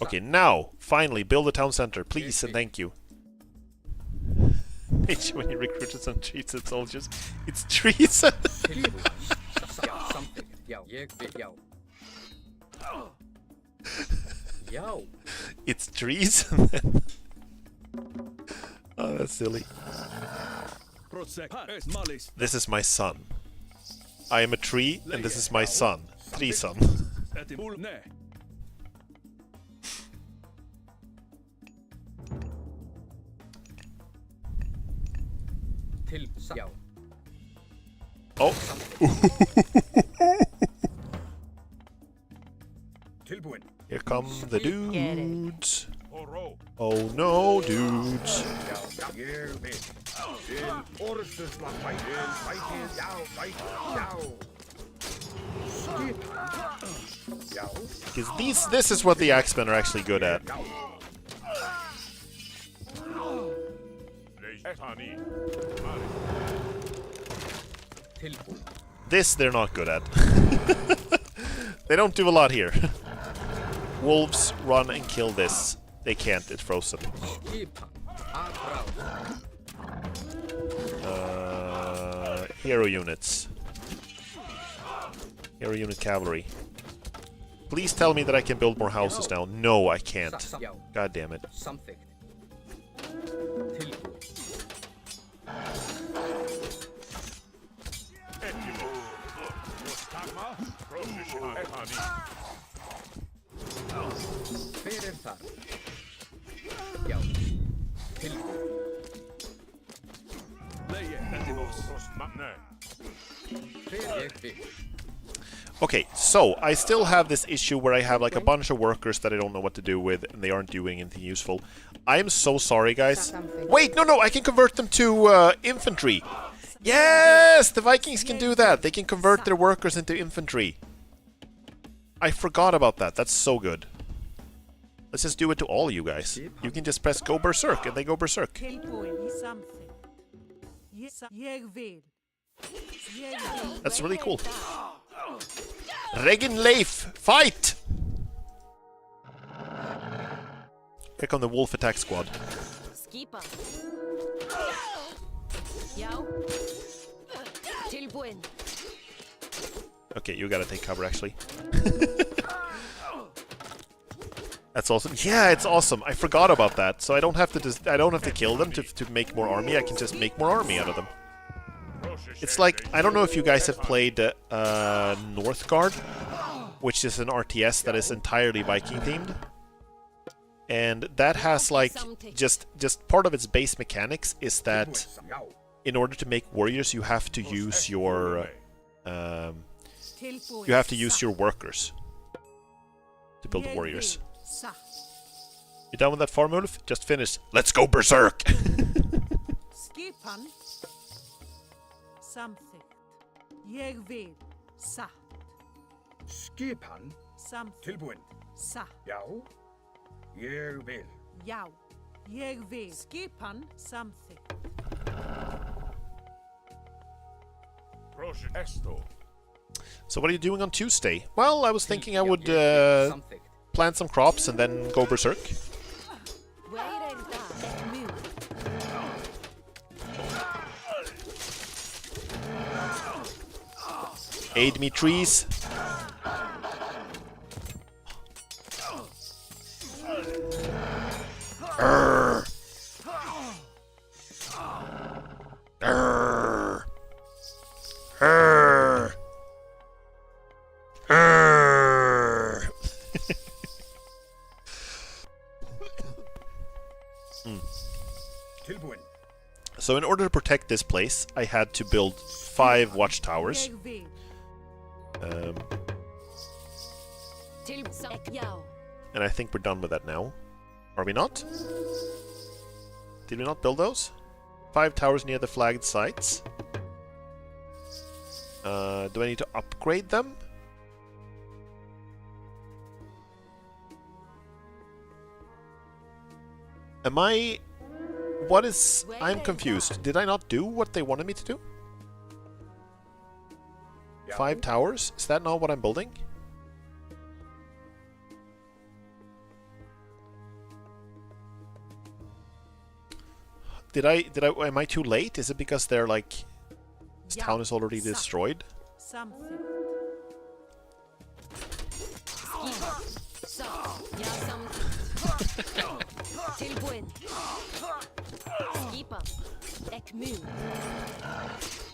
Okay, now, finally, build a town center, please and thank you. When you recruited some trees and soldiers, it's treason. It's trees. Oh, that's silly. This is my son. I am a tree, and this is my son. Tree son. Oh. Here come the dudes. Oh no, dudes. Because this is what the Axemen are actually good at. This they're not good at. They don't do a lot here. Wolves run and kill this. They can't, it's frozen. Hero units. Hero unit cavalry. Please tell me that I can build more houses now. No, I can't. God damn it. Okay, so I still have this issue where I have like a bunch of workers that I don't know what to do with and they aren't doing anything useful. I am so sorry, guys. Wait, no, I can convert them to infantry. Yes, the Vikings can do that. They can convert their workers into infantry. I forgot about that. That's so good. Let's just do it to all you guys. You can just press go berserk and they go berserk. That's really cool. Regen Leif, fight! Here come the wolf attack squad. Okay, you gotta take cover actually. That's awesome. Yeah, it's awesome. I forgot about that. So I don't have to kill them to make more army. I can just make more army out of them. It's like, I don't know if you guys have played Northgard, which is an RTS that is entirely Viking themed. And that has like just part of its base mechanics is that in order to make warriors you have to use your workers to build warriors. You done with that farm, Ulf? Just finished. Let's go berserk! Skipan samþykkt. Ég vil satt. Skipan tilbúin. Satt. Já, ég vil. Já, ég vil. Skipan samþykkt. So what are you doing on Tuesday? Well, I was thinking I would plant some crops and then go berserk. Aid me, trees. Arr. Arr. Arr. Arr. So in order to protect this place, I had to build 5 watchtowers. And I think we're done with that now. Are we not? Did we not build those? 5 towers near the flagged sites. Do I need to upgrade them? Am I... What is... I'm confused. Did I not do what they wanted me to do? 5 towers? Is that not what I'm building? Am I too late? Is it because they're like... This town is already destroyed? Tilbuen. Skipa. Ekmun.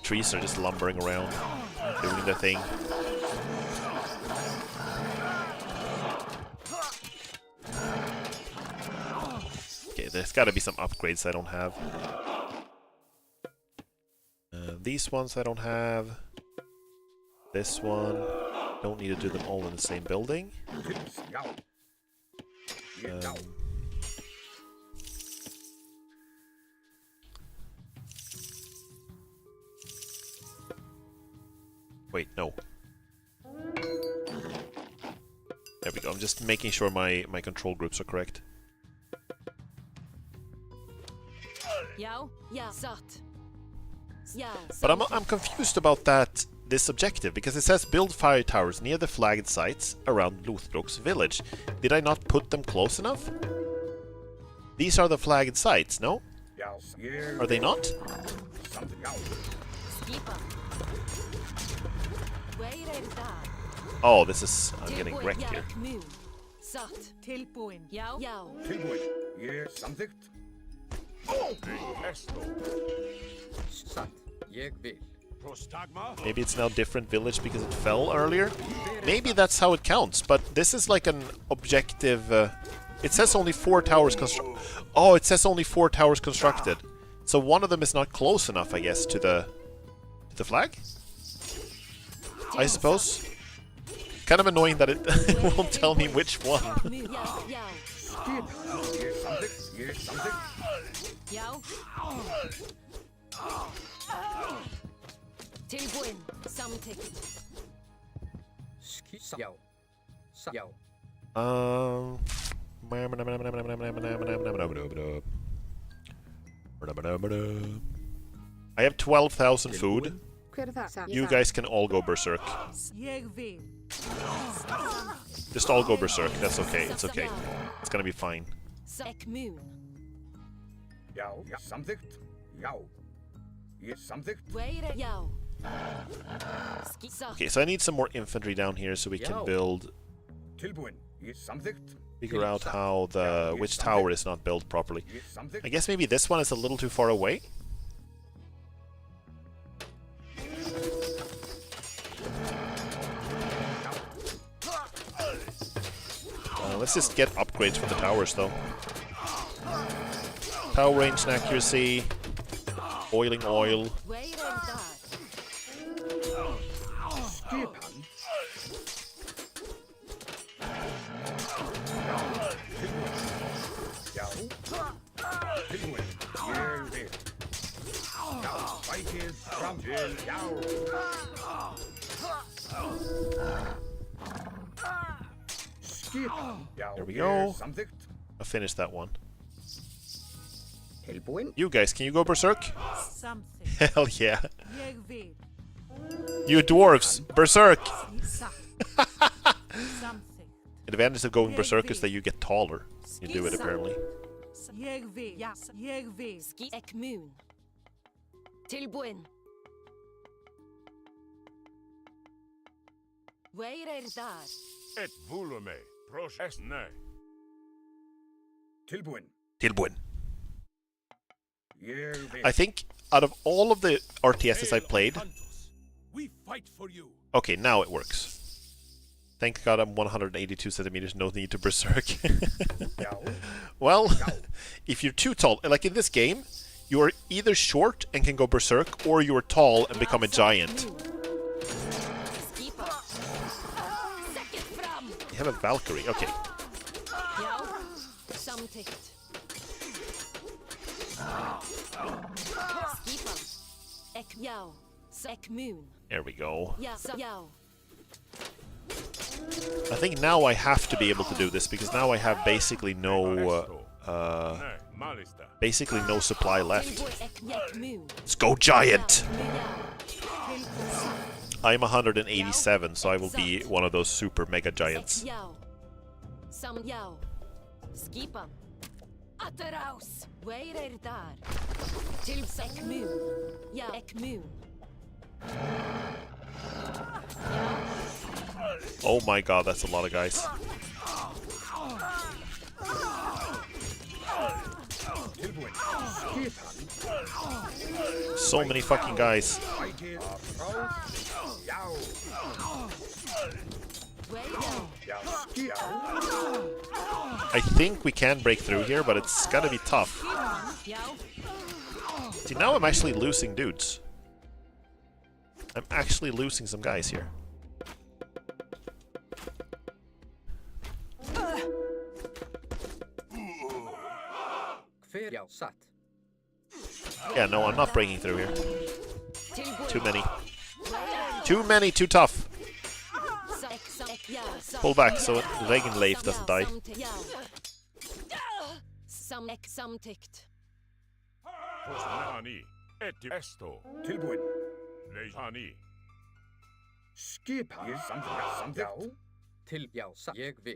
Trees are just lumbering around, doing their thing. Okay, there's got to be some upgrades I don't have. These ones I don't have. This one. Don't need to do them all in the same building. Wait, no. There we go. I'm just making sure my control groups are correct. But I'm confused about this objective, because it says build fire towers near the flagged sites around Lothbrok's village. Did I not put them close enough? These are the flagged sites, no? Are they not? Oh, this is... I'm getting wrecked here. Maybe it's now different village because it fell earlier? Maybe that's how it counts, but this is like an objective... it says only 4 towers constructed. Oh, it says only 4 towers constructed. So one of them is not close enough, I guess, to the flag? I suppose. Kind of annoying that it won't tell me which one. I have 12,000 food. You guys can all go berserk. Just all go berserk, that's okay, it's okay. It's gonna be fine. Okay, so I need some more infantry down here so we can build... Figure out how which tower is not built properly. I guess maybe this one is a little too far away? Let's just get upgrades for the towers, though. Tower range and accuracy. Boiling oil. There we go. I'll finish that one. You guys, can you go berserk? Hell yeah. You dwarves, berserk! The advantage of going berserk is that you get taller. You do it apparently. Et volume prosesne. Tilbuin. I think out of all of the RTSs I played... Okay, now it works. Thank God I'm 182 centimeters, no need to berserk. Well, if you're too tall, like in this game, you are either short and can go berserk, or you are tall and become a giant. You have a Valkyrie, okay. There we go. I think now I have to be able to do this, because now I have basically no supply left. Let's go, giant! I'm 187, so I will be one of those super mega giants. Oh my god, that's a lot of guys. So many fucking guys. I think we can break through here, but it's gotta be tough. See, now I'm actually losing dudes. I'm actually losing some guys here. Yeah, no, I'm not breaking through here. Too many. Too many, too tough. Pull back so Regenleif doesn't die.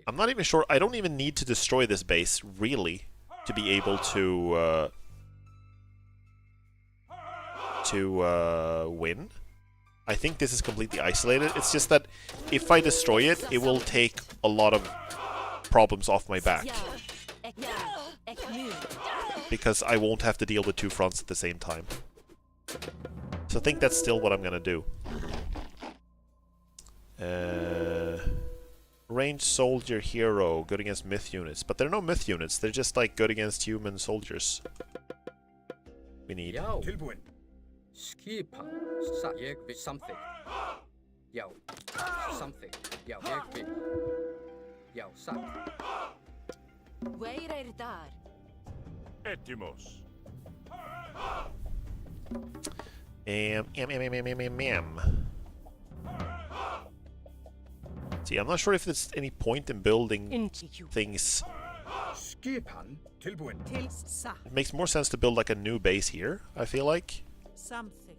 I'm not even sure. I don't even need to destroy this base, really, to be able to win. I think this is completely isolated. It's just that if I destroy it, it will take a lot of problems off my back. Because I won't have to deal with two fronts at the same time. So I think that's still what I'm gonna do. Ranged soldier hero, good against myth units. But they're no myth units, they're just like good against human soldiers. We need. Something. Yo. Something. Yo. Yo. Where är där? Etimos. See, I'm not sure if there's any point in building things. It makes more sense to build like a new base here, I feel like. Something.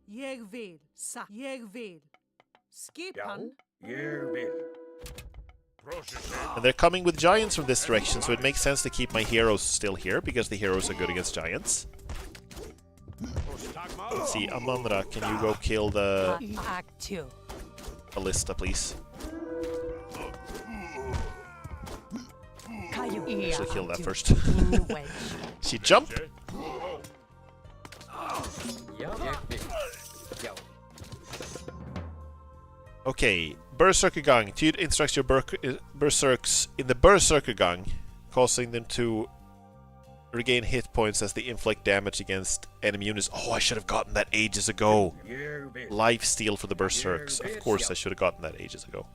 Jag vill. Jag vill. Skipan. And they're coming with giants from this direction, so it makes sense to keep my heroes still here, because the heroes are good against giants. Let's see, Amandra, can you go kill the Ballista, please? Actually, kill that first. She jumped. Okay, Berserker Gang. Tyd instructs your Berserks in the Berserker Gang, causing them to regain hit points as they inflict damage against enemy units. Oh, I should have gotten that ages ago. Lifesteal for the Berserks. Of course, I should have gotten that ages ago.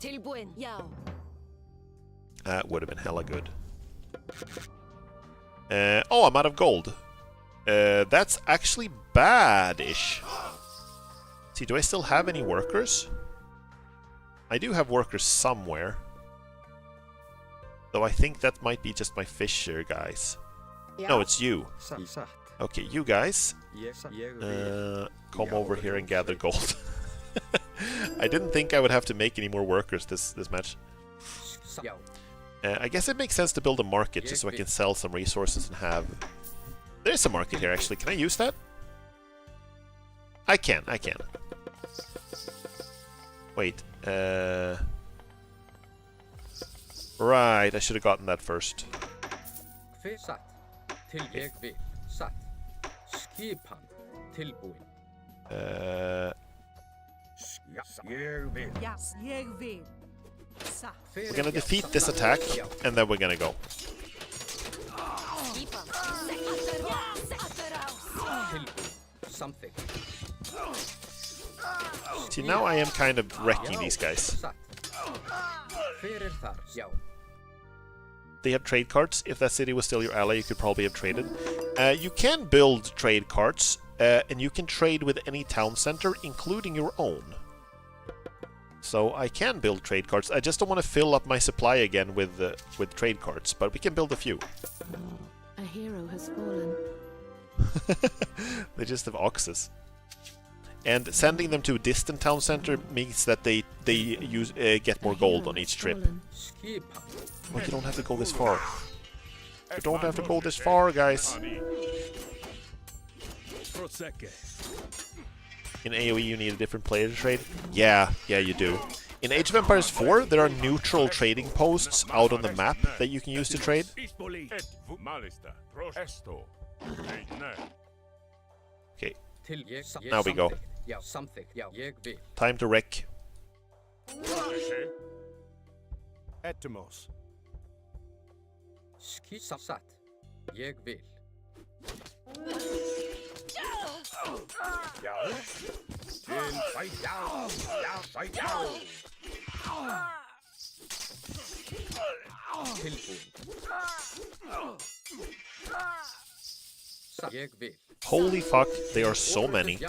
That would have been hella good. Oh, I'm out of gold. That's actually bad-ish. See, do I still have any workers? I do have workers somewhere. Though I think that might be just my fisher guys. No, it's you. Okay, you guys. Come over here and gather gold. I didn't think I would have to make any more workers this match. I guess it makes sense to build a market just so I can sell some resources and have... There's a market here, actually. Can I use that? I can. Wait. Right, I should have gotten that first. We're gonna defeat this attack, and then we're gonna go. See, now I am kind of wrecking these guys. They have trade carts. If that city was still your ally, you could probably have traded. You can build trade carts, and you can trade with any town center, including your own. So I can build trade carts. I just don't want to fill up my supply again with trade carts, but we can build a few. A hero has fallen. They just have oxes. And sending them to a distant town center means that they get more gold on each trip. Well, you don't have to go this far. You don't have to go this far, guys. In AoE you need a different player to trade? Yeah, you do. In Age of Empires 4, there are neutral trading posts out on the map that you can use to trade. Okay. Now we go. Time to wreck. Etymos. Skisat. Jeg vil. Ja. Til fight down. Ja, fight down. Holy fuck, there are so many.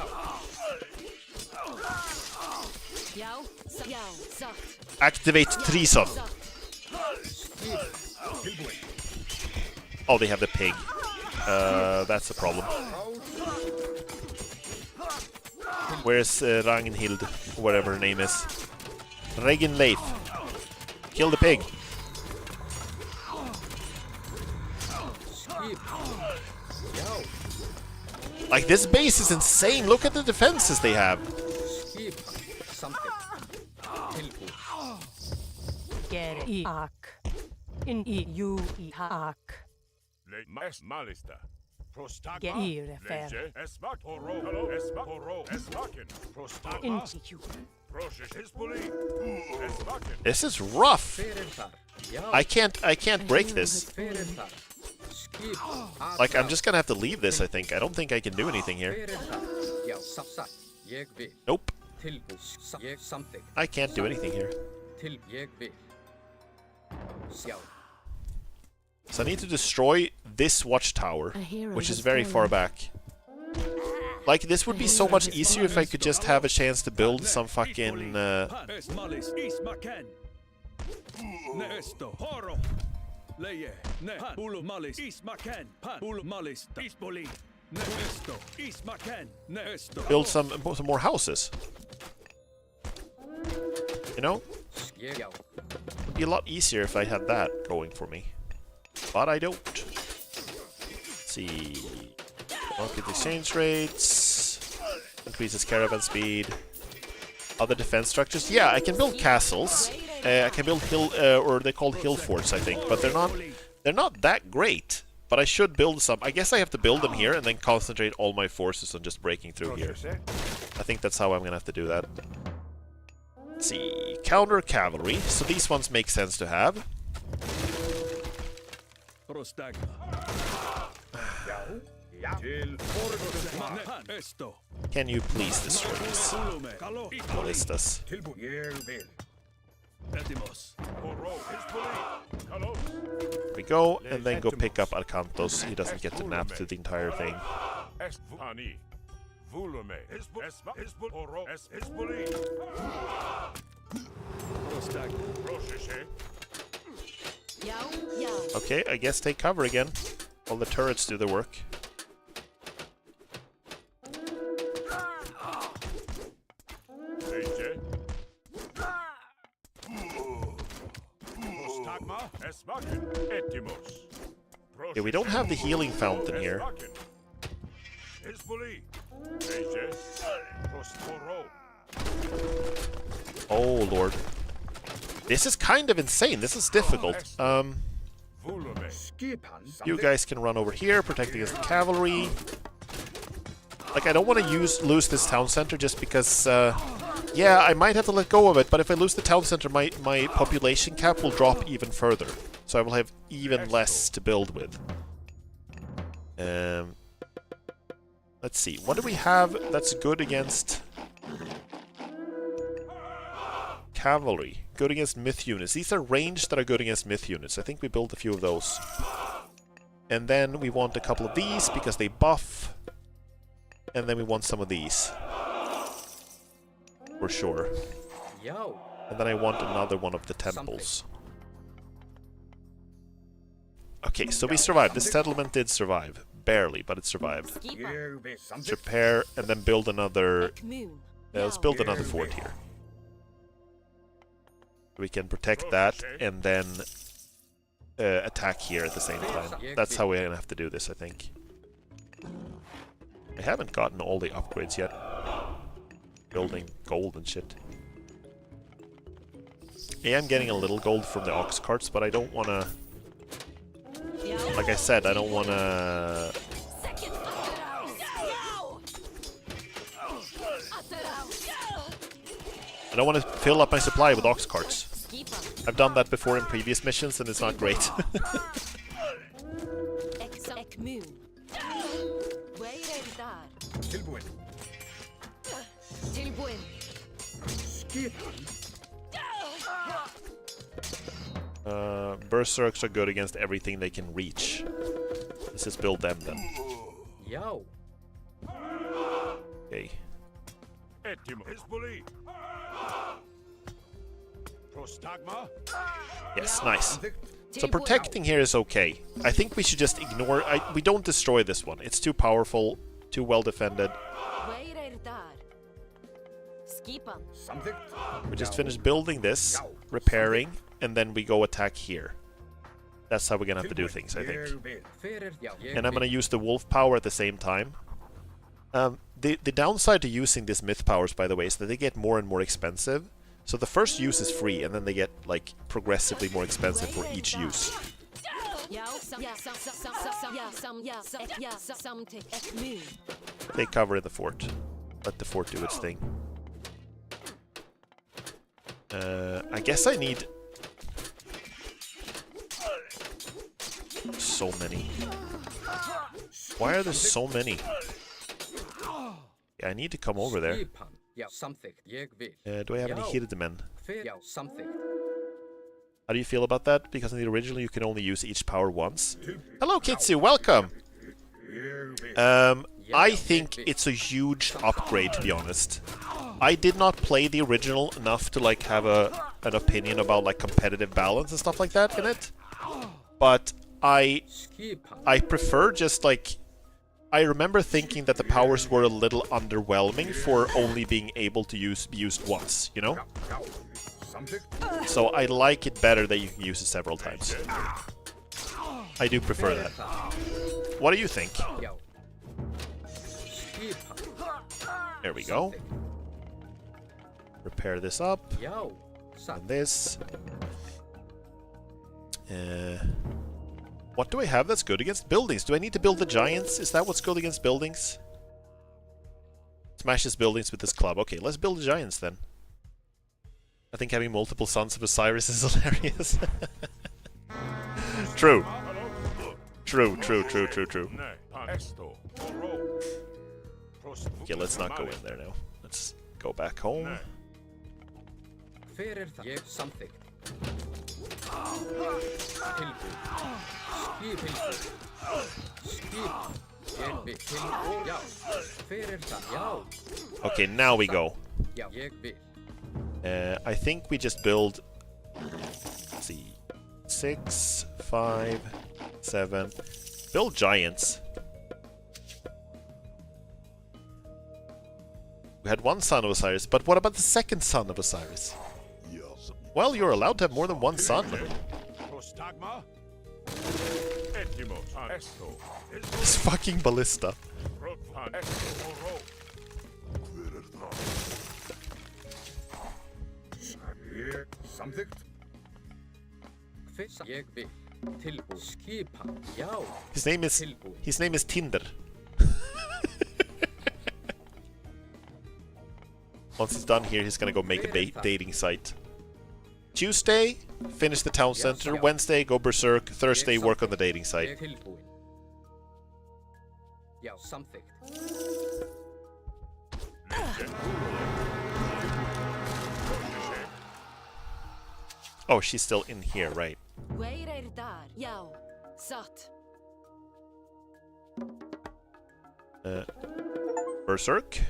Activate Trison. Oh, they have the pig. That's a problem. Where's Ragnhild, whatever her name is? Regenleif. Kill the pig. Like, this base is insane. Look at the defenses they have. This is rough. I can't break this. Like, I'm just gonna have to leave this, I think. I don't think I can do anything here. Nope. I can't do anything here. So I need to destroy this watchtower, which is very far back. Like, this would be so much easier if I could just have a chance to build some fucking... build some more houses. You know? It'd be a lot easier if I had that going for me. But I don't. Let's see. Market exchange rates. Increases caravan speed. Other defense structures. Yeah, I can build castles. I can build hill, or they're called hill forts, I think. But they're not that great. But I should build some. I guess I have to build them here and then concentrate all my forces on just breaking through here. I think that's how I'm gonna have to do that. Let's see. Counter cavalry. So these ones make sense to have. Can you please destroy this? Ballistas. There we go, and then go pick up Arcantos. He doesn't get to nap through the entire thing. Okay, I guess take cover again. While the turrets do the work. Yeah, we don't have the healing fountain here. Oh, Lord. This is kind of insane. This is difficult. You guys can run over here, protect against the cavalry. Like, I don't want to lose this town center just because, yeah, I might have to let go of it, but if I lose the town center, my population cap will drop even further. So I will have even less to build with. Let's see, what do we have that's good against cavalry? Good against myth units. These are ranged that are good against myth units. I think we built a few of those. And then we want a couple of these because they buff. And then we want some of these. For sure. And then I want another one of the temples. Okay, so we survived. This settlement did survive. Barely, but it survived. Let's repair and then build another... let's build another fort here. We can protect that and then attack here at the same time. That's how we're gonna have to do this, I think. I haven't gotten all the upgrades yet. Building gold and shit. I am getting a little gold from the ox carts, but I don't wanna... Like I said, I don't wanna don't want to fill up my supply with ox carts. I've done that before in previous missions and it's not great. Berserks are good against everything they can reach. Let's just build them then. Yo. Okay. Yes, nice. So protecting here is okay. I think we should just ignore... we don't destroy this one. It's too powerful, too well defended. We just finished building this, repairing, and then we go attack here. That's how we're gonna have to do things, I think. And I'm gonna use the wolf power at the same time. The downside to using these myth powers, by the way, is that they get more and more expensive. So the first use is free, and then they get, like, progressively more expensive for each use. Take cover in the fort. Let the fort do its thing. I guess I need... so many. Why are there so many? Yeah, I need to come over there. Do I have any hidden men? How do you feel about that? Because in the original you can only use each power once. Hello Kitsu, welcome! I think it's a huge upgrade, to be honest. I did not play the original enough to like have an opinion about like competitive balance and stuff like that in it. But I prefer just like... I remember thinking that the powers were a little underwhelming for only being able to be used once, you know? So I like it better that you can use it several times. I do prefer that. What do you think? There we go. Repair this up. And this. What do I have that's good against buildings? Do I need to build the giants? Is that what's good against buildings? Smashes buildings with this club. Okay, let's build the giants then. I think having multiple sons of Osiris is hilarious. True. True. Okay, let's not go in there now. Let's go back home. Okay, now we go. I think we just build... Let's see... 6, 5, 7... Build giants. We had one son of Osiris, but what about the second son of Osiris? Well, you're allowed to have more than one son. This fucking ballista. His name is Tinder. Once he's done here, he's gonna go make a dating site. Tuesday, finish the town center. Wednesday, go berserk. Thursday, work on the dating site. Oh, she's still in here, right? Berserk.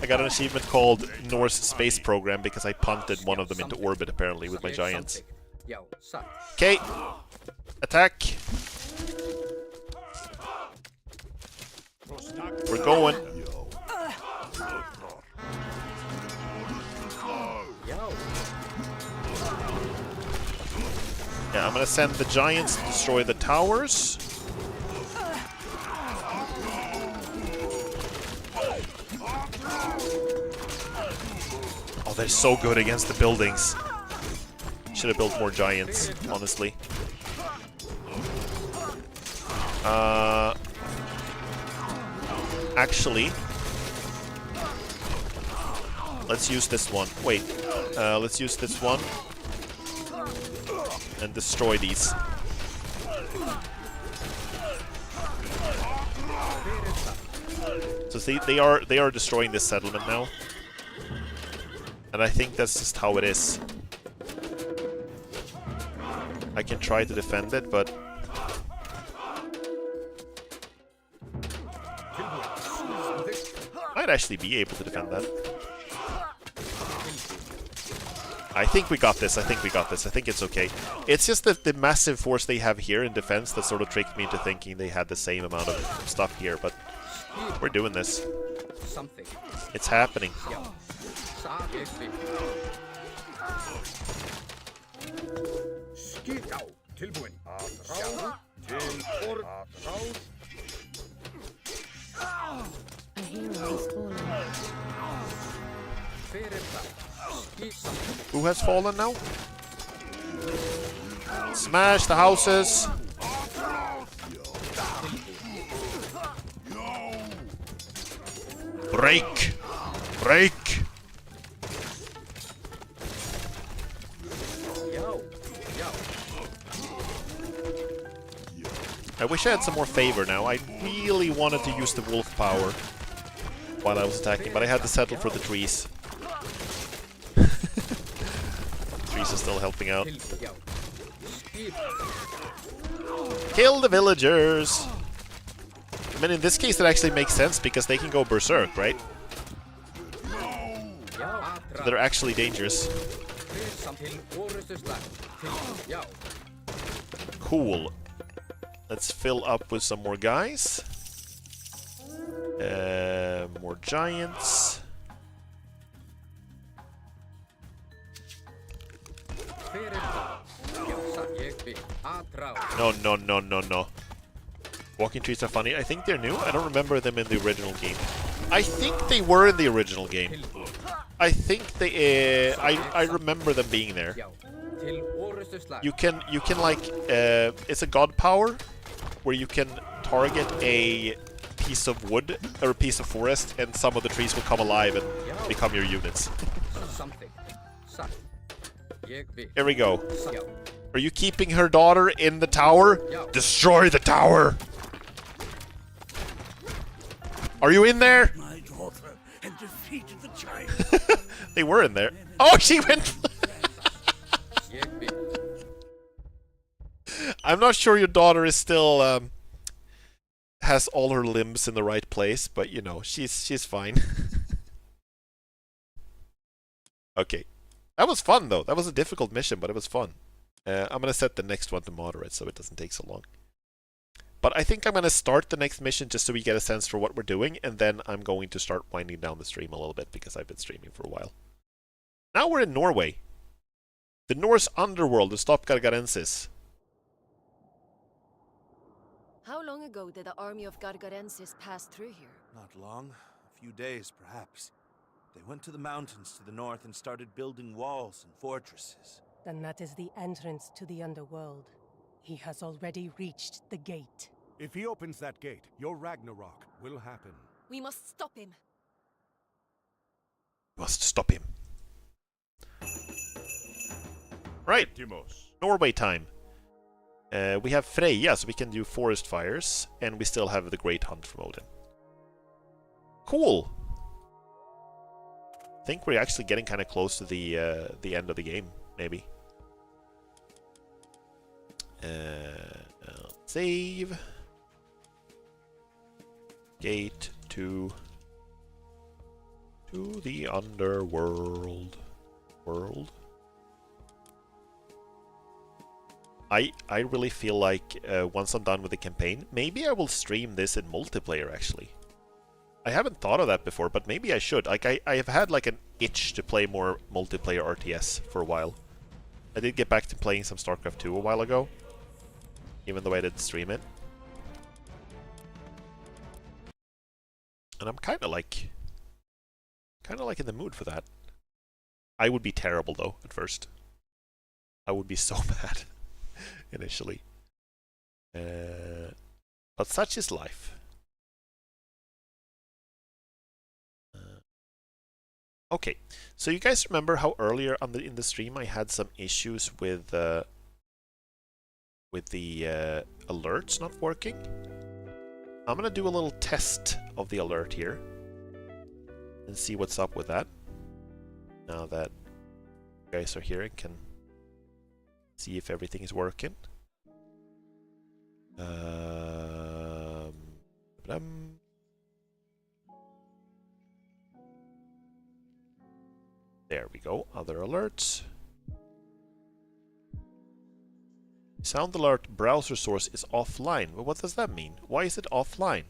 I got an achievement called Norse Space Program because I punted one of them into orbit, apparently, with my giants. Okay. Attack. We're going. Yeah, I'm gonna send the giants to destroy the towers. Oh, they're so good against the buildings. Should have built more giants, honestly. Actually, Let's use this one. Wait, let's use this one and destroy these. So see, they are destroying this settlement now, and I think that's just how it is. I can try to defend it, but might actually be able to defend that. I think we got this. I think we got this. I think it's okay. It's just that the massive force they have here in defense that sort of tricked me into thinking they had the same amount of stuff here, but we're doing this. It's happening. A hero has fallen. Who has fallen now? Smash the houses! Break! Break! I wish I had some more favor now. I really wanted to use the wolf power while I was attacking, but I had to settle for the trees. Trees are still helping out. Kill the villagers! I mean, in this case it actually makes sense because they can go berserk, right? So they're actually dangerous. Cool. Let's fill up with some more guys. More giants. No, no, no, no, no. Walking trees are funny. I think they're new. I don't remember them in the original game. I think they were in the original game. I think they. I remember them being there. You can like. It's a god power where you can target a piece of wood or a piece of forest, and some of the trees will come alive and become your units. Here we go. Are you keeping her daughter in the tower? Destroy the tower! Are you in there? My daughter and defeated the giant. They were in there. Oh, she went. I'm not sure your daughter is still has all her limbs in the right place, but you know, she's fine. Okay. That was fun though. That was a difficult mission, but it was fun. I'm gonna set the next one to moderate so it doesn't take so long. But I think I'm gonna start the next mission just so we get a sense for what we're doing, and then I'm going to start winding down the stream a little bit because I've been streaming for a while. Now we're in Norway. The Norse underworld, the Stopgargarensis. How long ago did the army of Gargarensis pass through here? Not long. A few days, perhaps. They went to the mountains to the north and started building walls and fortresses. Then that is the entrance to the underworld. He has already reached the gate. If he opens that gate, your Ragnarok will happen. We must stop him. Must stop him. Right. Norway time. We have Freya, so we can do forest fires, and we still have the Great Hunt from Odin. Cool. I think we're actually getting kind of close to the end of the game, maybe. Save. Gate to the underworld. I really feel like once I'm done with the campaign, maybe I will stream this in multiplayer actually. I haven't thought of that before, but maybe I should. Like I have had like an itch to play more multiplayer RTS for a while. I did get back to playing some StarCraft 2 a while ago, even though I didn't stream it. And I'm kind of like in the mood for that. I would be terrible though at first. I would be so bad initially. But such is life. Okay, so you guys remember how earlier in the stream I had some issues with the alerts not working? I'm gonna do a little test of the alert here and see what's up with that. Now that you guys are here and can see if everything is working. There we go, other alerts. Sound alert browser source is offline. Well, what does that mean? Why is it offline?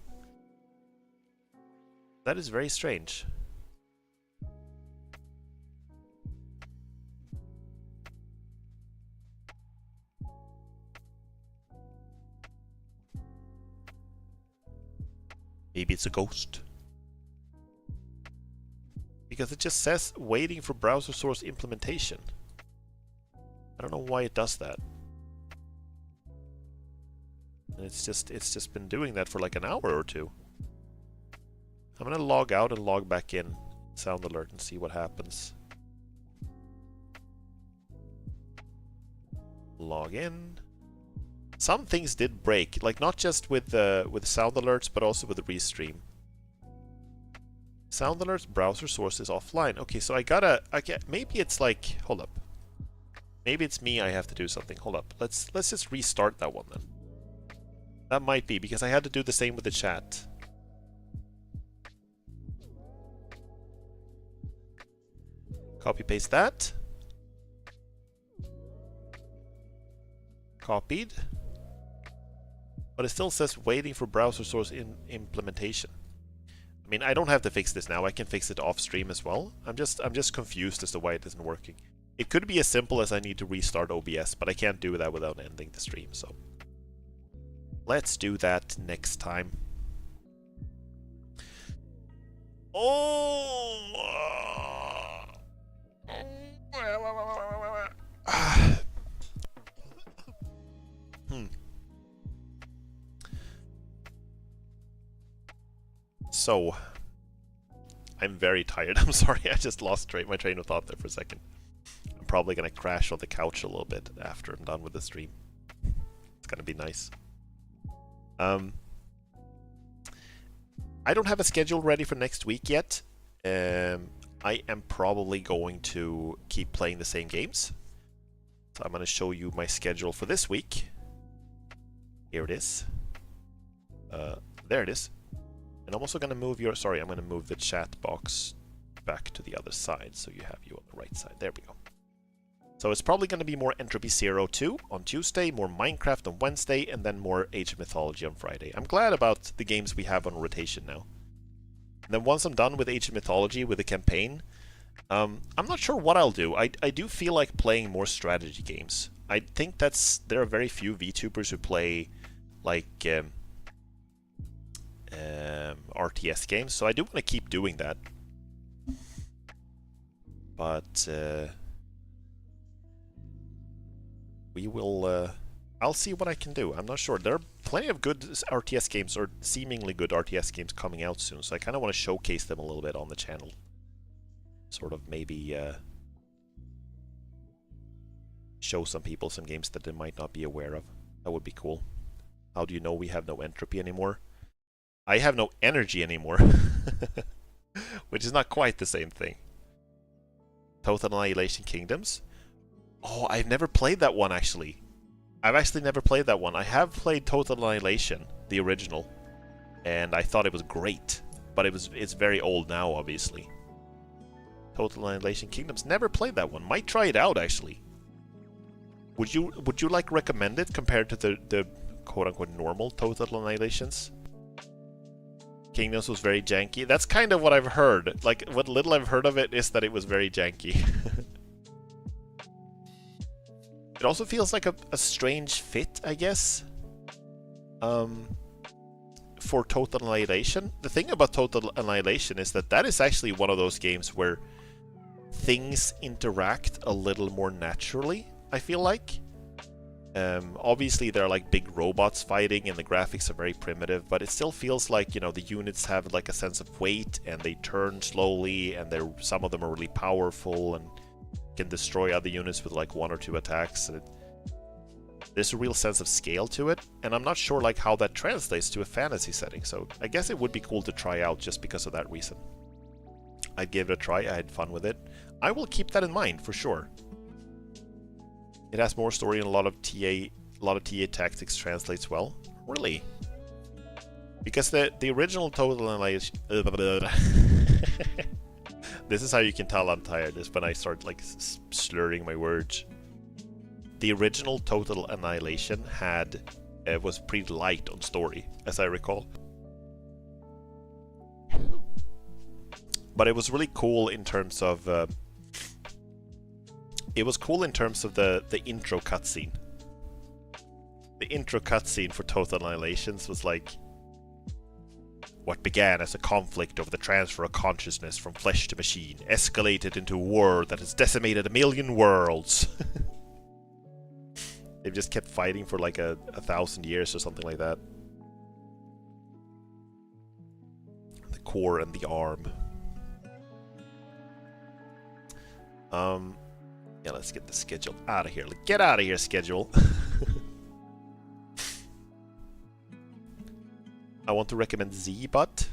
That is very strange. Maybe it's a ghost. Because it just says waiting for browser source implementation. I don't know why it does that. And it's just been doing that for like an hour or two. I'm gonna log out and log back in, sound alert, and see what happens. Log in. Some things did break, like not just with sound alerts, but also with the restream. Sound alerts browser source is offline. Okay, so maybe it's like, hold up. Maybe it's me, I have to do something. Hold up. Let's just restart that one then. That might be because I had to do the same with the chat. Copy paste that. Copied. But it still says waiting for browser source implementation. I mean, I don't have to fix this now. I can fix it off stream as well. I'm just confused as to why it isn't working. It could be as simple as I need to restart OBS, but I can't do that without ending the stream, so let's do that next time. So, I'm very tired. I'm sorry, I just lost my train of thought there for a second. I'm probably gonna crash on the couch a little bit after I'm done with the stream. It's gonna be nice. I don't have a schedule ready for next week yet. I am probably going to keep playing the same games. So I'm gonna show you my schedule for this week. Here it is. There it is. And I'm also going to move I'm going to move the chat box back to the other side, so you have you on the right side. There we go. So it's probably going to be more Entropy Zero 2 on Tuesday, more Minecraft on Wednesday, and then more Age of Mythology on Friday. I'm glad about the games we have on rotation now. And then once I'm done with Age of Mythology, with the campaign, I'm not sure what I'll do. I do feel like playing more strategy games. I think there are very few VTubers who play, like, RTS games, so I do want to keep doing that. But we will I'll see what I can do. I'm not sure. There are plenty of good RTS games, or seemingly good RTS games, coming out soon, so I kind of want to showcase them a little bit on the channel. Sort of maybe show some people some games that they might not be aware of. That would be cool. How do you know we have no entropy anymore? I have no energy anymore. Which is not quite the same thing. Total Annihilation Kingdoms? Oh, I've never played that one, actually. I've actually never played that one. I have played Total Annihilation, the original, and I thought it was great. But it's very old now, obviously. Total Annihilation Kingdoms. Never played that one. Might try it out, actually. Would you like recommend it compared to the quote-unquote normal Total Annihilations? Kingdoms was very janky. That's kind of what I've heard. Like, what little I've heard of it is that it was very janky. It also feels like a strange fit, I guess, for Total Annihilation. The thing about Total Annihilation is that is actually one of those games where things interact a little more naturally, I feel like. Obviously, there are like big robots fighting, and the graphics are very primitive, but it still feels like, you know, the units have like a sense of weight, and they turn slowly, and some of them are really powerful and can destroy other units with like 1 or 2 attacks. And there's a real sense of scale to it, and I'm not sure like how that translates to a fantasy setting. So I guess it would be cool to try out just because of that reason. I'd give it a try. I had fun with it. I will keep that in mind for sure. It has more story and a lot of TA tactics translates well. Really? Because the original Total Annihilation... This is how you can tell I'm tired, is when I start like slurring my words. The original Total Annihilation was pretty light on story, as I recall. But it was really cool in terms of... it was cool in terms of the intro cutscene. The intro cutscene for Total Annihilations was like... What began as a conflict over the transfer of consciousness from flesh to machine escalated into a war that has decimated 1 million worlds. They've just kept fighting for like 1,000 years or something like that. The core and the arm. Yeah, let's get the schedule out of here. Get out of here, schedule. I want to recommend Z-Butt.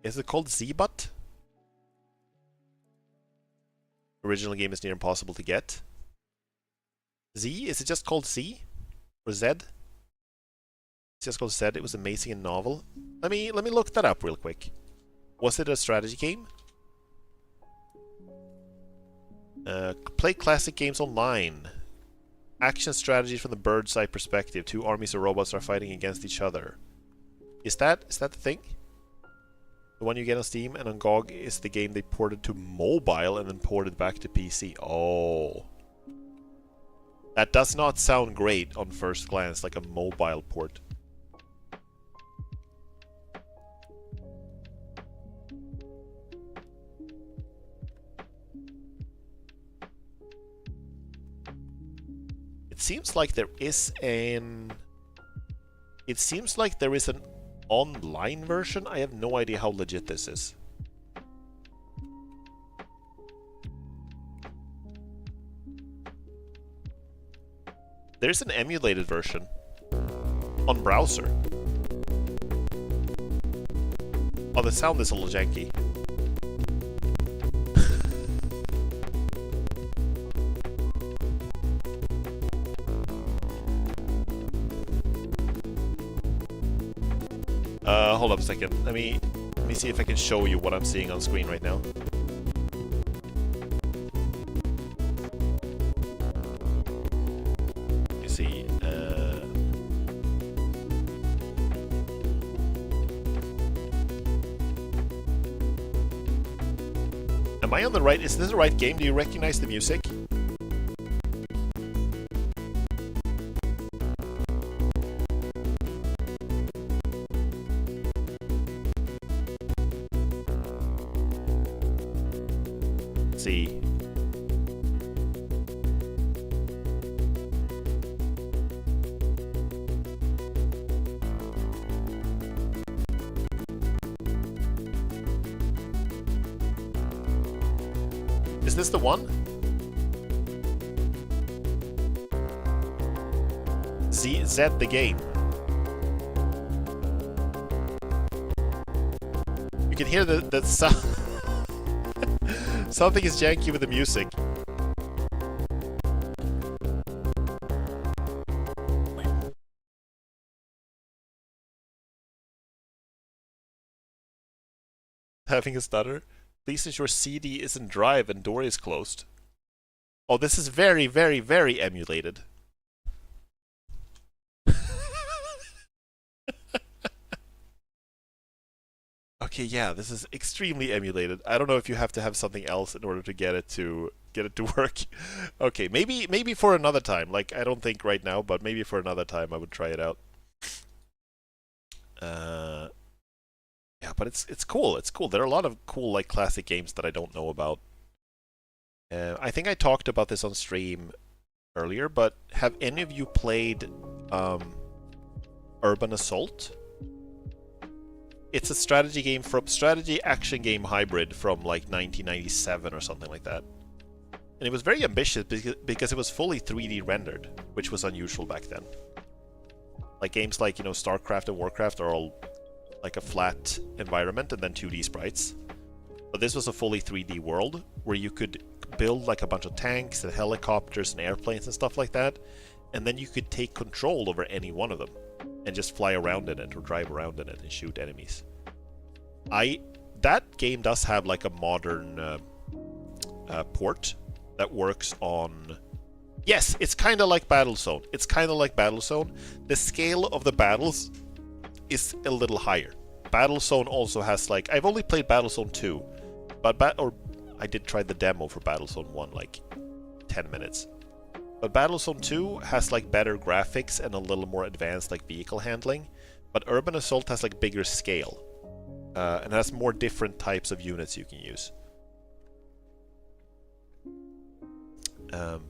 Is it called Z-Butt? Original game is near impossible to get. Z? Is it just called Z? Or Z? It's just called Z. It was amazing and novel. Let me look that up real quick. Was it a strategy game? Play classic games online. Action strategy from the bird's eye perspective. 2 armies of robots are fighting against each other. Is that the thing? The one you get on Steam and on GOG is the game they ported to mobile and then ported back to PC. Oh. That does not sound great on first glance, like a mobile port. It seems like there is an... It seems like there is an online version. I have no idea how legit this is. There's an emulated version on browser. Oh, the sound is a little janky. Hold up a second. Let me see if I can show you what I'm seeing on screen right now. You see, am I on the right? Is this the right game? Do you recognize the music? See. Is this the one? Z the game. You can hear the sound. Something is janky with the music. Having a stutter? Please ensure CD isn't drive and door is closed. Oh, this is very, very, very emulated. Okay, yeah, this is extremely emulated. I don't know if you have to have something else in order to get it to work. Okay, maybe for another time. Like, I don't think right now, but maybe for another time I would try it out. Yeah, but it's cool. It's cool. There are a lot of cool like classic games that I don't know about. I think I talked about this on stream earlier, but have any of you played Urban Assault? It's a strategy action game hybrid from like 1997 or something like that. And it was very ambitious because it was fully 3D rendered, which was unusual back then. Like games like, you know, StarCraft and Warcraft are all like a flat environment and then 2D sprites. But this was a fully 3D world where you could build like a bunch of tanks and helicopters and airplanes and stuff like that. And then you could take control over any one of them and just fly around in it or drive around in it and shoot enemies. That game does have like a modern port that works on... Yes, it's kind of like Battlezone. It's kind of like Battlezone. The scale of the battles is a little higher. Battlezone also has like... I've only played Battlezone 2, but I did try the demo for Battlezone 1 like 10 minutes. But Battlezone 2 has like better graphics and a little more advanced like vehicle handling. But Urban Assault has like bigger scale. And has more different types of units you can use.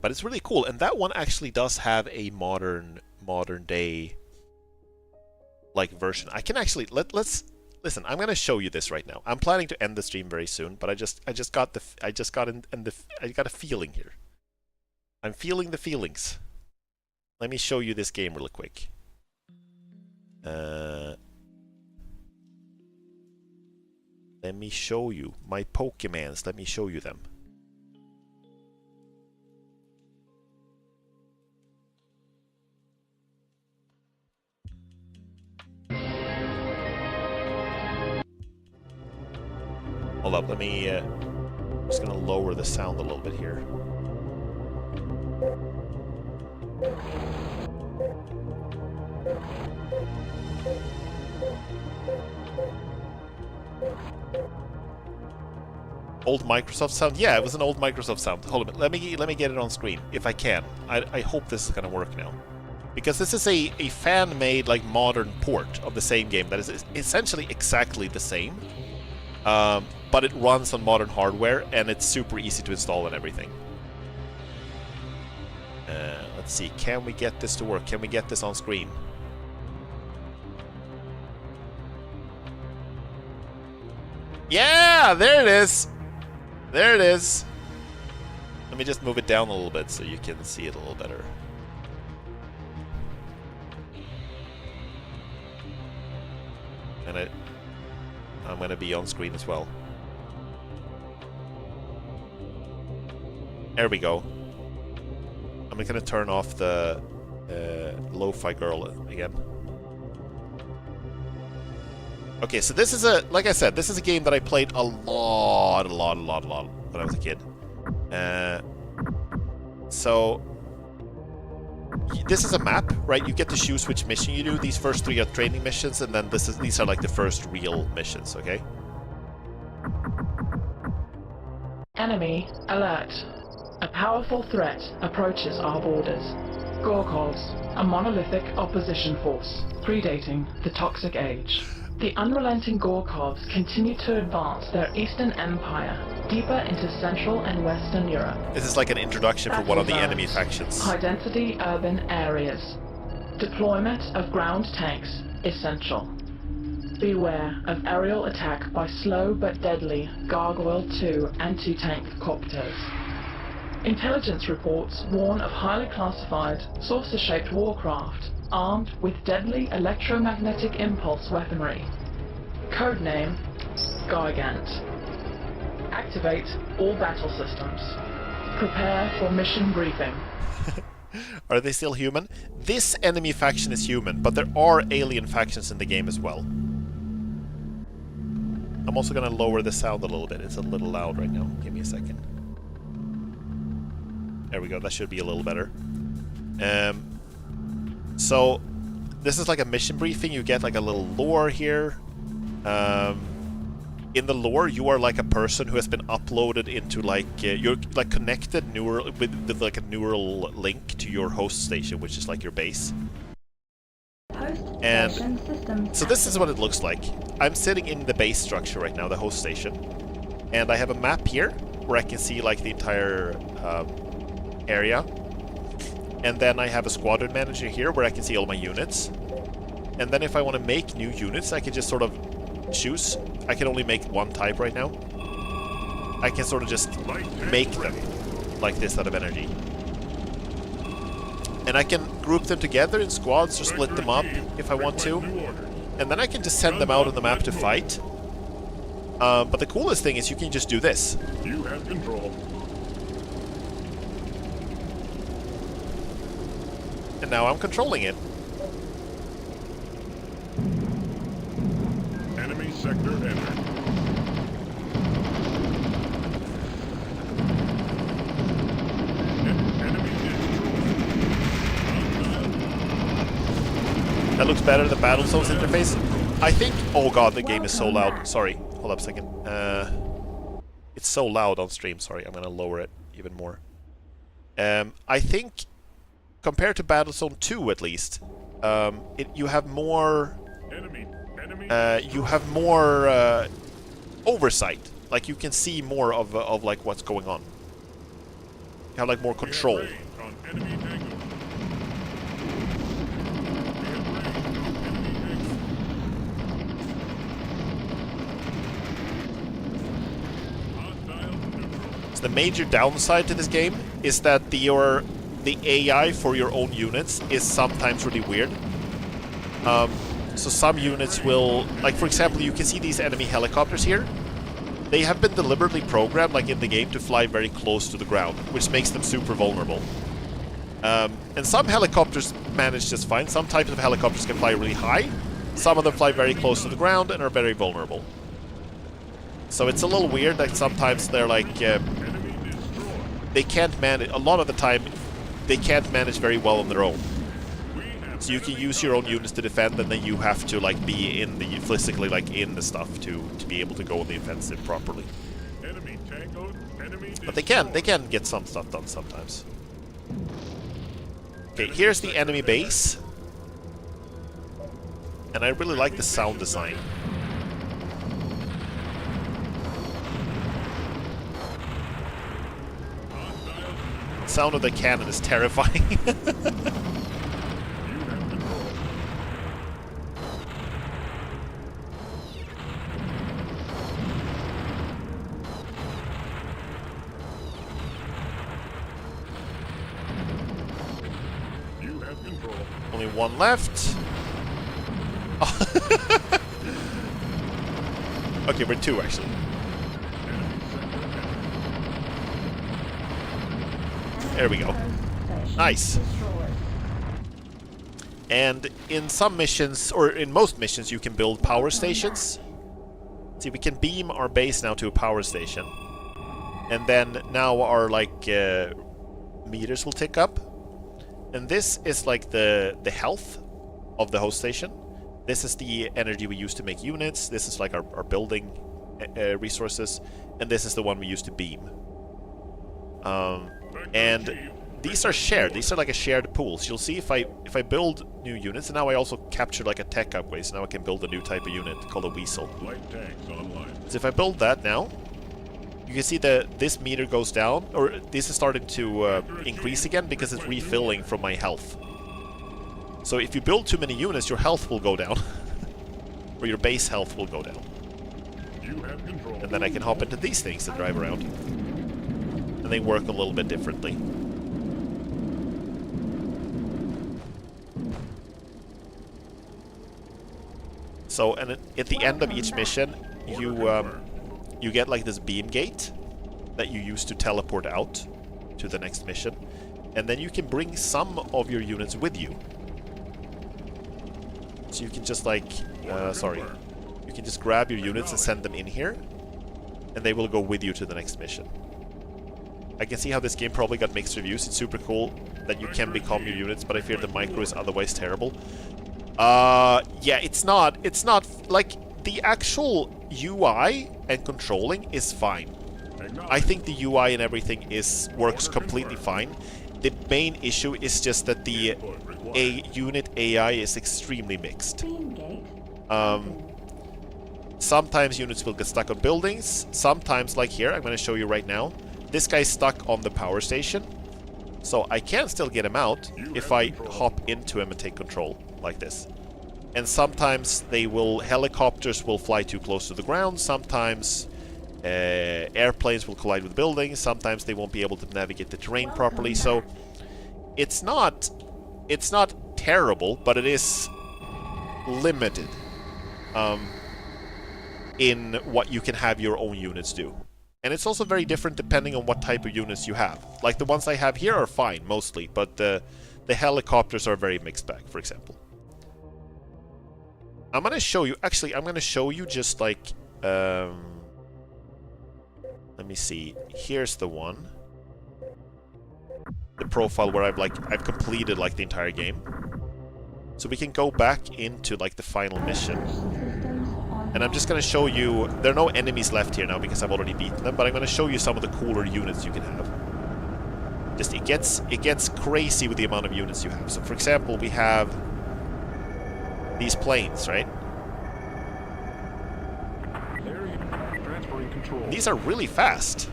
But it's really cool, and that one actually does have a modern day like version. I can actually let's listen. I'm gonna show you this right now. I'm planning to end the stream very soon, but I got a feeling here. I'm feeling the feelings. Let me show you this game real quick. Let me show you my Pokemans. Let me show you them. Hold up, let me... I'm just gonna lower the sound a little bit here. Old Microsoft sound? Yeah, it was an old Microsoft sound. Hold on, let me get it on screen, if I can. I hope this is gonna work now. Because this is a fan-made, like, modern port of the same game that is essentially exactly the same. But it runs on modern hardware, and it's super easy to install and everything. Let's see, can we get this to work? Can we get this on screen? Yeah, there it is! There it is! Let me just move it down a little bit so you can see it a little better. And I'm gonna be on screen as well. There we go. I'm gonna turn off the lo-fi girl again. Okay, so this is like I said, this is a game that I played a lot when I was a kid. So this is a map, right? You get to choose which mission you do. These first 3 are training missions, and then these are like the first real missions, okay? Enemy alert. A powerful threat approaches our borders. Gorkovs, a monolithic opposition force, predating the Toxic Age. The unrelenting Gorkovs continue to advance their eastern empire, deeper into Central and Western Europe. This is like an introduction for one of the enemy factions. High-density urban areas. Deployment of ground tanks essential. Beware of aerial attack by slow but deadly Gargoyle 2 anti-tank copters. Intelligence reports warn of highly classified, saucer-shaped warcraft armed with deadly electromagnetic impulse weaponry. Codename Gigant. Activate all battle systems. Prepare for mission briefing. Are they still human? This enemy faction is human, but there are alien factions in the game as well. I'm also gonna lower the sound a little bit. It's a little loud right now. Give me a second. There we go. That should be a little better. So this is like a mission briefing. You get like a little lore here. In the lore, you are like a person who has been uploaded into like you're like connected with like a neural link to your host station, which is like your base. And so this is what it looks like. I'm sitting in the base structure right now, the host station, and I have a map here where I can see like the entire area. And then I have a squadron manager here where I can see all my units. And then if I want to make new units, I can just sort of choose. I can only make one type right now. I can sort of just make them like this out of energy. And I can group them together in squads or split them up if I want to. And then I can just send them out on the map to fight. But the coolest thing is you can just do this. You have control. And now I'm controlling it. Enemy sector entered. That looks better, the Battle Zones interface. I think... Oh god, the game is so loud. Sorry, hold up a second. It's so loud on stream, sorry. I'm gonna lower it even more. I think, compared to Battlezone 2 at least, you have more... you have more oversight. Like, you can see more of like, what's going on. You have, like, more control. The major downside to this game is that the AI for your own units is sometimes really weird. So some units will, like for example, you can see these enemy helicopters here. They have been deliberately programmed, like in the game, to fly very close to the ground, which makes them super vulnerable. And some helicopters manage just fine. Some types of helicopters can fly really high. Some of them fly very close to the ground and are very vulnerable. So it's a little weird that sometimes they're like... they can't manage... A lot of the time, they can't manage very well on their own. So you can use your own units to defend, and then you have to like be in the... physically like in the stuff to be able to go on the offensive properly. But they can get some stuff done sometimes. Okay, here's the enemy base. And I really like the sound design. The sound of the cannon is terrifying. You have control. Only one left. Okay, we're two actually. There we go. Nice. And in some missions, or in most missions, you can build power stations. See, we can beam our base now to a power station. And then now our, like, meters will tick up. And this is, like, the health of the host station. This is the energy we use to make units. This is, like, our building resources. And this is the one we use to beam. And these are shared. These are like a shared pool. So you'll see if I build new units, and now I also captured like a tech upgrade, so now I can build a new type of unit called a Weasel. Light tanks online. So if I build that now, you can see that this meter goes down, or this is starting to increase again because it's refilling from my health. So if you build too many units, your health will go down. Or your base health will go down. You have control. And then I can hop into these things and drive around. And they work a little bit differently. So, and at the end of each mission, you get like this beam gate that you use to teleport out to the next mission. And then you can bring some of your units with you. So you can just like, you can just grab your units and send them in here. And they will go with you to the next mission. I can see how this game probably got mixed reviews. It's super cool that you can become your units, but I fear the micro is otherwise terrible. Yeah, it's not, like, the actual UI and controlling is fine. I think the UI and everything works completely fine. The main issue is just that the unit AI is extremely mixed. Sometimes units will get stuck on buildings. Sometimes, like here, I'm going to show you right now. This guy's stuck on the power station. So I can still get him out if I hop into him and take control, like this. And sometimes helicopters will fly too close to the ground, sometimes airplanes will collide with buildings, sometimes they won't be able to navigate the terrain properly, so it's not terrible, but it is limited in what you can have your own units do. And it's also very different depending on what type of units you have. Like the ones I have here are fine, mostly, but the helicopters are very mixed bag, for example. I'm gonna show you, actually, I'm gonna show you just like, let me see, here's the one. The profile where I've completed like the entire game. So we can go back into like the final mission. And I'm just gonna show you, there are no enemies left here now because I've already beaten them, but I'm gonna show you some of the cooler units you can have. Just, it gets crazy with the amount of units you have. So for example, we have these planes, right? These are really fast.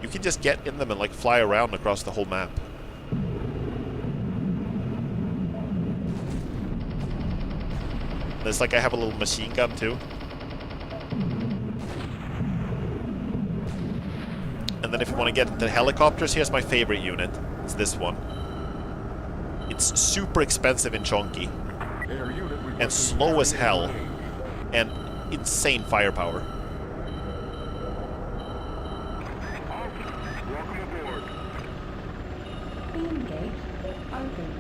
You can just get in them and like fly around across the whole map. There's like, I have a little machine gun too. And then if you want to get into helicopters, here's my favorite unit. It's this one. It's super expensive and chunky. And slow as hell. And insane firepower. Beam gate open.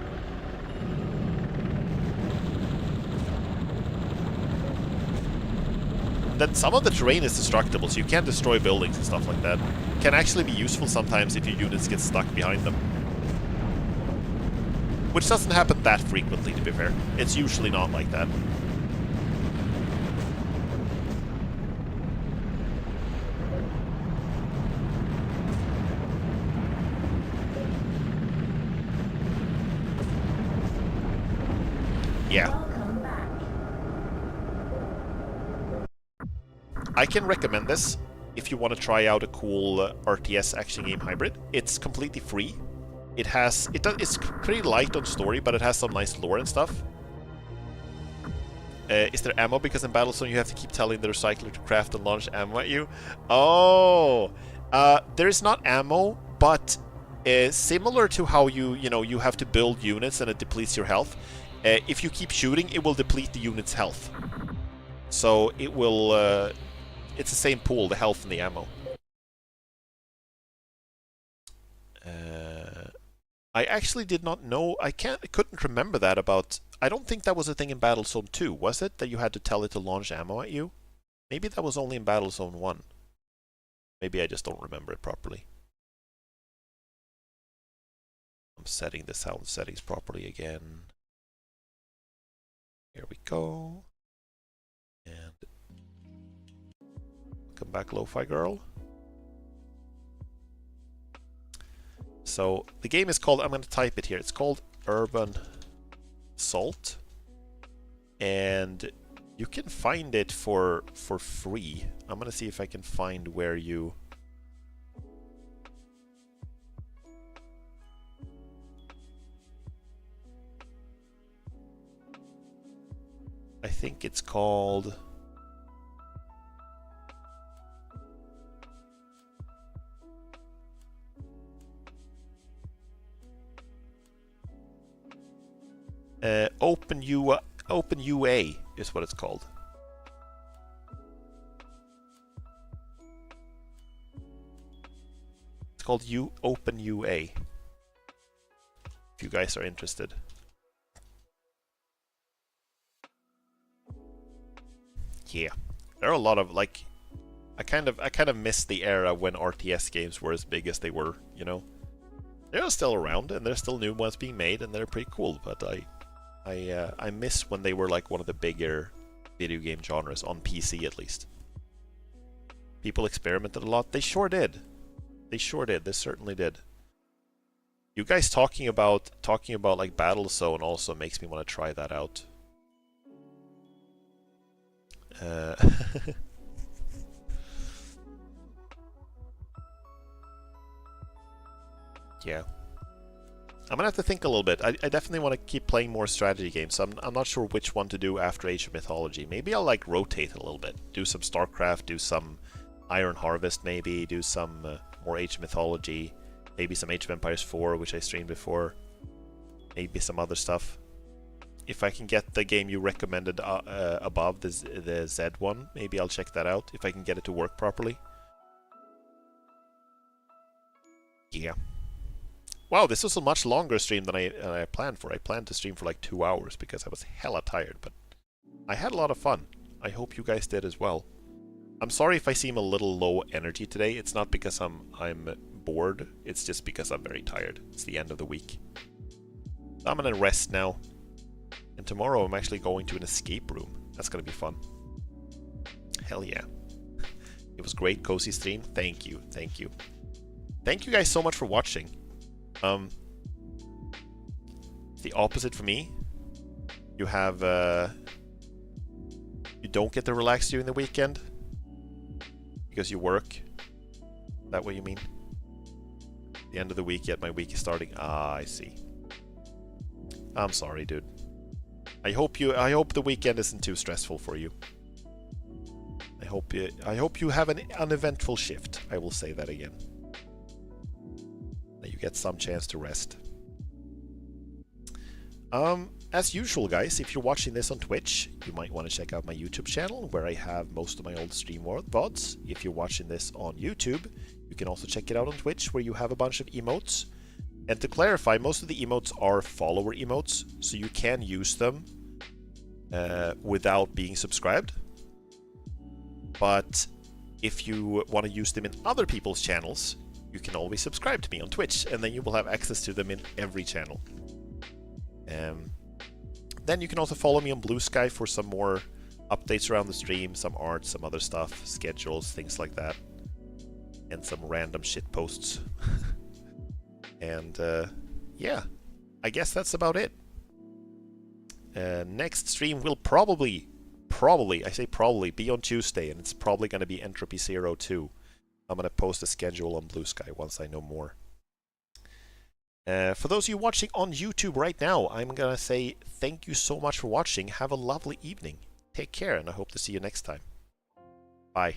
That some of the terrain is destructible, so you can't destroy buildings and stuff like that. Can actually be useful sometimes if your units get stuck behind them. Which doesn't happen that frequently, to be fair. It's usually not like that. Yeah. I can recommend this if you want to try out a cool RTS action game hybrid. It's completely free. It's pretty light on story, but it has some nice lore and stuff. Is there ammo? Because in Battlezone you have to keep telling the recycler to craft and launch ammo at you. Oh, there is not ammo, but similar to how you have to build units and it depletes your health. If you keep shooting, it will deplete the unit's health. So it will. It's the same pool, the health and the ammo. I actually did not know. I couldn't remember that about. I don't think that was a thing in Battlezone 2, was it? That you had to tell it to launch ammo at you? Maybe that was only in Battlezone 1. Maybe I just don't remember it properly. I'm setting the sound settings properly again. Here we go. And welcome back, Lo-Fi Girl. So the game is called, I'm going to type it here, it's called Urban Assault. And you can find it for free. I'm going to see if I can find where you... I think it's called... OpenUA is what it's called. It's called OpenUA. If you guys are interested. Yeah, there are a lot of like, I kind of miss the era when RTS games were as big as they were. You know, they're still around and there's still new ones being made and they're pretty cool. But I miss when they were like one of the bigger video game genres on PC at least. People experimented a lot. They sure did. They sure did. They certainly did. You guys talking about like Battlezone also makes me want to try that out. Yeah. I'm gonna have to think a little bit. I definitely want to keep playing more strategy games. So I'm not sure which one to do after Age of Mythology. Maybe I'll like rotate a little bit. Do some StarCraft, do some Iron Harvest maybe, do some more Age of Mythology, maybe some Age of Empires 4, which I streamed before, maybe some other stuff. If I can get the game you recommended above, the Z one, maybe I'll check that out, if I can get it to work properly. Yeah. Wow, this was a much longer stream than I planned for. I planned to stream for like 2 hours because I was hella tired, but I had a lot of fun. I hope you guys did as well. I'm sorry if I seem a little low energy today. It's not because I'm bored, it's just because I'm very tired. It's the end of the week. I'm gonna rest now. And tomorrow I'm actually going to an escape room. That's gonna be fun. Hell yeah. It was great, cozy stream. Thank you, thank you. Thank you guys so much for watching. The opposite for me. You have you don't get to relax during the weekend because you work. Is that what you mean? The end of the week, yet my week is starting. Ah, I see. I'm sorry, dude. I hope the weekend isn't too stressful for you. I hope you have an uneventful shift. I will say that again. That you get some chance to rest. As usual, guys, if you're watching this on Twitch, you might want to check out my YouTube channel, where I have most of my old stream VODs. If you're watching this on YouTube, you can also check it out on Twitch, where you have a bunch of emotes. And to clarify, most of the emotes are follower emotes, so you can use them without being subscribed. But if you want to use them in other people's channels, you can always subscribe to me on Twitch, and then you will have access to them in every channel. Then you can also follow me on Blue Sky for some more updates around the stream, some art, some other stuff, schedules, things like that, and some random shit posts. And yeah, I guess that's about it. Next stream will probably, I say probably, be on Tuesday, and it's probably going to be Entropy 02. I'm going to post a schedule on Blue Sky once I know more. For those of you watching on YouTube right now, I'm going to say thank you so much for watching. Have a lovely evening. Take care, and I hope to see you next time. Bye.